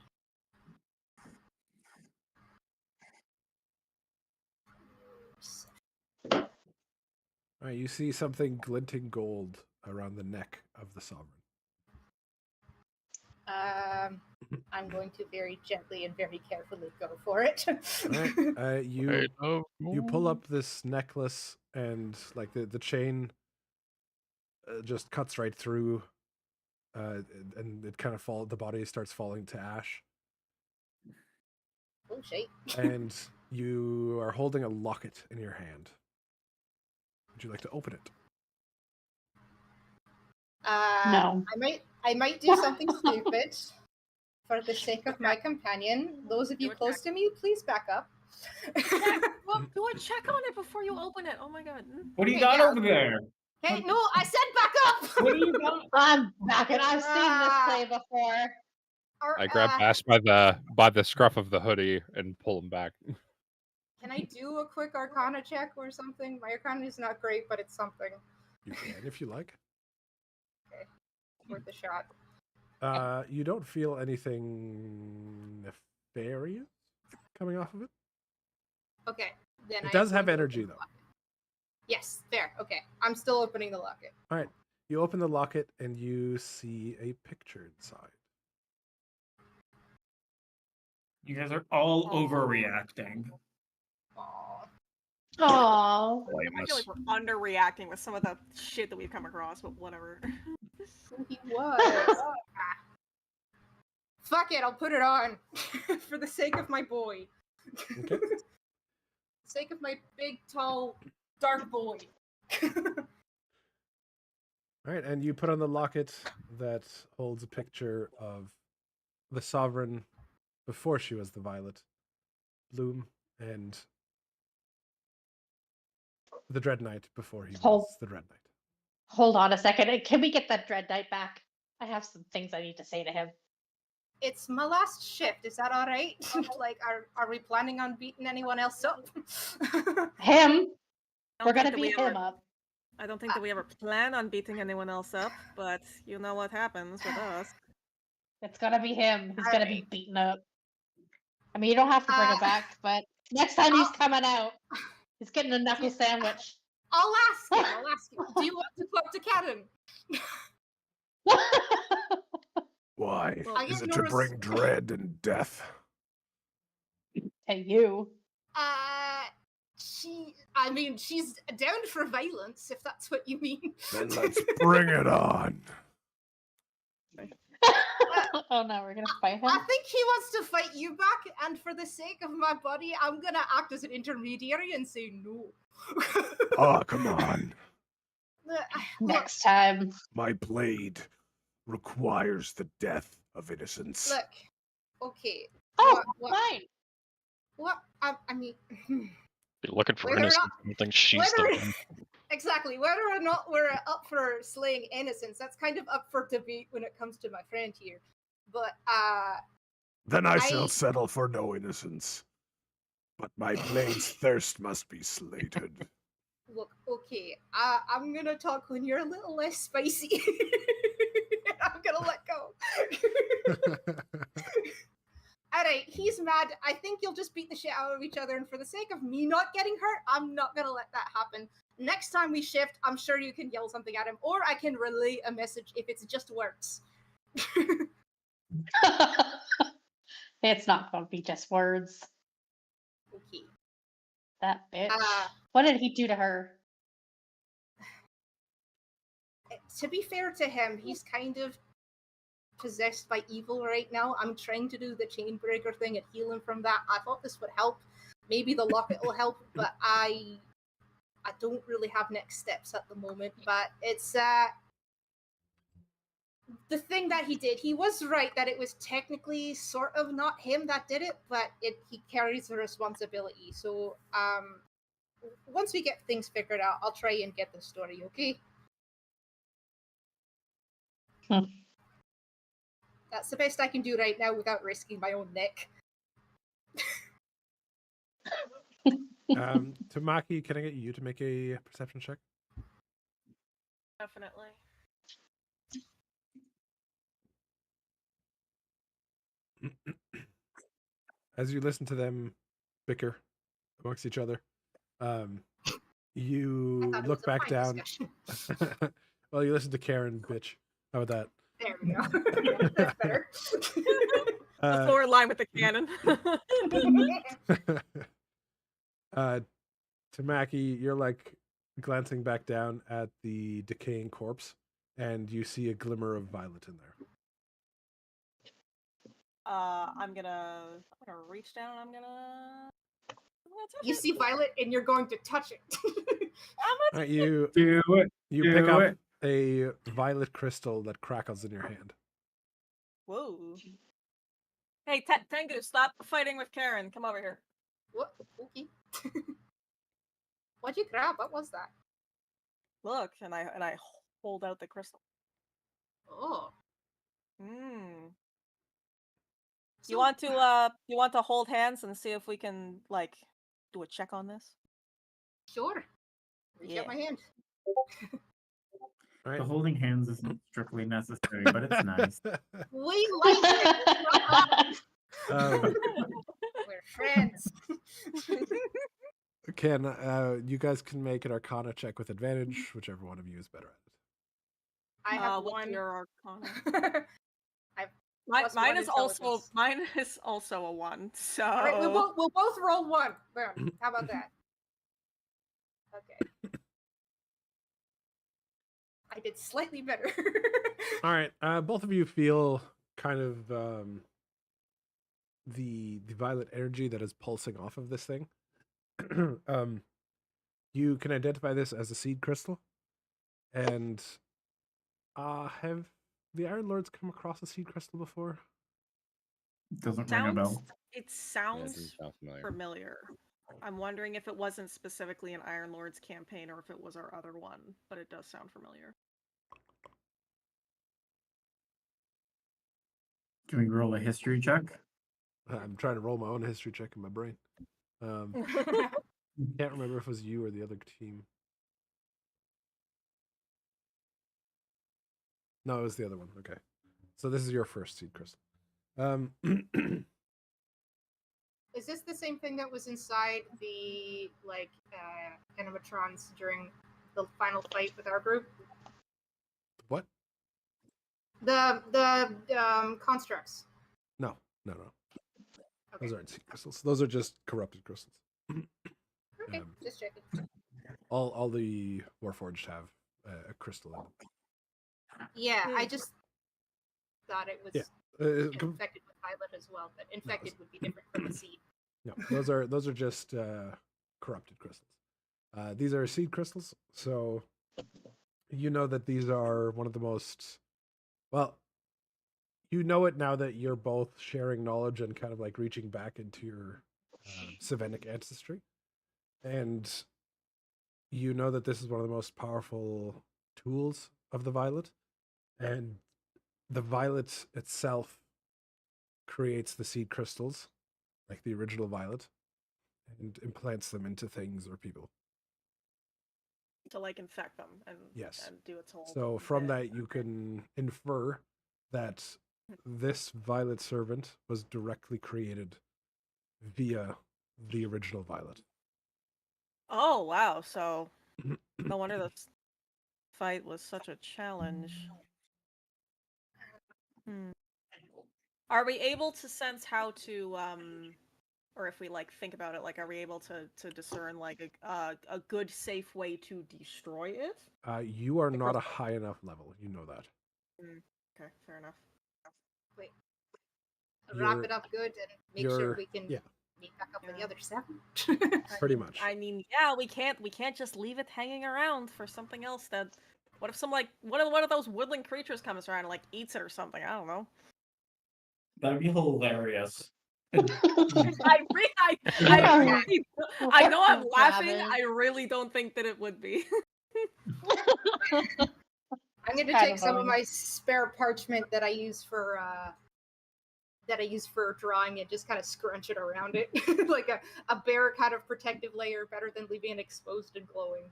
All right, you see something glinting gold around the neck of the sovereign.
I'm going to very gently and very carefully go for it.
All right, you pull up this necklace, and like the chain just cuts right through, and it kind of the body starts falling to ash.
Oh shit!
And you are holding a locket in your hand. Would you like to open it?
No.
I might do something stupid for the sake of my companion. Those of you close to me, please back up.
Well, do a check on it before you open it. Oh my god.
What do you
Okay,
got
yeah.
over there?
Hey, no, I said back up.
What do you got?
I'm back, and I've seen this play before.
I grab Bass by the scruff of the hoodie and pull him back.
Can I do a quick Arcana check or something? My Arcana is not great, but it's something.
You can if you like.
Okay, worth a shot.
You don't feel anything nefarious coming off of it.
Okay, then
It does have energy, though.
Yes, there. Okay, I'm still opening the locket.
All right, you open the locket and you see a picture inside.
You guys are all overreacting.
Aww.
Aww.
I feel like we're underreacting with some of the shit that we've come across, but whatever.
He was. Fuck it, I'll put it on. For the sake of my boy.
Okay.
Sake of my big, tall, dark boy.
All right, and you put on the locket that holds a picture of the sovereign before she was the violet bloom, and the Dread Knight before he was the Dread Knight.
Hold on a second. Can we get that Dread Knight back? I have some things I need to say to him.
It's my last shift. Is that all right? Like, are we planning on beating anyone else up?
Him? We're
think
gonna
that we
beat
ever-
him up.
I don't think that we ever plan on beating anyone else up, but you know what happens with us.
It's gonna be him. He's gonna be
Alright.
beaten up. I mean, you don't have to bring him back, but next time he's coming out, he's getting a knuckle sandwich.
I'll ask him. Do you want to talk to Karen?
Why?
Well,
I
Is
get
it to
nervous.
bring dread and death?
Hey, you.
She's down for violence, if that's what you mean.
Then let's bring it on.
Oh no, we're gonna fight him.
I think he wants to fight you back, and for the sake of my buddy, I'm gonna act as an intermediary and say no.
Oh, come on.
Look,
Next time.
My blade requires the death of innocence.
look, okay.
Oh,
What-
fine.
What? I mean,
Be looking for
Whether or
innocence.
not-
I don't think she's
whether-
the one.
exactly. Whether or not we're up for slaying innocents, that's kind of up for debate when it comes to my friend here. But
Then I
I-
shall settle for no innocence. But my blade's thirst must be slated.
look, okay. I'm gonna talk when you're a little less spicy. I'm gonna let go. Alright, he's mad. I think you'll just beat the shit out of each other, and for the sake of me not getting hurt, I'm not gonna let that happen. Next time we shift, I'm sure you can yell something at him, or I can relay a message if it's just words.
It's not gonna be just words.
Okay.
That bitch.
Uh,
What did he do to her?
To be fair to him, he's kind of possessed by evil right now. I'm trying to do the chainbreaker thing and heal him from that. I thought this would help. Maybe the locket will help, but I don't really have next steps at the moment. But it's the thing that he did. He was right that it was technically sort of not him that did it, but he carries the responsibility. So once we get things figured out, I'll try and get the story. Okay. That's the best I can do right now without risking my own neck.
Tamaki, can I get you to make a perception check?
Definitely.
As you listen to them bicker amongst each other, you
thought it
look
was a
back
fine
down.
discussion.
Well, you listen to Karen bitch. How about
There we go. That's better.
That's
that?
more in line with the canon.
Tamaki, you're like glancing back down at the decaying corpse, and you see a glimmer of violet in there.
I'm gonna reach down and I'm gonna touch
You
it.
see Violet and you're going to touch it.
All right, you
Do it.
pick
Do
up
it.
a violet crystal that crackles in your hand.
Whoa. Hey, Tengu, stop fighting with Karen. Come over here.
What? Okay. What'd you grab? What was that?
Look, and I hold out the crystal.
Oh.
Hmm.
So,
You want to hold hands and see if we can like do a check on this?
Sure. Reach out
Yeah.
my hand.
All
The
right.
holding hands isn't strictly necessary, but it's nice.
We like it.
um,
We're friends.
you guys can make an Arcana check with advantage, whichever one of you is better at it.
I have
what's
one.
your Arcana?
I've
Mine
plus one
is also
intelligence.
a 1. So
All right, we'll both roll one. There. How about that? Okay. I did slightly better.
All right, both of you feel kind of the violet energy that is pulsing off of this thing. You can identify this as a seed crystal, and have the Iron Lords come across a seed crystal before?
Doesn't ring a bell.
It
Yeah,
sounds
doesn't sound familiar.
familiar. I'm wondering if it wasn't specifically an Iron Lords campaign or if it was our other one, but it does sound familiar.
Can we roll a history check?
I'm trying to roll my own history check in my brain. Can't remember if it was you or the other team. No, it was the other one. Okay, so this is your first seed crystal.
Is this the same thing that was inside the animatrons during the final fight with our group?
What?
The constructs.
No.
Okay.
Those aren't seed crystals. Those are just corrupted crystals.
Okay, just checking.
All the Warforged have a crystal in them.
Yeah, I just thought it was infected with violet as well, but infected would be different from the seed.
No, those are just corrupted crystals. These are seed crystals, so you know that these are one of the most well. You know it now that you're both sharing knowledge and kind of like reaching back into your Savanic ancestry, and you know that this is one of the most powerful tools of the violet, and the violet itself creates the seed crystals, like the original violet, and implants them into things or people.
To like infect them and do its whole.
So from that you can infer that this violet servant was directly created via the original violet.
Oh wow! So no wonder this fight was such a challenge. Are we able to sense how to or if we like think about it, like are we able to discern like a good safe way to destroy it?
You are not a high enough level. You know that.
Okay, fair enough.
Wait. Wrap it up good and make sure we can meet back up with the other 7.
Pretty much.
I mean, yeah, we can't just leave it hanging around for something else. That what if some like one of those woodland creatures comes around and like eats it or something? I don't know.
That'd be hilarious.
I know I'm laughing. I really don't think that it would be.
I'm going to take some of my spare parchment that I use for drawing and just kind of scrunch it around it like a bare kind of protective layer, better than leaving it exposed and glowing.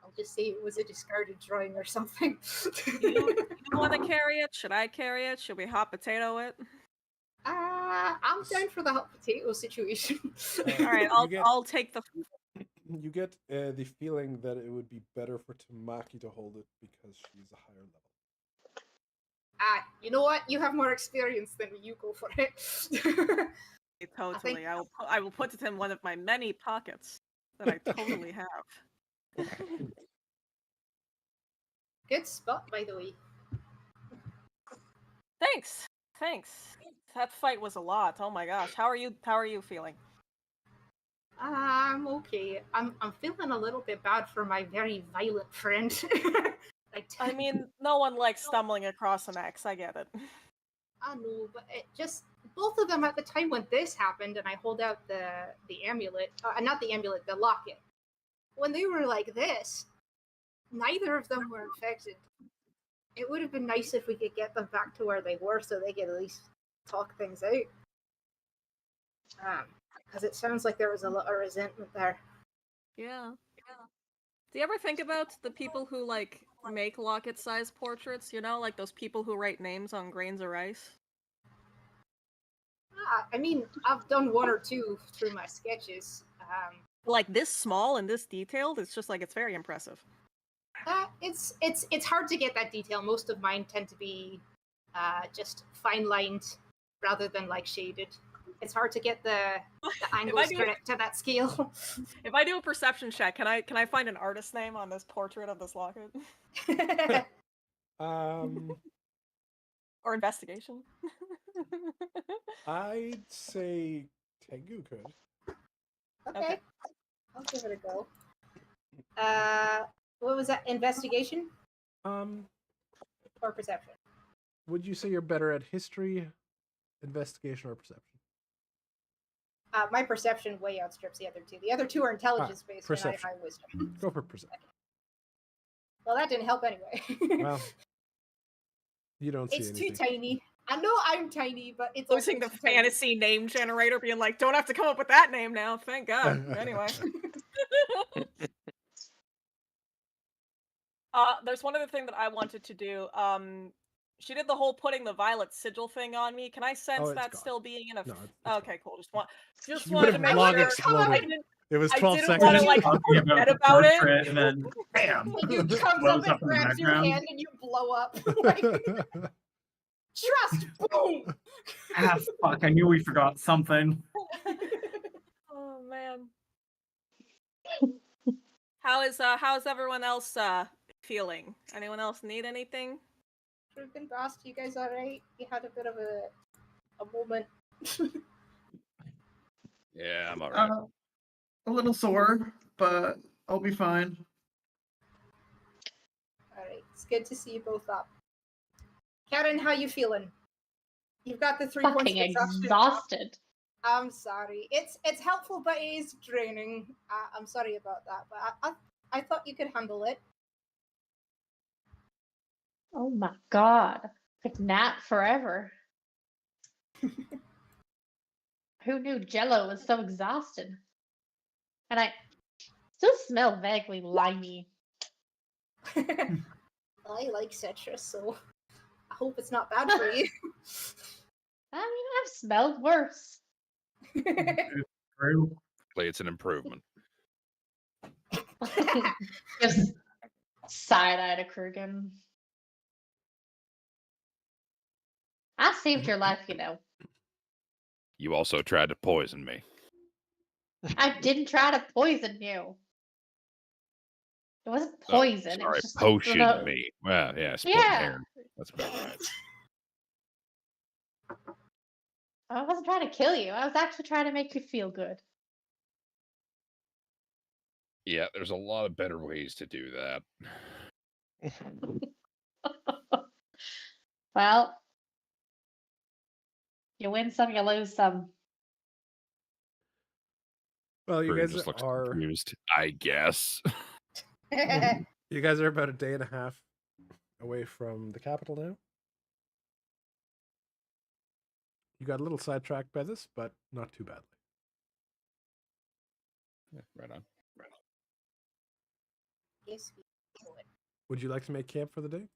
I'll just say it was a discarded drawing or something.
You want to carry it? Should I carry it? Should we hot potato it?
I'm down for the hot potato situation.
All right, I'll take the.
You get the feeling that it would be better for Tamaki to hold it because she's a higher level.
You know what? You have more experience than me. You go for it.
Totally. I will put it in one of my many pockets that I totally have.
Good spot, by the way.
Thanks. That fight was a lot. Oh my gosh. How are you feeling?
I'm okay. I'm feeling a little bit bad for my very violent friend.
I mean, no one likes stumbling across an X. I get it.
I know, but it just both of them at the time when this happened, and I hold out the amulet, not the amulet, the locket. When they were like this, neither of them were infected. It would have been nice if we could get them back to where they were, so they could at least talk things out. Because it sounds like there was a lot of resentment there.
Yeah. Do you ever think about the people who like make locket-sized portraits? You know, like those people who write names on grains of rice.
I mean, I've done one or two through my sketches.
Like this small and this detailed, it's just like it's very impressive.
It's hard to get that detail. Most of mine tend to be just fine lined rather than like shaded. It's hard to get the angles correct to that scale.
If I do a perception check, can I find an artist name on this portrait of this locket? Or investigation?
I'd say Tengu could.
Okay. I'll give it a go. What was that? Investigation? Or perception?
Would you say you're better at history, investigation, or perception?
My perception way outstrips the other two. The other two are intelligence-based, and I have high wisdom.
Go for perception.
Well, that didn't help anyway.
Well, you don't see anything.
It's too tiny. I know I'm tiny, but it's
losing the fantasy name generator, being like, don't have to come up with that name now. Thank God. Anyway. There's one other thing that I wanted to do. She did the whole putting the violet sigil thing on me. Can I sense that still being in a?
No,
okay, cool. Just wanted to
make sure. It was
I
12
didn't
seconds.
want to like
Talking about
forget
the
about it.
portrait, and then bam,
And you comes
blows
up and
up in the
grabs your
background.
hand and you blow up. Like, trust, boom.
Ah, fuck! I knew we forgot something.
Oh man. How's everyone else feeling? Anyone else need anything?
Ruben, Bast, you guys alright? You had a bit of a moment.
Yeah, I'm alright.
A little sore, but I'll be fine.
Alright, it's good to see you both up. Karen, how you feeling? You've got the 3 points
Fucking
of exhaustion.
exhausted.
I'm sorry. It's helpful, but it is draining. I'm sorry about that, but I thought you could handle it.
Oh my god. Could nap forever. Who knew Jello was so exhausted? And I still smell vaguely limey.
I like citrus, so I hope it's not bad for you.
I mean, I've smelled worse.
True.
It's an improvement.
Just side-eye to Kurgan. I saved your life, you know.
You also tried to poison me.
I didn't try to poison you. It wasn't
Oh,
poison. It
sorry,
was just
potion me. Well, yeah, splitting
Yeah.
hair. That's about right.
I wasn't trying to kill you. I was actually trying to make you feel good.
Yeah, there's a lot of better ways to do that.
Well, you win some, you lose some.
Well, you
Kurgan
guys
just looks
are
confused, I guess.
you guys are about a day and a half away from the capital now. You got a little sidetracked by this, but not too badly.
Yeah, right on.
Yes, we do it.
Would you like to make camp for the day?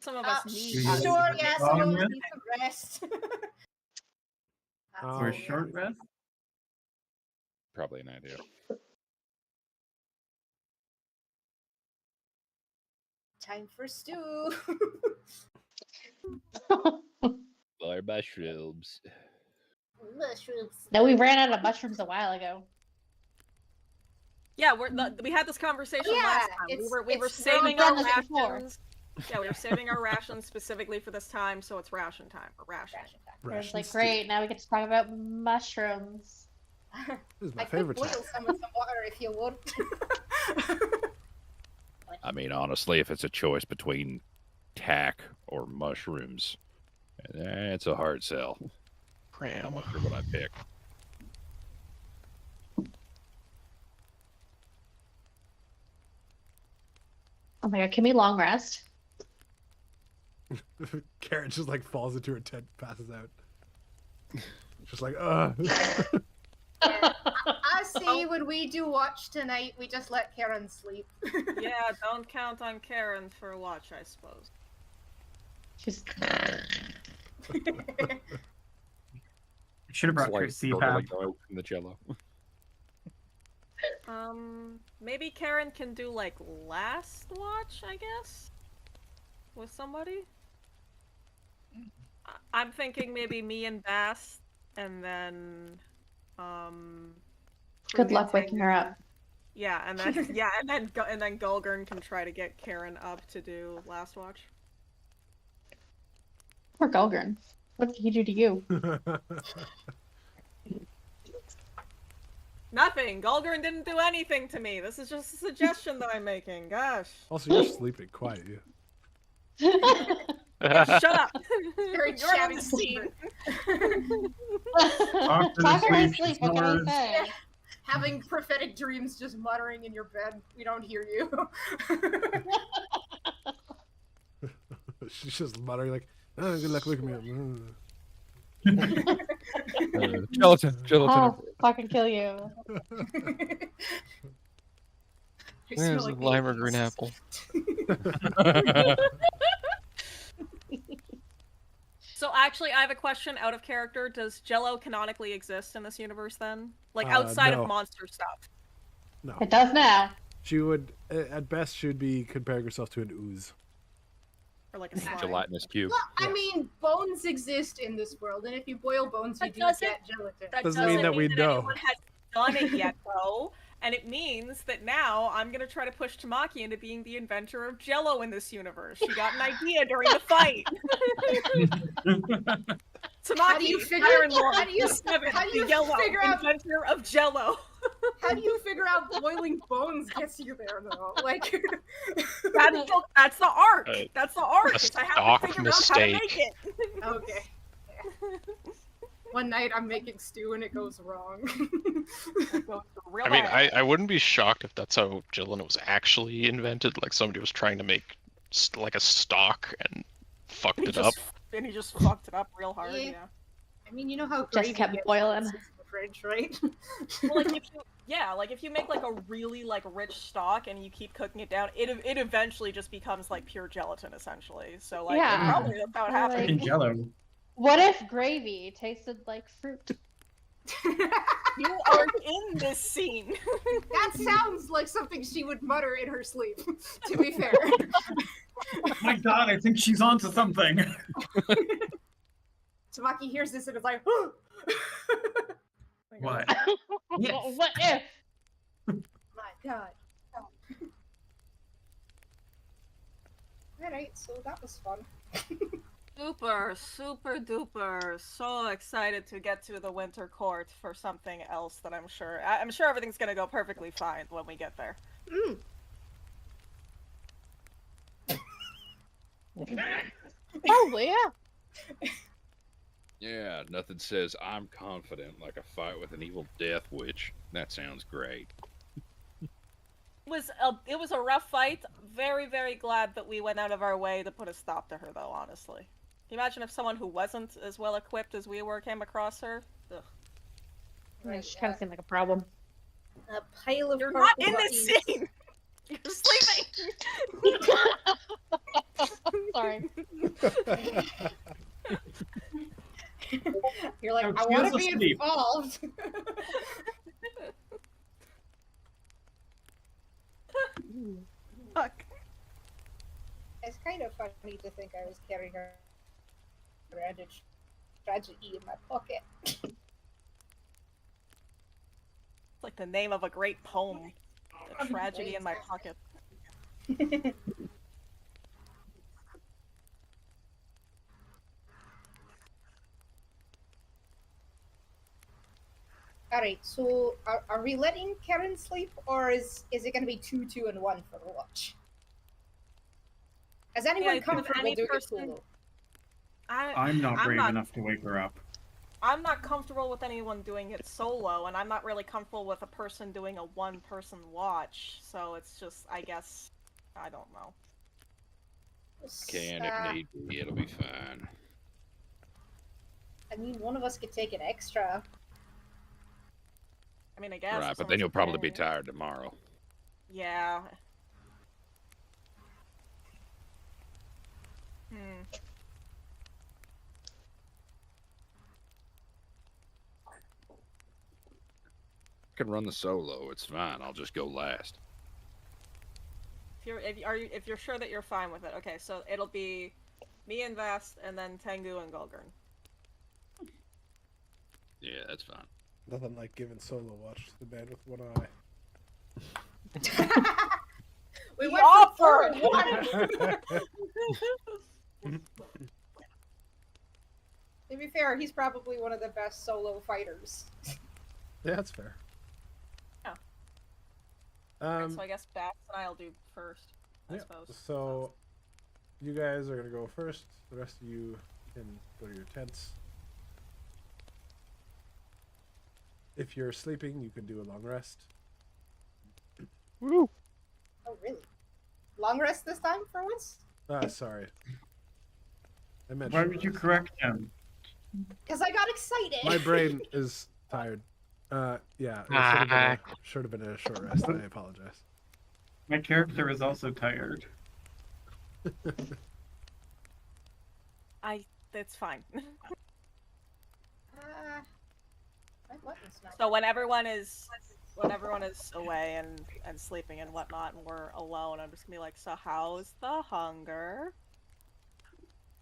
Some of us need.
Yeah.
Sure, yeah, some of us
Yeah.
need some rest. That's
For a
Oh,
short rest.
Probably an idea.
time for stew.
More mushrooms.
Mushrooms.
No, we ran out of mushrooms a while ago.
Yeah, we had this conversation
Oh, yeah,
last time. We
it's-
were
it's
saving
done
our
this before.
rations. Yeah, we were saving our rations specifically for this time, so it's ration time. Or ration.
Ration time.
It was
Ration
like,
stew.
great, now we get to talk about mushrooms.
This is my
I could
favorite
boil
time.
some with some water if you want.
I mean, honestly, if it's a choice between tack or mushrooms, it's a hard sell.
Cram.
I'm not sure what I pick.
Oh my god, can we long rest?
Karen just like falls into her tent, passes out. Just like, ugh.
I see when we do watch tonight, we just let Karen sleep.
Yeah, don't count on Karen for a watch, I suppose.
She's
Should have brought your
It's like
CPAP.
going in the jello.
Maybe Karen can do like last watch, I guess, with somebody. I'm thinking maybe me and Bass, and then
good
Krugen
luck waking her up.
Yeah, and then and then Gulgurn can try to get Karen up to do last watch.
Poor Gulgurn. What did he do to you?
Nothing. Gulgurn didn't do anything to me. This is just a suggestion that I'm making. Gosh.
Also, you're sleeping quiet. Yeah.
Shut up.
Very
You're on
chatty
the scene.
After
Talk
the
her to
sleep,
sleep,
she
what can I
snores.
say?
Having prophetic dreams just muttering in your bed. We don't hear you.
She's just muttering like, oh, good luck waking me up.
Gelatin.
I'll fucking kill you.
You
There's
smell
a
like
lime or
babies.
green apple.
So actually, I have a question out of character. Does Jello canonically exist in this universe then? Like outside
no.
of monster stuff?
No.
It does now.
She would, at best, she would be comparing herself to an ooze.
Or like a slime?
Gelatinous cube.
Well, I mean, bones exist in this world, and if you boil bones, you
That
do
doesn't-
get gelatin.
That
Doesn't mean that we know.
anyone has done it yet, though. And it means that now I'm gonna try to push Tamaki into being the inventor of Jello in this universe. She got an idea during the fight. Tamaki,
How do you figure-
Iron Lord,
how do you-
Seven,
how do you
the Yellow,
figure out-
inventor of Jello.
How do you figure out boiling bones gets you there, though? Like,
That's the arc.
Uh,
That's the arc.
a
is I have
stock
to figure out how to make
mistake.
it.
okay. One night I'm making stew and it goes wrong.
I mean, I wouldn't be shocked if that's how gelatin was actually invented. Like somebody was trying to make like a stock and fucked it up.
And he just fucked it up real hard.
Yeah.
Yeah.
I mean, you know how
Just
gravy
kept
gets
boiling.
in the fridge, right?
Well, like if you make like a really like rich stock and you keep cooking it down, it eventually just becomes like pure gelatin essentially. So like
Yeah.
probably that's how it
Or,
happened.
like-
In Jello.
What if gravy tasted like fruit?
You are in this scene.
That sounds like something she would mutter in her sleep, to be fair.
My God, I think she's onto something.
Tamaki hears this and is like,
What? Yes.
What if?
my God. Alright, so that was fun.
Super duper. So excited to get to the winter court for something else that I'm sure everything's gonna go perfectly fine when we get there.
Probably, yeah.
Yeah, nothing says I'm confident like a fight with an evil death witch. That sounds great.
It was a rough fight. Very, very glad that we went out of our way to put a stop to her, though, honestly. Can you imagine if someone who wasn't as well equipped as we were came across her? Ugh.
Yeah, she kind of seemed like a problem.
A pile of
You're not
purple
in this
bodies.
scene! You're sleeping!
Sorry.
You're like,
Oh,
I
she
want
is
to be
asleep.
involved.
Fuck.
It's kind of funny to think I was carrying her around a tragedy in my pocket.
It's like the name of a great poem. A tragedy in my pocket.
Alright, so are we letting Karen sleep, or is it going to be 2, 2, and 1 for the watch? Is anyone
Yeah, if
comfortable
any
doing
person-
it solo?
I'm not brave enough to wake her up.
I'm not comfortable with anyone doing it solo, and I'm not really comfortable with a person doing a one-person watch. So it's just, I guess, I don't know.
Can if need be, it'll be fine.
I mean, one of us could take an extra.
I mean, I guess.
Right,
if
but then you'll
someone's
probably be
playing.
tired tomorrow.
Yeah.
I can run the solo, it's fine. I'll just go last.
If you're sure that you're fine with it, okay. So it'll be me and Vast, and then Tengu and Golgurn.
Yeah, that's fine.
Nothing like giving solo watch to the man with one eye.
We
He
went
offered!
for 1. To be fair, he's probably one of the best solo fighters.
Yeah, that's fair.
Yeah.
Um,
So I guess Vast and I'll do first. I
yeah,
suppose.
so you guys are gonna go first. The rest of you can go to your tents. If you're sleeping, you can do a long rest.
Woo!
Oh, really? Long rest this time for once?
Sorry. I meant
Why
short
would you
rest.
correct him?
Because I got excited.
My brain is tired. Yeah, it should have been a short rest. I apologize.
My character is also tired.
it's fine.
My button's not.
So when everyone is away and sleeping and whatnot, and we're alone, I'm just gonna be like, so how's the hunger?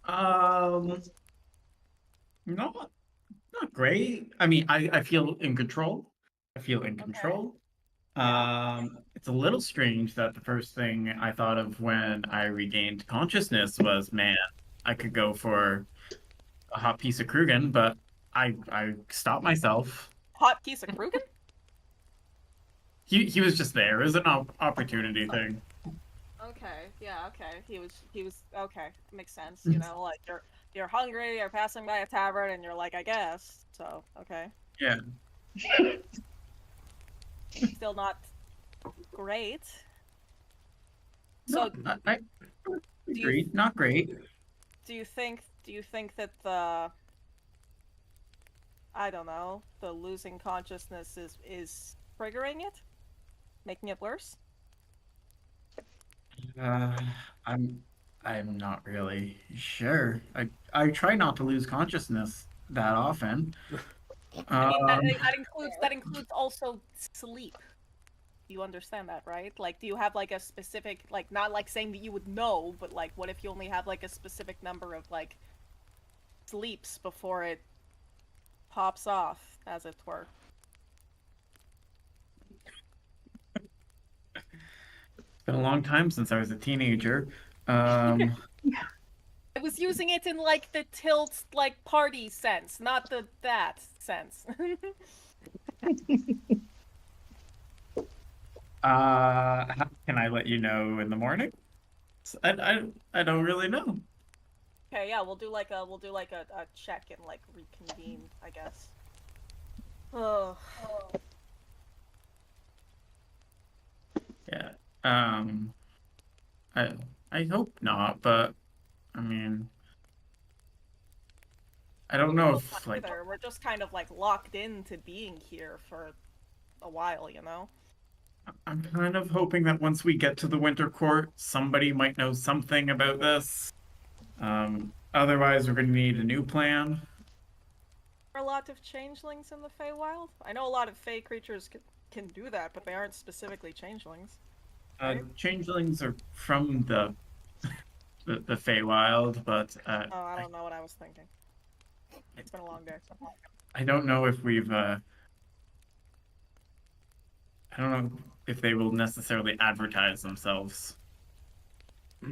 Not great. I mean, I feel in control. I feel in control. It's a little strange that the first thing I thought of when I regained consciousness was, man, I could go for a hot piece of Krugen, but I stopped myself.
Hot piece of Krugen?
He was just there. It was an opportunity thing.
Okay, yeah, okay. He was okay. Makes sense. You know, like you're hungry, you're passing by a tavern, and you're like, I guess. So, okay.
Yeah.
Still not great. So
No, I agreed. Not great.
do you think that the, I don't know, the losing consciousness is triggering it? Making it worse?
I'm not really sure. I try not to lose consciousness that often.
I mean, that includes also sleep. You understand that, right? Like, do you have like a specific, like, not like saying that you would know, but like, what if you only have like a specific number of like sleeps before it pops off, as it were?
It's been a long time since I was a teenager.
I was using it in like the tilt, like party sense, not that sense.
Can I let you know in the morning? I don't really know.
Okay, yeah, we'll do like a check and like reconvene, I guess. Oh.
Yeah. I hope not, but I mean, I don't know if like
we're just kind of like locked into being here for a while, you know?
I'm kind of hoping that once we get to the Winter Court, somebody might know something about this. Otherwise, we're going to need a new plan.
Are a lot of changelings in the Feywild? I know a lot of Fey creatures can do that, but they aren't specifically changelings. Right?
Changelings are from the Feywild, but
oh, I don't know what I was thinking. It's been a long day.
I don't know if we've I don't know if they will necessarily advertise themselves.
I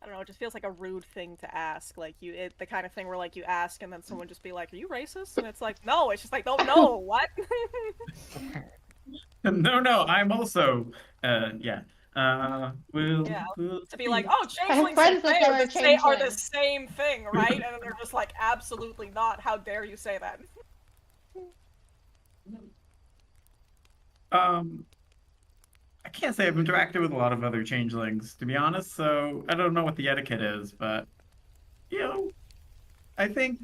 don't know, it just feels like a rude thing to ask. Like, the kind of thing where, like, you ask and then someone just be like, are you racist? And it's like, no, it's just like, no, what?
No, I'm also, yeah. We'll
to be like, oh, changelings and Fae are the same thing, right? And then they're just like, absolutely not. How dare you say that?
I can't say I've interacted with a lot of other changelings, to be honest, so I don't know what the etiquette is, but you know, I think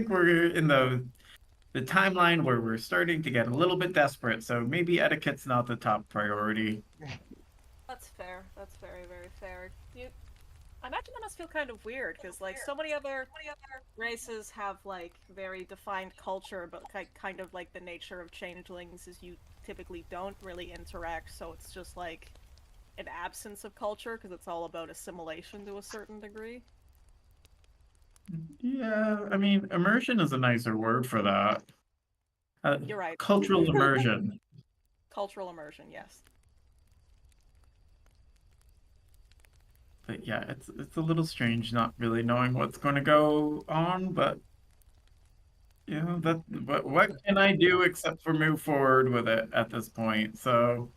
we're in the timeline where we're starting to get a little bit desperate, so maybe etiquette's not the top priority.
That's fair. That's very, very fair. I imagine that must feel kind of weird, because like so many other races have like very defined culture, but kind of like the nature of changelings is you typically don't really interact, so it's just like an absence of culture because it's all about assimilation to a certain degree.
Yeah, I mean, immersion is a nicer word for that.
You're right.
Cultural immersion.
Cultural immersion, yes.
But yeah, it's a little strange not really knowing what's going to go on, but you know, what can I do except for move forward with it at this point? So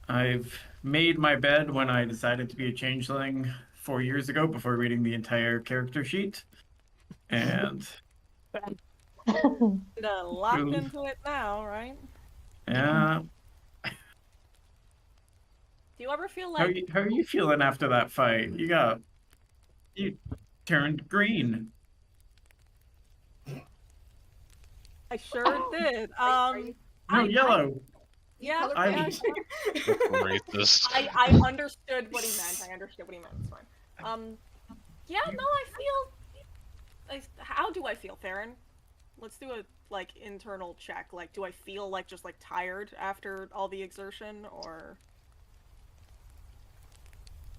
I've made my bed when I decided to be a changeling 4 years ago before reading the entire character sheet, and
locked into it now, right?
Yeah.
Do you ever feel like
how are you feeling after that fight? You turned green.
I sure did.
Yellow.
Yeah,
racist.
I understood what he meant. It's fine. Yeah, no, how do I feel, Theron? Let's do a, like, internal check. Like, do I feel, like, just, like, tired after all the exertion, or...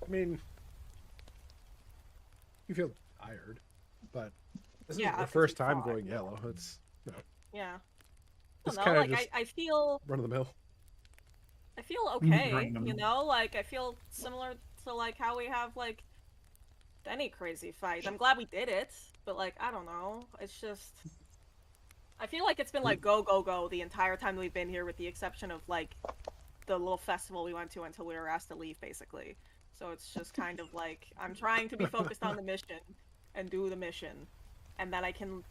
I mean, you feel tired, but this is the first time going yellow. It's, you know,
yeah.
It's
I
kind
don't
of
know,
just
like, I feel...
run of the mill.
I feel okay, you know? Like, I feel similar to, like, how we have, like, any crazy fight. I'm glad we did it, but, like, I don't know. It's just... I feel like it's been, like, go, go, go the entire time we've been here, with the exception of, like, the little festival we went to until we were asked to leave, basically. So it's just kind of like, I'm trying to be focused on the mission and do the mission, and then I can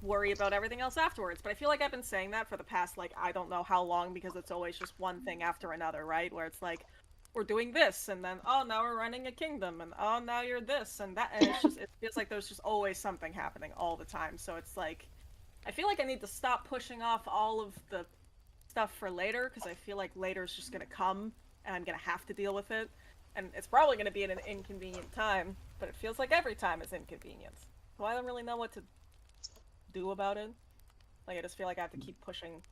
worry about everything else afterwards. But I feel like I've been saying that for the past, like, I don't know how long, because it's always just one thing after another, right? Where it's like, we're doing this, and then, oh, now we're running a kingdom, and oh, now you're this, and that, and it's just, it feels like there's just always something happening all the time. So it's like, I feel like I need to stop pushing off all of the stuff for later, because I feel like later is just gonna come, and I'm gonna have to deal with it. And it's probably gonna be at an inconvenient time, but it feels like every time is inconvenient. So I don't really know what to do about it. Like, I just feel like I have to keep pushing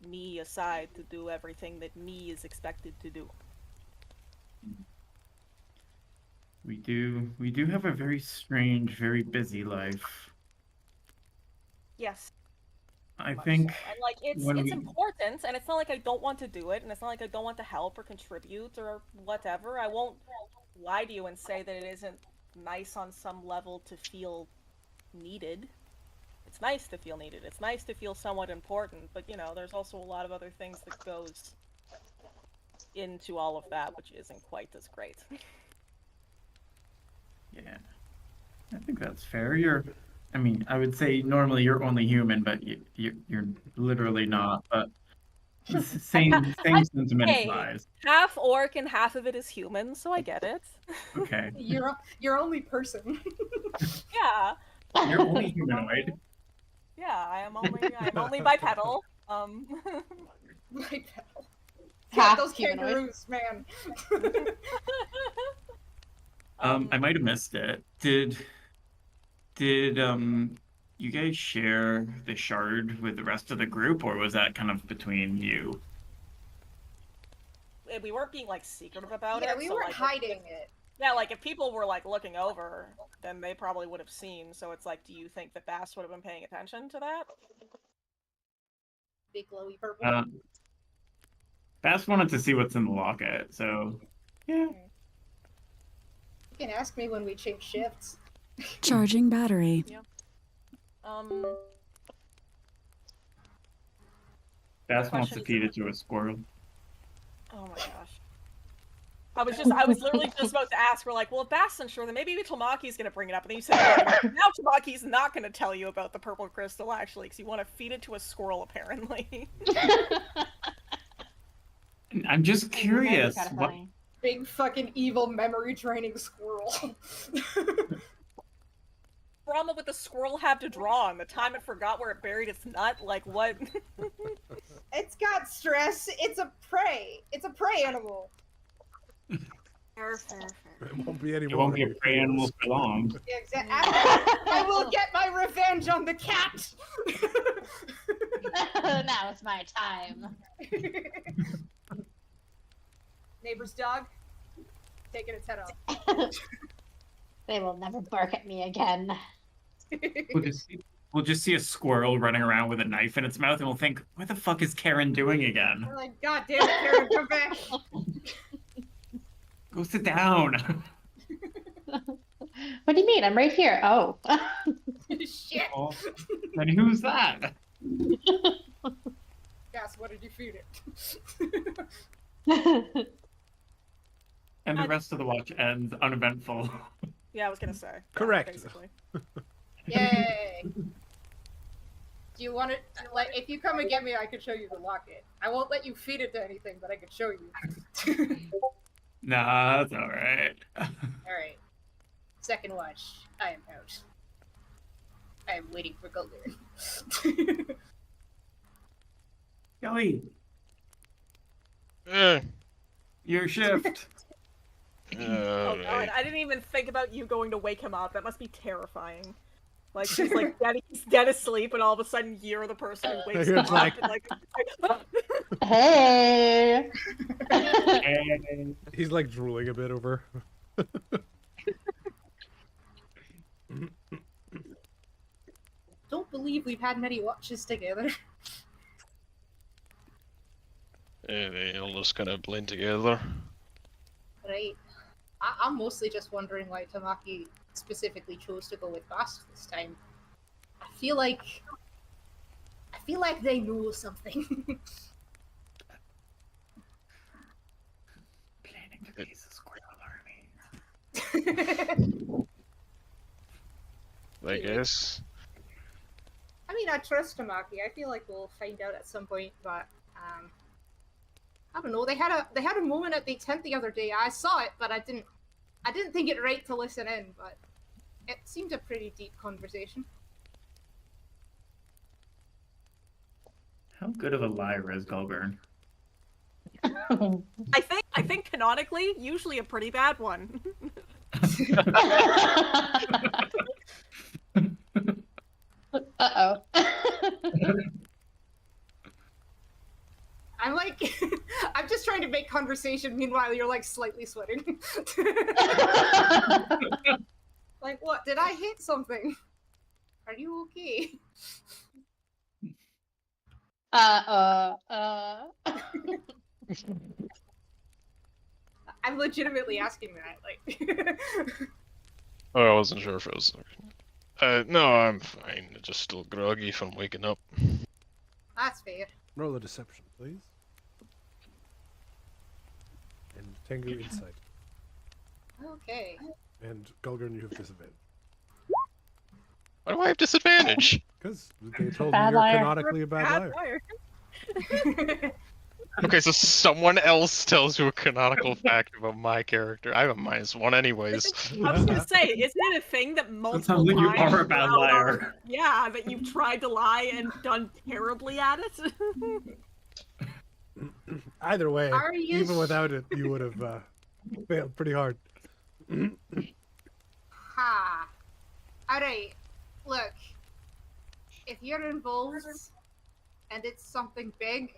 me aside to do everything that me is expected to do.
We do have a very strange, very busy life.
Yes.
I think
So. And, like, it's important, and it's not like I don't want to do it, and it's not like I don't want to help or contribute or whatever. I won't lie to you and say that it isn't nice on some level to feel needed. It's nice to feel needed. It's nice to feel somewhat important, but, you know, there's also a lot of other things that goes into all of that, which isn't quite as great.
Yeah, I think that's fair. I mean, I would say normally you're only human, but you're literally not. But same sentiment applies.
Half orc and half of it is human, so I get it.
Okay.
You're only person.
Yeah.
You're only humanoid.
Yeah, I'm only bipedal.
Bipedal. Yeah, those
humanoid.
kangaroos, man.
I might have missed it. Did you guys share the shard with the rest of the group, or was that kind of between you?
We weren't being, like, secretive about it.
Yeah, we weren't
like,
hiding it.
Yeah, like, if people were, like, looking over, then they probably would have seen. So it's like, do you think that Bass would have been paying attention to that?
Big glowy purple.
Bass wanted to see what's in the locket, so yeah.
You can ask me when we change shifts.
Charging battery.
Yeah.
Bass wants to feed it to a squirrel.
Oh my gosh. I was literally just about to ask, we're like, well, if Bass isn't sure, then maybe Tamaki's gonna bring it up. And then you said, no, now Tamaki's not gonna tell you about the purple crystal, actually, because you want to feed it to a squirrel, apparently.
I'm just curious. What...
Big fucking evil memory training squirrel.
Drama would the squirrel have to draw on? The time it forgot where it buried its nut? Like, what?
It's got stress. It's a prey. It's a prey animal.
Fair.
It won't be any
It won't be a prey animal for long.
Yeah, exactly. I will get my revenge on the cat.
Now it's my time.
Neighbor's dog, taking its head off.
They will never bark at me again.
We'll just see a squirrel running around with a knife in its mouth, and we'll think, what the fuck is Karen doing again?
We're like, God damn it, Karen, come back.
Go sit down.
What do you mean? I'm right here. Oh.
Shit.
Oh, then who's that?
Yes, what did you feed
it?
And the rest of the watch ends uneventful.
Yeah, I was gonna say.
Correct.
Basically.
Yay. Do you want it? Like, if you come and get me, I can show you the locket. I won't let you feed it to anything, but I can show you.
Nah, that's alright.
Alright. Second watch. I am out. I am waiting for Golden.
Kelly, your shift.
Oh god,
Alright.
I didn't even think about you going to wake him up. That must be terrifying. Like he's like dead asleep, and all of a sudden you're the person who wakes him
It's
up.
like-
And, like,
Hey.
He's like drooling a bit over.
Don't believe we've had many watches together.
They all just kind of blend together.
Right. I'm mostly just wondering why Tamaki specifically chose to go with Bast this time. I feel like they know something.
Planning to face a squirrel army.
I guess.
I mean, I trust Tamaki. I feel like we'll find out at some point, but I don't know. They had a moment at the tent the other day. I saw it, but I didn't think it right to listen in. But it seemed a pretty deep conversation.
How good of a liar is Gulgurn?
I think canonically, usually a pretty bad one.
Uh-oh.
I'm like, I'm just trying to make conversation. Meanwhile, you're like slightly sweating. Like, what? Did I hit something? Are you okay? I'm legitimately asking that. Like,
Oh, I wasn't sure if it was. No, I'm fine. Just still groggy from waking up.
that's fair.
Roll a deception, please. And Tengu insight.
Okay.
And Gulgurn, you have disadvantage.
Why do I have disadvantage?
Because they told you
Bad
you're
liar.
canonically a bad liar.
Okay, so someone else tells you a canonical fact about my character. I have a -1 anyways.
I was gonna say, isn't it a thing that multiple
sounds like you
times
are a bad
throughout
liar.
yeah, that you've tried to lie and done terribly at it?
Either way,
Are you
even without it, you would have failed pretty hard.
Ha. Alright. Look. If you're involved and it's something big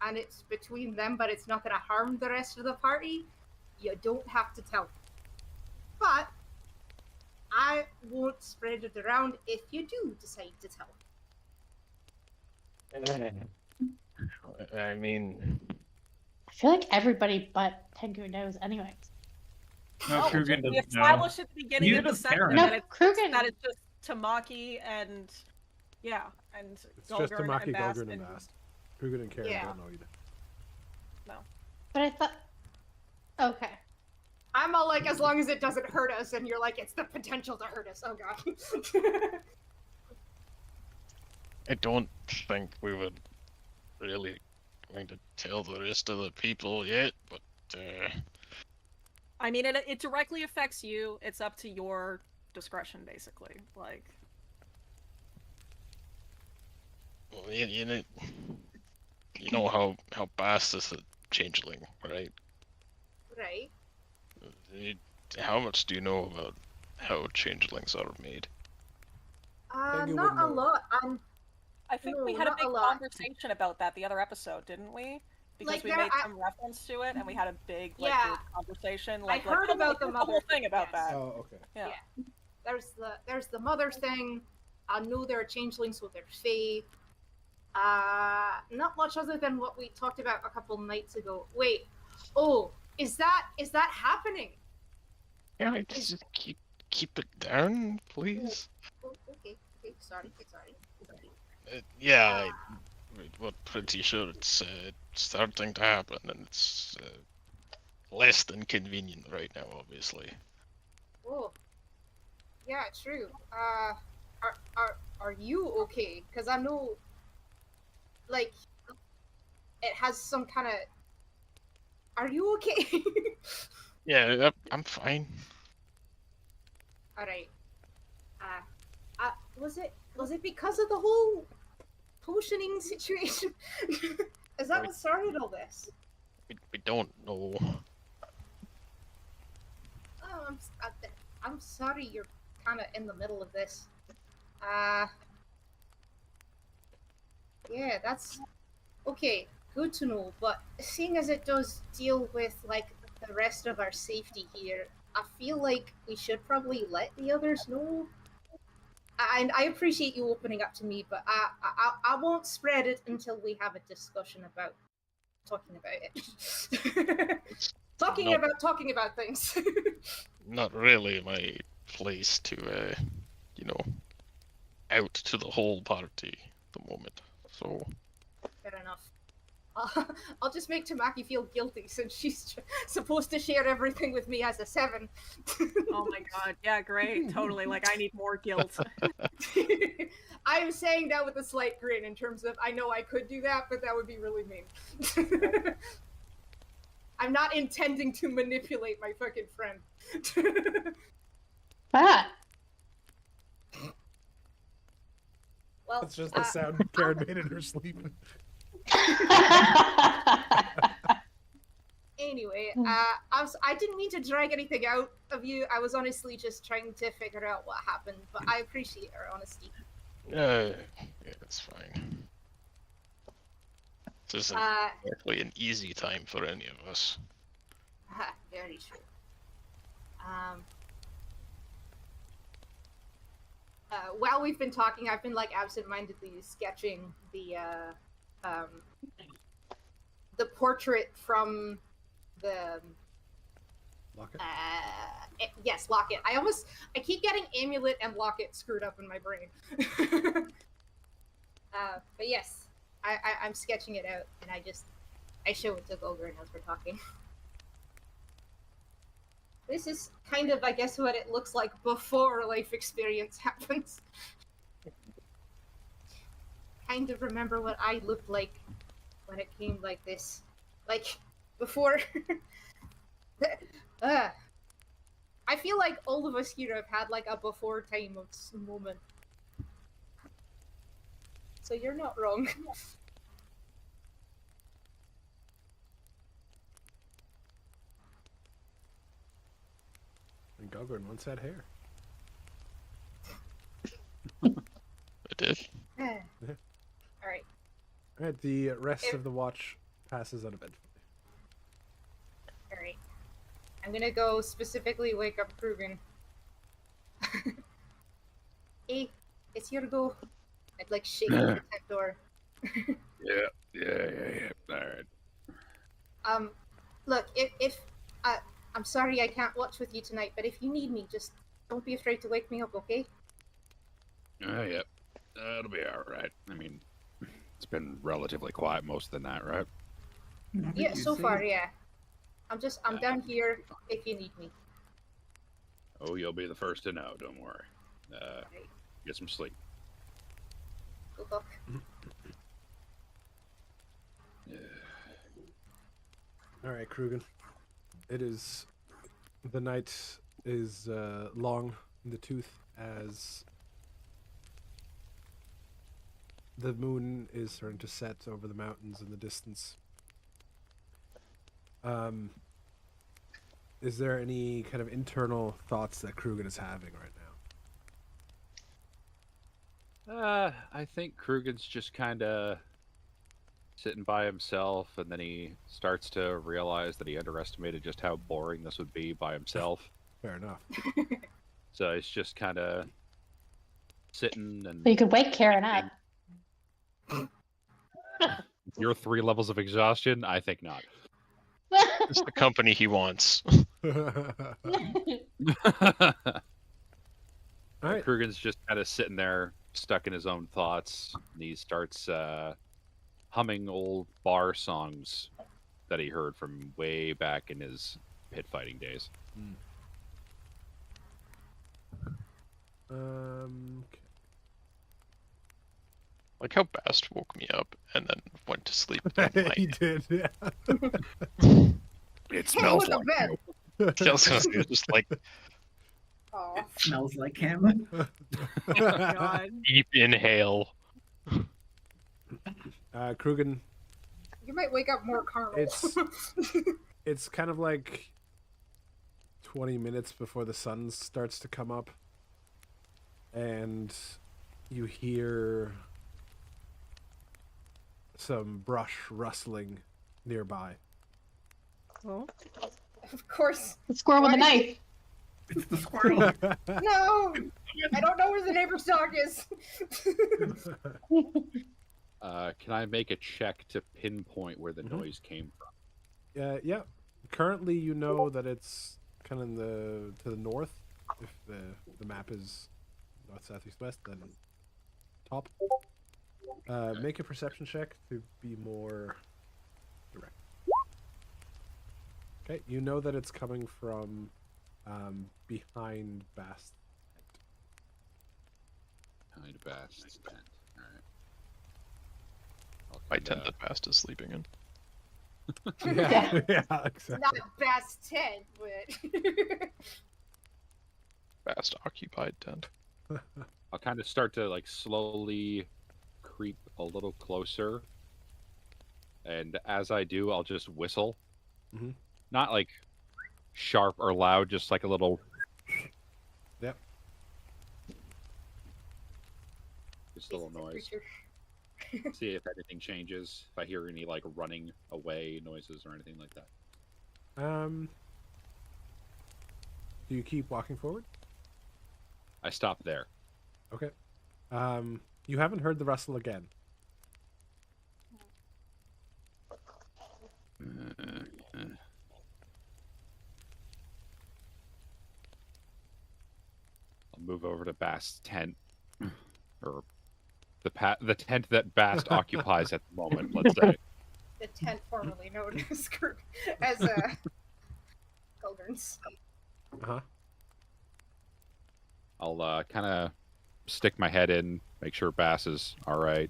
and it's between them but it's not going to harm the rest of the party, you don't have to tell. But I won't spread it around if you do decide to tell.
I mean,
I feel like everybody but Tengu knows anyways.
No,
Oh,
Krugen
we
doesn't know.
established at the beginning
He's
of the
the
session
parent.
that
No,
it's
Krugen.
that it's just Tamaki and and
It's just
Gulgurn
Tamaki,
and Bast
Gulgurn, and Bast. Krugen and Karen
Yeah.
don't know either.
But I thought. Okay.
I'm all like, as long as it doesn't hurt us, and you're like, it's the potential to hurt us. Oh god.
I don't think we would really going to tell the rest of the people yet, but
I mean, it directly affects you. It's up to your discretion, basically. Like,
well, you know how Bast is a changeling, right?
Right.
How much do you know about how changelings are made?
Tengu
Not
would
a
know.
lot.
I think we
No,
had a
not
big
a lot.
conversation about that the other episode, didn't we? Because
Like,
we
there-
made some reference to it, and we had a big
Yeah.
group conversation.
I
Like,
heard about the
the
mother
whole thing
thing,
about
yes.
that.
Oh, okay.
Yeah.
There's the mother thing. I know there are changelings with their fae. Not much other than what we talked about a couple nights ago. Wait. Oh, is that happening?
Yeah, just keep it down, please.
Oh, okay. Sorry.
Yeah, we're pretty sure it's starting to happen, and it's less than convenient right now, obviously.
Oh. Yeah, true. Are you okay? Because I know, like, it has some kind of. Are you okay?
Yeah, I'm fine.
All right. Was it because of the whole potioning situation? Is that what started all this?
We don't know.
I'm sorry you're kind of in the middle of this. Yeah, that's okay. Good to know. But seeing as it does deal with like the rest of our safety here, I feel like we should probably let the others know. And I appreciate you opening up to me, but I won't spread it until we have a discussion about talking about it. Talking about things.
Not really my place to, you know, out to the whole party at the moment. So.
Fair enough. I'll just make Tamaki feel guilty since she's supposed to share everything with me as a 7.
Oh my god, yeah, great, totally. Like, I need more guilt.
I am saying that with a slight grin in terms of I know I could do that, but that would be really mean. I'm not intending to manipulate my fucking friend.
Ah.
Well,
That's just the sound Karen made in her sleep.
Anyway, I didn't mean to drag anything out of you. I was honestly just trying to figure out what happened, but I appreciate her honesty.
Yeah, that's fine. This isn't exactly an easy time for any of us.
Very true. While we've been talking, I've been like absent-mindedly sketching the portrait from the
Locket?
yes, Locket. I keep getting amulet and Locket screwed up in my brain. But yes, I'm sketching it out, and I show it to Golgrin as we're talking. This is kind of, I guess, what it looks like before life experience happens. Kind of remember what I looked like when it came like this. Like, before... I feel like all of us here have had, like, a before time moment. So you're not wrong.
And Gogrin once had hair.
I did.
Alright.
Alright, the rest of the watch passes uneventfully.
Alright. I'm gonna go specifically wake up Krugen. Hey, it's your go. I'd like shake the tent door.
Yeah. Alright.
Look, if I'm sorry I can't watch with you tonight, but if you need me, just don't be afraid to wake me up, okay?
Yeah. That'll be alright. I mean, it's been relatively quiet most of the night, right?
Yeah, so far, yeah. I'm down here if you need me.
Oh, you'll be the first to know, don't worry. Get some sleep.
Good luck.
Yeah.
Alright, Krugen. The night is long in the tooth as the moon is starting to set over the mountains in the distance. Is there any kind of internal thoughts that Krugen is having right now?
I think Krugen's just kind of sitting by himself, and then he starts to realize that he underestimated just how boring this would be by himself.
Fair enough.
So he's just kind of sitting and...
But you could wake Karen up.
Your 3 levels of exhaustion? I think not.
It's the company he wants.
Alright.
Krugen's just kind of sitting there, stuck in his own thoughts, and he starts humming old bar songs that he heard from way back in his pit fighting days.
Okay.
Like how Bast woke me up and then went to sleep.
He did, yeah.
It smells like
bed.
It's just like
Aw.
Smells like him.
Oh god.
deep inhale.
Krugen,
You might wake up more carnal.
it's kind of like 20 minutes before the sun starts to come up, and you hear some brush rustling nearby.
Oh. Of course.
The squirrel with a knife.
It's the squirrel.
No! I don't know where the neighbor's dog is.
Can I make a check to pinpoint where the noise came from?
Yeah. Currently, you know that it's kind of to the north. If the map is north, south, east, west, then top. Make a perception check to be more direct. Okay, you know that it's coming from behind Bast's tent.
Behind Bast's tent. All right.
My tent that Bast is sleeping in.
Yeah, exactly.
Not Bast 10, but...
Bast occupied tent.
I'll kind of start to like slowly creep a little closer, and as I do, I'll just whistle.
Mm-hmm.
Not like sharp or loud, just like a little.
Yep.
Just a little noise. See if anything changes. If I hear any like running away noises or anything like that.
Do you keep walking forward?
I stop there.
Okay. You haven't heard the rustle again.
I'll move over to Bast's tent, or the tent that Bast occupies at the moment. Let's say
The tent formerly known as Gulgurn's.
Uh-huh.
I'll kind of stick my head in, make sure Bast is all right.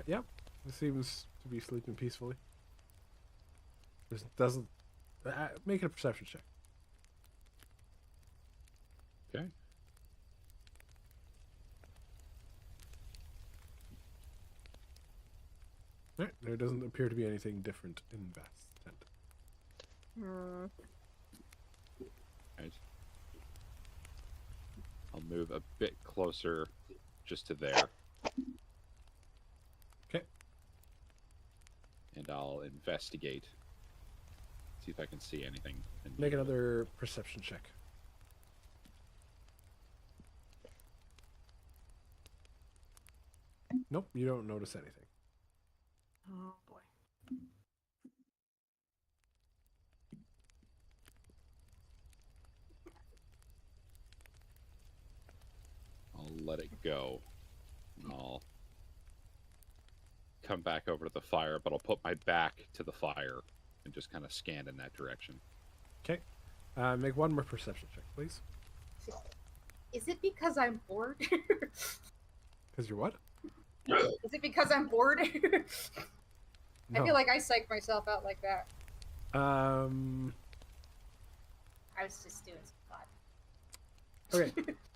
Yep. It seems to be sleeping peacefully. Just doesn't make it a perception check.
Okay.
All right. There doesn't appear to be anything different in Bast's tent.
Right. I'll move a bit closer, just to there.
Okay.
And I'll investigate. See if I can see anything.
Make another perception check. Nope, you don't notice anything.
Oh boy.
I'll let it go. And I'll come back over to the fire, but I'll put my back to the fire and just kind of scan in that direction.
Okay. Make one more perception check, please.
Is it because I'm bored?
Because you're what?
Is it because I'm bored?
No.
I feel like I psych myself out like that. I was just doing some fun.
Okay.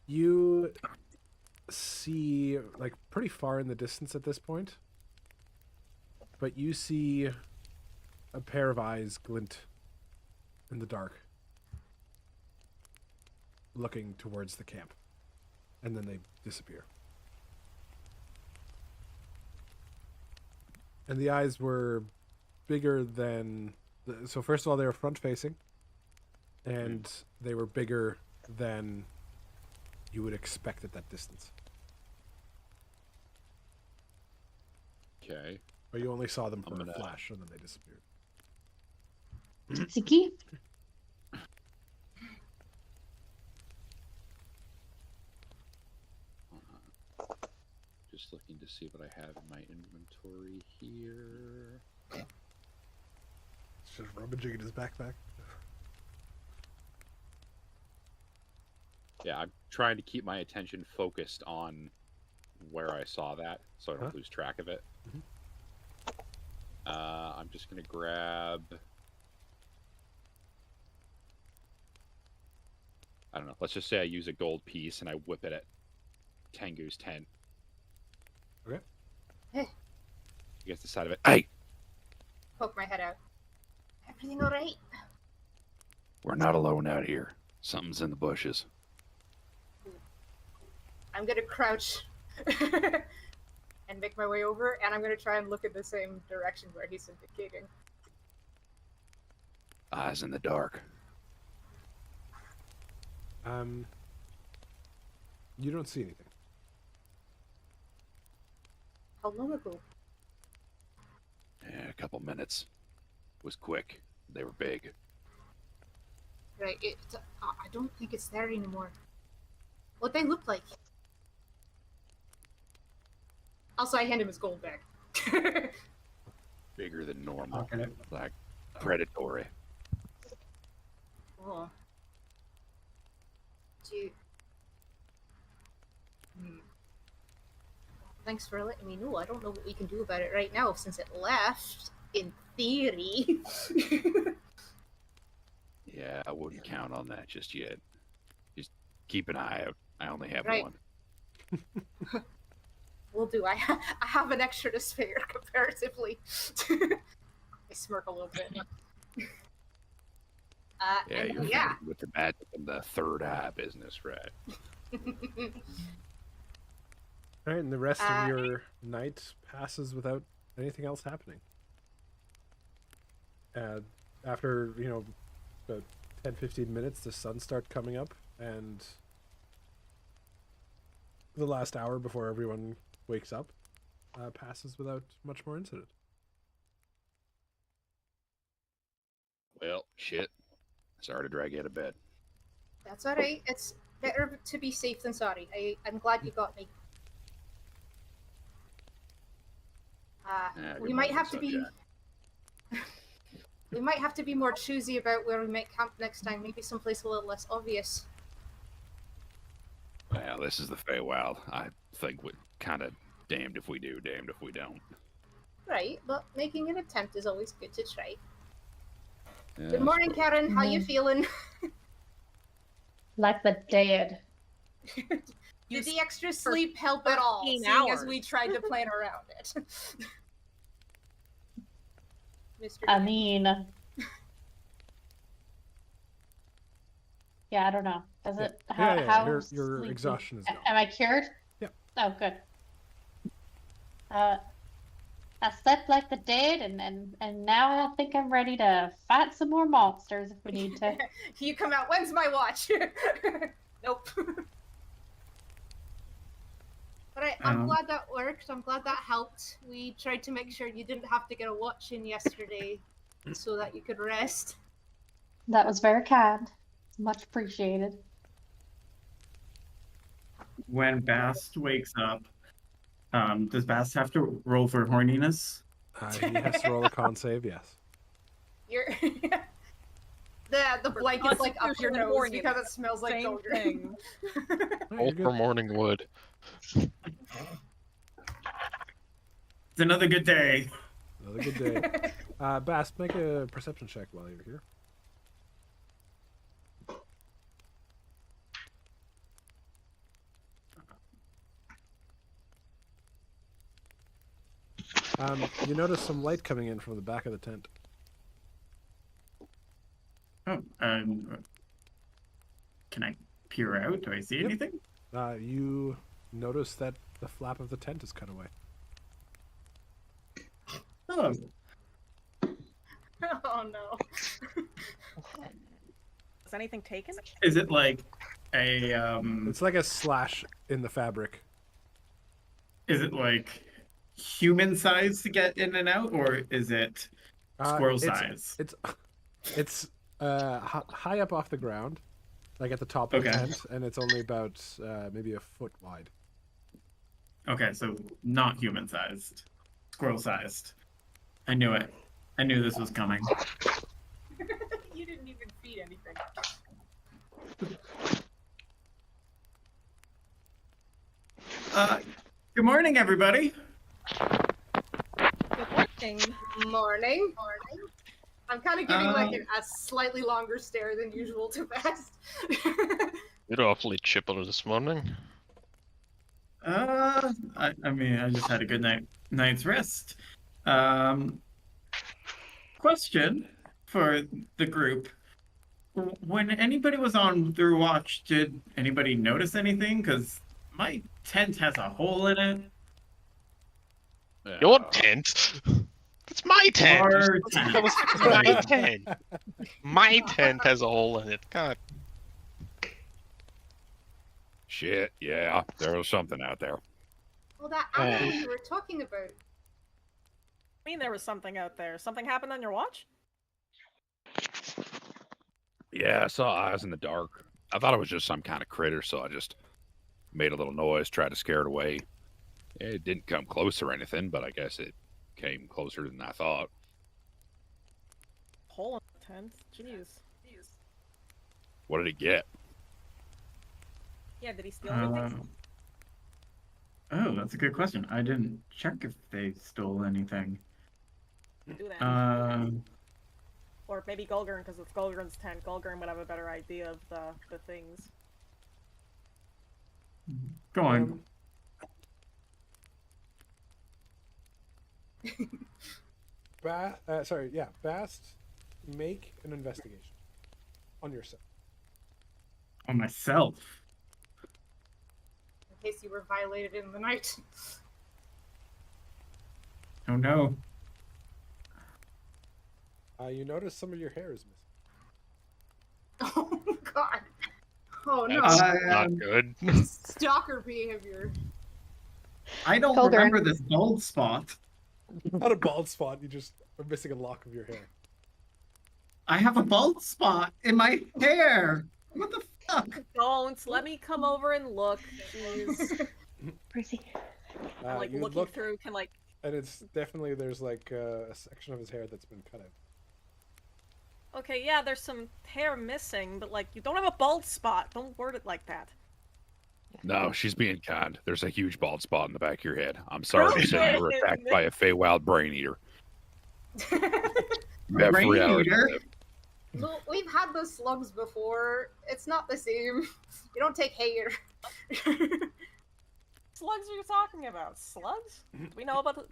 You see, like, pretty far in the distance at this point, but you see a pair of eyes glint in the dark, looking towards the camp, and then they disappear. And the eyes were bigger than... So first of all, they were front-facing, and they were bigger than you would expect at that distance.
Okay.
But you only saw them for
I'm gonna-
a flash, and then they disappeared.
Tsutsiki?
Just looking to see what I have in my inventory here.
It's just rummaging in his backpack.
Yeah, I'm trying to keep my attention focused on where I saw that, so I don't lose track of it.
Mhm.
I'm just gonna grab... I don't know, let's just say I use a gold piece and I whip it at Tengu's tent.
Okay.
Against the side of it. Hey!
Poke my head out. Everything alright?
We're not alone out here. Something's in the bushes.
I'm gonna crouch and make my way over, and I'm gonna try and look in the same direction where he's indicating.
Eyes in the dark.
You don't see anything.
How long ago?
Yeah, a couple minutes. It was quick. They were big.
Right, I don't think it's there anymore. What they look like? Also, I hand him his gold bag.
Bigger than normal.
Okay.
Like predatory.
Oh. Thanks for letting me know. I don't know what we can do about it right now since it left, in theory.
Yeah, I wouldn't count on that just yet. Just keep an eye out. I only have
Right.
one.
Will do. I have an extra to spare comparatively. I smirk a little bit.
Yeah, you're
yeah.
with the magic and the third eye business, right?
All right, and the rest of your night passes without anything else happening. After, about 10-15 minutes, the sun starts coming up, and the last hour before everyone wakes up passes without much more incident.
Well, shit. Sorry to drag you out of bed.
That's alright. It's better to be safe than sorry. I'm glad you got me. We might have to be... We might have to be more choosy about where we make camp next time. Maybe someplace a little less obvious.
Well, this is the Feywild. I think we're kind of damned if we do, damned if we don't.
Right, but making an attempt is always good to try.
Yeah,
Good morning, Karen. How you feeling?
Like the dead.
Did the extra sleep help at all, seeing as we tried to plan around it? Mr.
I mean, yeah, I don't know. Does it?
Yeah.
How
Your
sleepy-
exhaustion is gone.
Am I cured?
Yeah.
Oh, good. I slept like the dead, and now I think I'm ready to fight some more monsters if we need to.
You come out. When's my watch? Nope. But I'm glad that worked. I'm glad that helped. We tried to make sure you didn't have to get a watch in yesterday so that you could rest.
That was very kind. Much appreciated.
When Bast wakes up, does Bast have to roll for horniness?
He has to roll a con save, yes.
You're the blanket's like up your nose
horny.
because it smells like
Same
yogurt.
thing.
Roll for morning wood.
It's another good day.
Another good day. Bast, make a perception check while you're here. You notice some light coming in from the back of the tent.
Oh, can I peer out? Do I see anything?
You notice that the flap of the tent is cut away.
Oh,
Oh no.
Was anything taken?
is it like a
It's like a slash in the fabric.
Is it like human size to get in and out, or is it squirrel size?
It's high up off the ground, like at the top of the tent, and it's only about maybe a foot wide.
Okay, so not human sized, squirrel sized. I knew it. I knew this was coming.
You didn't even feed anything.
Good morning, everybody.
Good morning.
Morning. I'm kind of giving like a slightly longer stare than usual to Bast.
You're awfully chipper this morning.
I mean, I just had a good night's rest. Question for the group. When anybody was on through watch, did anybody notice anything? Because my tent has a hole in it.
Your tent? That's my tent.
Our
That was my tent. My tent has a hole in it. God.
Shit, yeah, there was something out there.
Well, that animal you were talking about.
I mean, there was something out there. Something happened on your watch?
Yeah, I saw eyes in the dark. I thought it was just some kind of critter, so I just made a little noise, tried to scare it away. It didn't come close or anything, but I guess it came closer than I thought.
Hole in the tent? Jeez.
What did it get?
Yeah, did he steal anything?
Oh, that's a good question. I didn't check if they stole anything.
Do that. Or maybe Gulgurn, because it's Gulgurn's tent. Gulgurn would have a better idea of the things.
Go on.
Bast, make an investigation on yourself.
On myself.
In case you were violated in the night.
Oh no.
You notice some of your hair is missing.
Oh god. Oh no.
That's not good.
Stalker behavior.
I don't remember this bald spot.
Not a bald spot, you just are missing a lock of your hair.
I have a bald spot in my hair. What the fuck?
Don't let me come over and look. Jeez.
Percy.
I'm like
You
looking
look,
through, can like.
and it's definitely there's like a section of his hair that's been cut out.
Okay, yeah, there's some hair missing, but like you don't have a bald spot. Don't word it like that.
No, she's being kind. There's a huge bald spot in the back of your head. I'm sorry to say you were attacked by a Feywild brain eater.
Brain eater?
No, we've had those slugs before. It's not the same. You don't take hair.
Slugs are you talking about? Slugs? Do we know about the...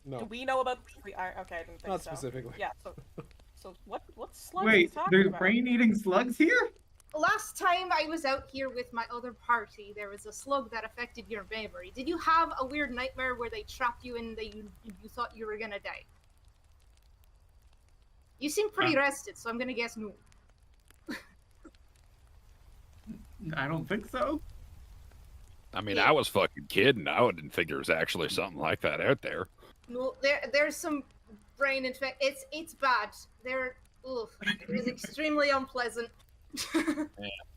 No.
Do we know about... Okay, I didn't think
Not
so.
specifically.
Yeah, so what slugs are you
Wait,
talking
there's
about?
brain-eating slugs here?
Last time I was out here with my other party, there was a slug that affected your memory. Did you have a weird nightmare where they trapped you and you thought you were gonna die? You seem pretty rested, so I'm gonna guess no.
I don't think so.
I mean, I was fucking kidding. I didn't think there was actually something like that out there.
No, there's some brain infect. It's bad. It was extremely unpleasant.
Yeah,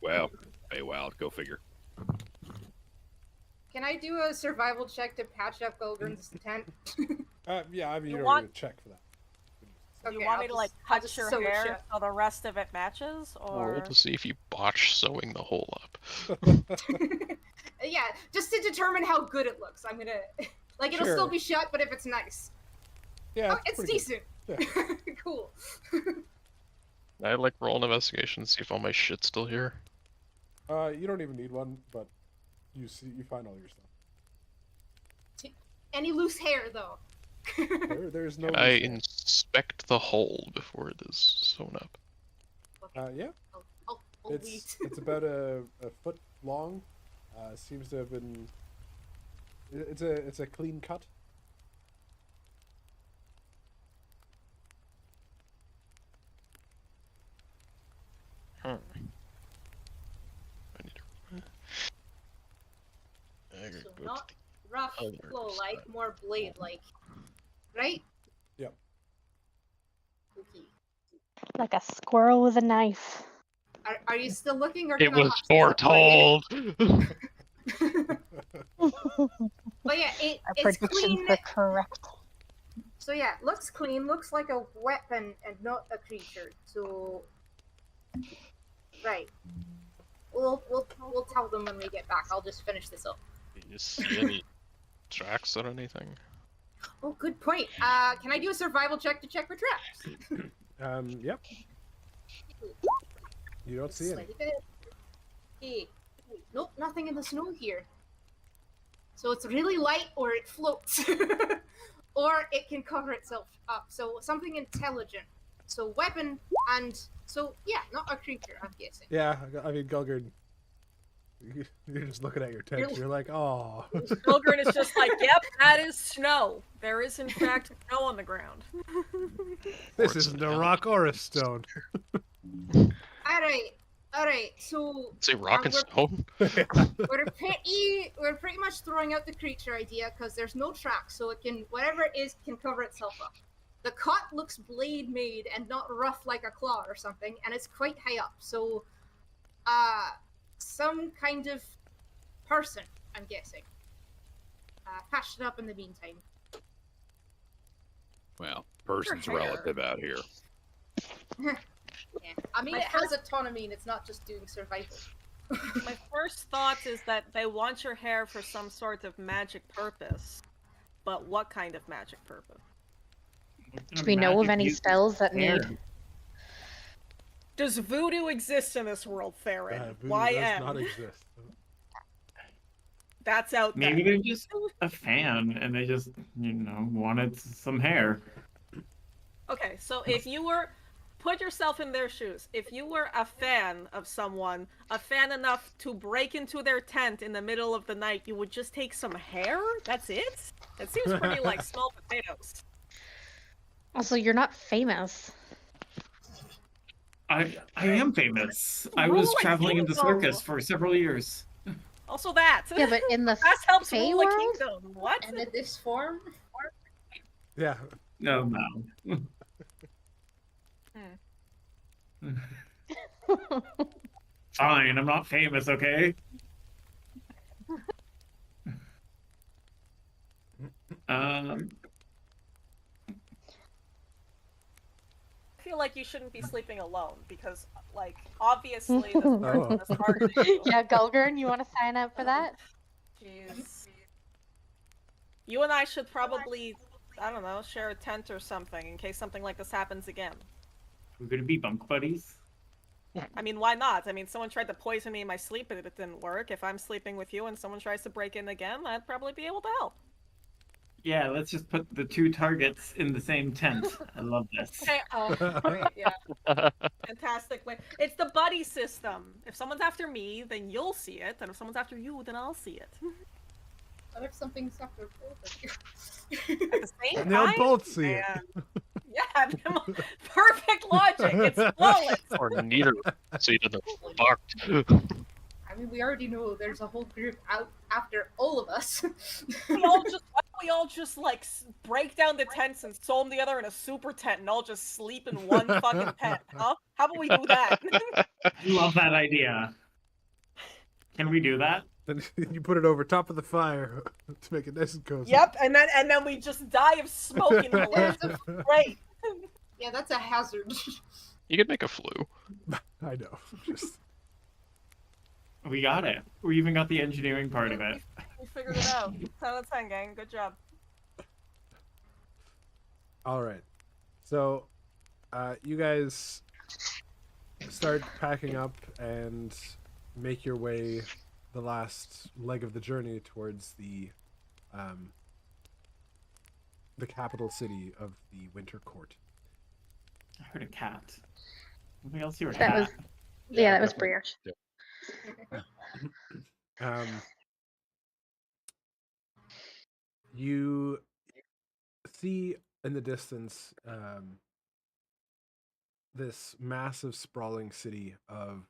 well, Feywild, go figure.
Can I do a survival check to patch up Gulgurn's tent?
Yeah, I mean, you
You
don't
want-
need to check for that.
You want me to like
I'll
cut
just
your
sew it
hair
shut.
so the rest of it matches, or
Roll to see if you botch sewing the hole up.
Yeah, just to determine how good it looks. I'm gonna like it'll still
Sure.
be shut, but if it's nice.
Yeah,
Oh, it's
pretty
decent.
good. Yeah.
Cool.
I like roll an investigation, see if all my shit's still here.
You don't even need one, but you find all your stuff.
Any loose hair though.
There's no.
Can I
loose hair.
inspect the hole before it is sewn up?
Yeah,
I'll
it's about a foot long. Seems to have been. It's a clean cut.
I need to.
So not rough flow like, more blade like. Right?
Yep.
Okay.
Like a squirrel with a knife.
Are you still looking or
It
can I
was
hop step
foretold.
But yeah,
Our
it's
predictions
clean.
were correct.
So yeah, looks clean, looks like a weapon and not a creature. So right. We'll tell them when we get back. I'll just finish this up.
Do you see any tracks or anything?
Oh, good point. Can I do a survival check to check for traps?
Yep. You don't see any.
Slightly bit. Hey. Nope, nothing in the snow here. So it's really light or it floats. Or it can cover itself up. So something intelligent. So weapon and so yeah, not a creature. I'm guessing.
Yeah, I mean, Gulgard, you're just looking at your text. You're like, oh.
Gulgard is just like, yep, that is snow. There is in fact snow on the ground.
This isn't a rock or a stone.
All right. So
say rock and stone.
we're pretty much throwing out the creature idea because there's no track, so it can whatever it is can cover itself up. The cut looks blade made and not rough like a claw or something, and it's quite high up. So, some kind of person, I'm guessing. Patched it up in the meantime.
Well, person's relative out here.
Yeah. I mean, it has autonomy, and it's not just doing survival.
My first thought is that they want your hair for some sort of magic purpose. But what kind of magic purpose?
Do we know of any spells that need...
Does voodoo exist in this world, Theron?
Voodoo does not exist.
That's out there.
Maybe they're just a fan, and they just, wanted some hair.
Okay, so if you were... Put yourself in their shoes. If you were a fan of someone, a fan enough to break into their tent in the middle of the night, you would just take some hair? That's it? That seems pretty like small potatoes.
Also, you're not famous.
I am famous. I was traveling in the circus for several years.
Also that.
Yeah, but in the
that helps
Fey
rule a
world?
kingdom. What?
And in this form?
Yeah.
No. Fine, I'm not famous, okay?
I feel like you shouldn't be sleeping alone because, like, obviously this person is targeting you.
Yeah, Gulgard, you want to sign up for that?
Jeez. You and I should probably, I don't know, share a tent or something in case something like this happens again.
We're gonna be bunk buddies?
I mean, why not? I mean, someone tried to poison me in my sleep and it didn't work. If I'm sleeping with you and someone tries to break in again, I'd probably be able to help.
Yeah, let's just put the two targets in the same tent. I love this.
Okay, yeah. Fantastic way. It's the buddy system. If someone's after me, then you'll see it, and if someone's after you, then I'll see it.
What if something's after both of you?
At the same
And they'll
time?
both see it.
Yeah, perfect logic. It's flawless.
Or neither. So you didn't fucked.
I mean, we already know there's a whole group out after all of us.
We all just like break down the tents and sew them together in a super tent and all just sleep in one fucking tent, huh? How about we do that?
Love that idea. Can we do that?
Then you put it over top of the fire to make it nice and cozy.
Yep, and then we just die of smoke in the Great.
Yeah, that's a hazard.
You could make a flu.
I know. Just...
We got it. We even got the engineering part of it.
We figured it out. 10 out of 10, gang. Good job.
All right. So, you guys start packing up and make your way the last leg of the journey towards the capital city of the Winter Court.
I heard a cat. Something else you were
That was, yeah, that was Brioche.
You see in the distance this massive sprawling city of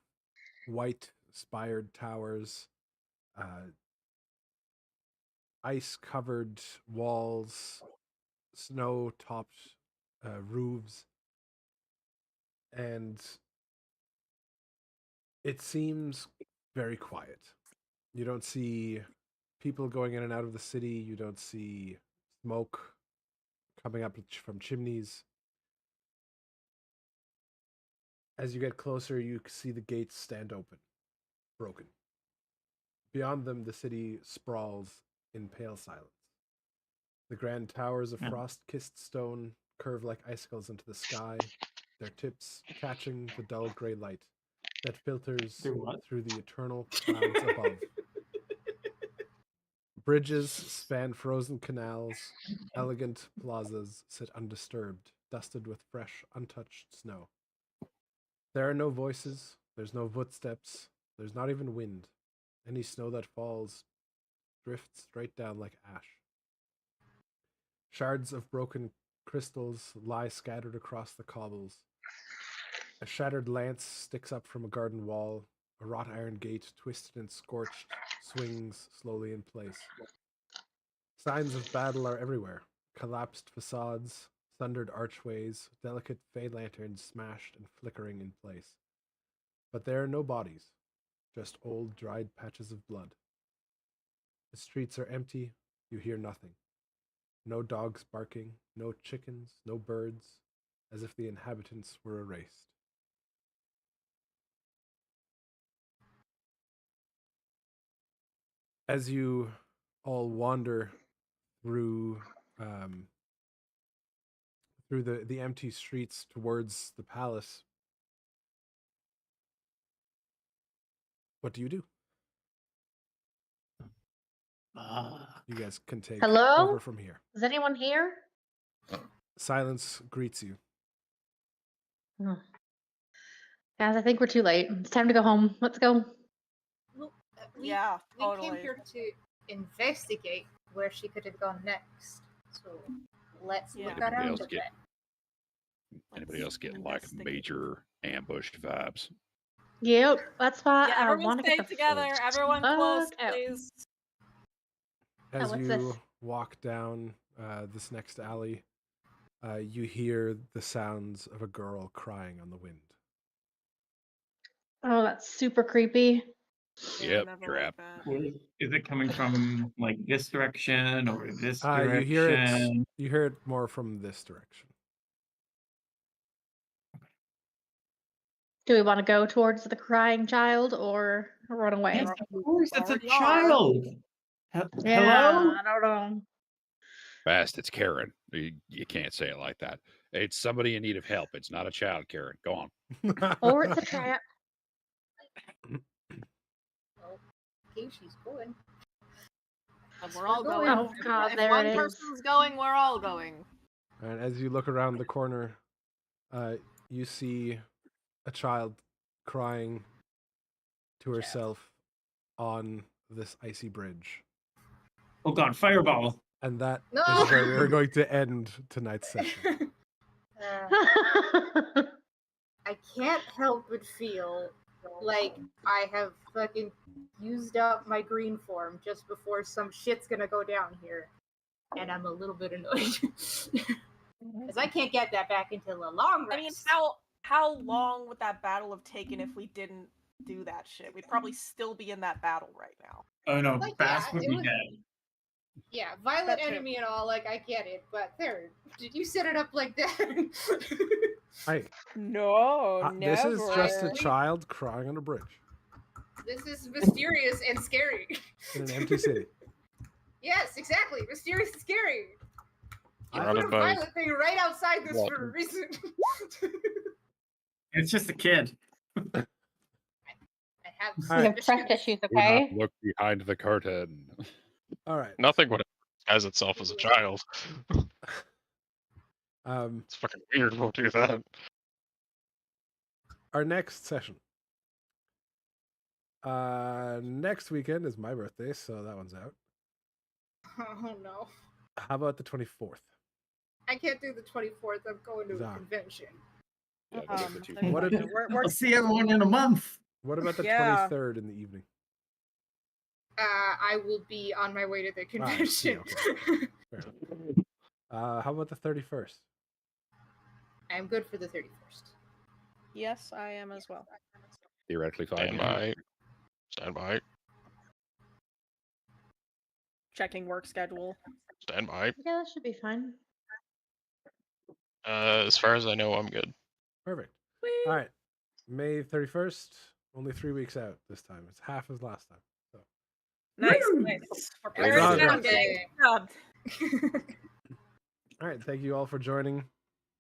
white spired towers, ice-covered walls, snow-topped roofs, and it seems very quiet. You don't see people going in and out of the city. You don't see smoke coming up from chimneys. As you get closer, you see the gates stand open, broken. Beyond them, the city sprawls in pale silence. The grand towers of frost-kissed stone curve like icicles into the sky, their tips catching the dull gray light that filters through the eternal clouds above. Bridges span frozen canals. Elegant plazas sit undisturbed, dusted with fresh, untouched snow. There are no voices, there's no footsteps, there's not even wind. Any snow that falls drifts straight down like ash. Shards of broken crystals lie scattered across the cobbles. A shattered lance sticks up from a garden wall. A wrought iron gate, twisted and scorched, swings slowly in place. Signs of battle are everywhere. Collapsed facades, sundered archways, delicate fey lanterns smashed and flickering in place. But there are no bodies, just old, dried patches of blood. The streets are empty, you hear nothing. No dogs barking, no chickens, no birds, as if the inhabitants were erased. As you all wander through the empty streets towards the palace, what do you do? You guys can take
Hello?
over from here.
Is anyone here?
Silence greets you.
Oh. Guys, I think we're too late. It's time to go home. Let's go.
Well,
We
came here to investigate where she could have gone next. So let's look around a bit.
Anybody else getting like major ambush vibes?
Yep, that's why I
everyone
want to
stay
get the
together. Everyone close,
fuck out.
please.
As
what's
you
this?
walk down this next alley, you hear the sounds of a girl crying on the wind.
Oh, that's super creepy.
Yep, trap.
Is it coming from like this direction or this
You
direction?
hear it more from this direction.
Do we want to go towards the crying child or run away?
Yes, of course, it's a
already are.
child.
Yeah,
Hello?
I don't know.
Fast, it's Karen. You can't say it like that. It's somebody in need of help. It's not a child, Karen. Go on.
Or it's a trap.
Okay, she's going.
We're all going.
Oh God,
If
there
one
it is.
person's going, we're all going.
And as you look around the corner, you see a child crying to herself on this icy bridge.
Oh God, fireball.
And that
No!
is where we're going to end tonight's session.
I can't help but feel like I have fucking used up my green form just before some shit's gonna go down here. And I'm a little bit annoyed. Because I can't get that back until a long rest.
I mean, how long would that battle have taken if we didn't do that shit? We'd probably still be in that battle right now.
Oh no,
Like,
Bast would
it
be
was-
dead.
Yeah, violent
That's
enemy and all, like, I get it. But there, did you set it up like that?
Hey,
No,
this is just a child crying on a bridge
This is mysterious and scary.
in an empty city.
Yes, exactly. Mysterious and scary. You put a
Surrounded by
violent thing right outside this for a
water.
reason.
It's just a kid.
I have
All
We
right.
have
suspicions.
trust issues,
Do not
okay?
look behind the curtain.
All right.
Nothing would disguise itself as a child. It's fucking weird. We'll do that.
Our next session. Next weekend is my birthday, so that one's out.
Oh no.
How about the 24th?
I can't do the 24th. I'm going to a
Zah.
convention.
Yeah, those are the two.
What if-
We'll see everyone in a month.
What about the
Yeah.
23rd in the evening?
I will be on my way to the
I see,
convention.
Fair enough. How about the 31st?
I'm good for the 31st.
Yes, I am as well.
Theoretically fine.
Stand by. Stand by.
Checking work schedule.
Stand by.
Yeah, that should be fine.
As far as I know, I'm good.
Perfect. All right. May 31st, only 3 weeks out this time. It's half as last time. So
Nice,
Woo!
nice.
Great
Prepare
job,
it down,
guys.
gang. Good job.
all right, thank you all for joining.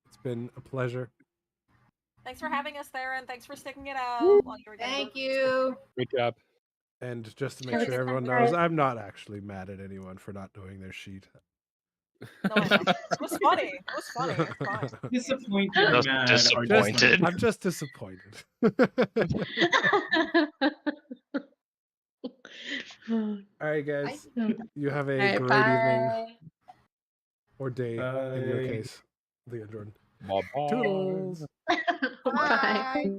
It's been a pleasure.
Thanks for having us there, and thanks for sticking it out while you were getting
Thank you.
Good job.
And just to
Can
make
we
sure
get
everyone
that
knows,
right?
I'm not actually mad at anyone for not doing their sheet.
No, I know. It was funny. It was funny. It's fine.
Disappointed or
Just
mad?
disappointed.
I'm just disappointed. All right, guys. You have a
All right,
great evening
bye.
or day in your
Bye.
case, Leah Jordan.
Bye-bye.
Toodles.
Bye.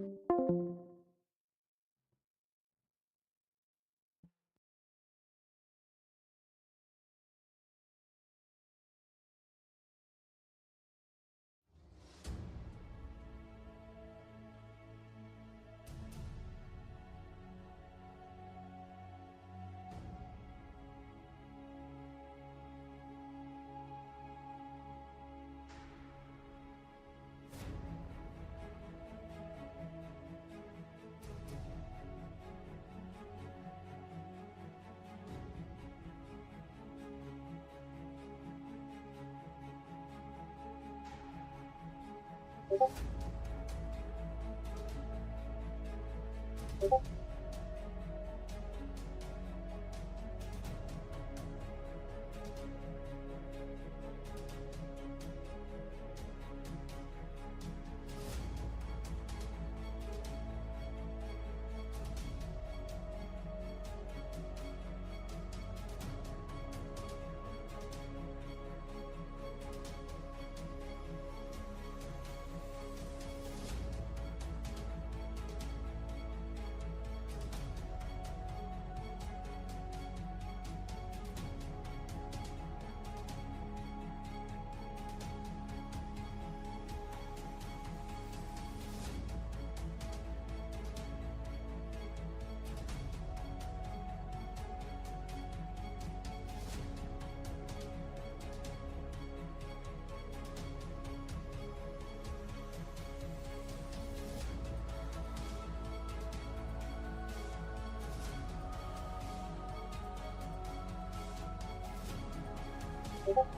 Bye.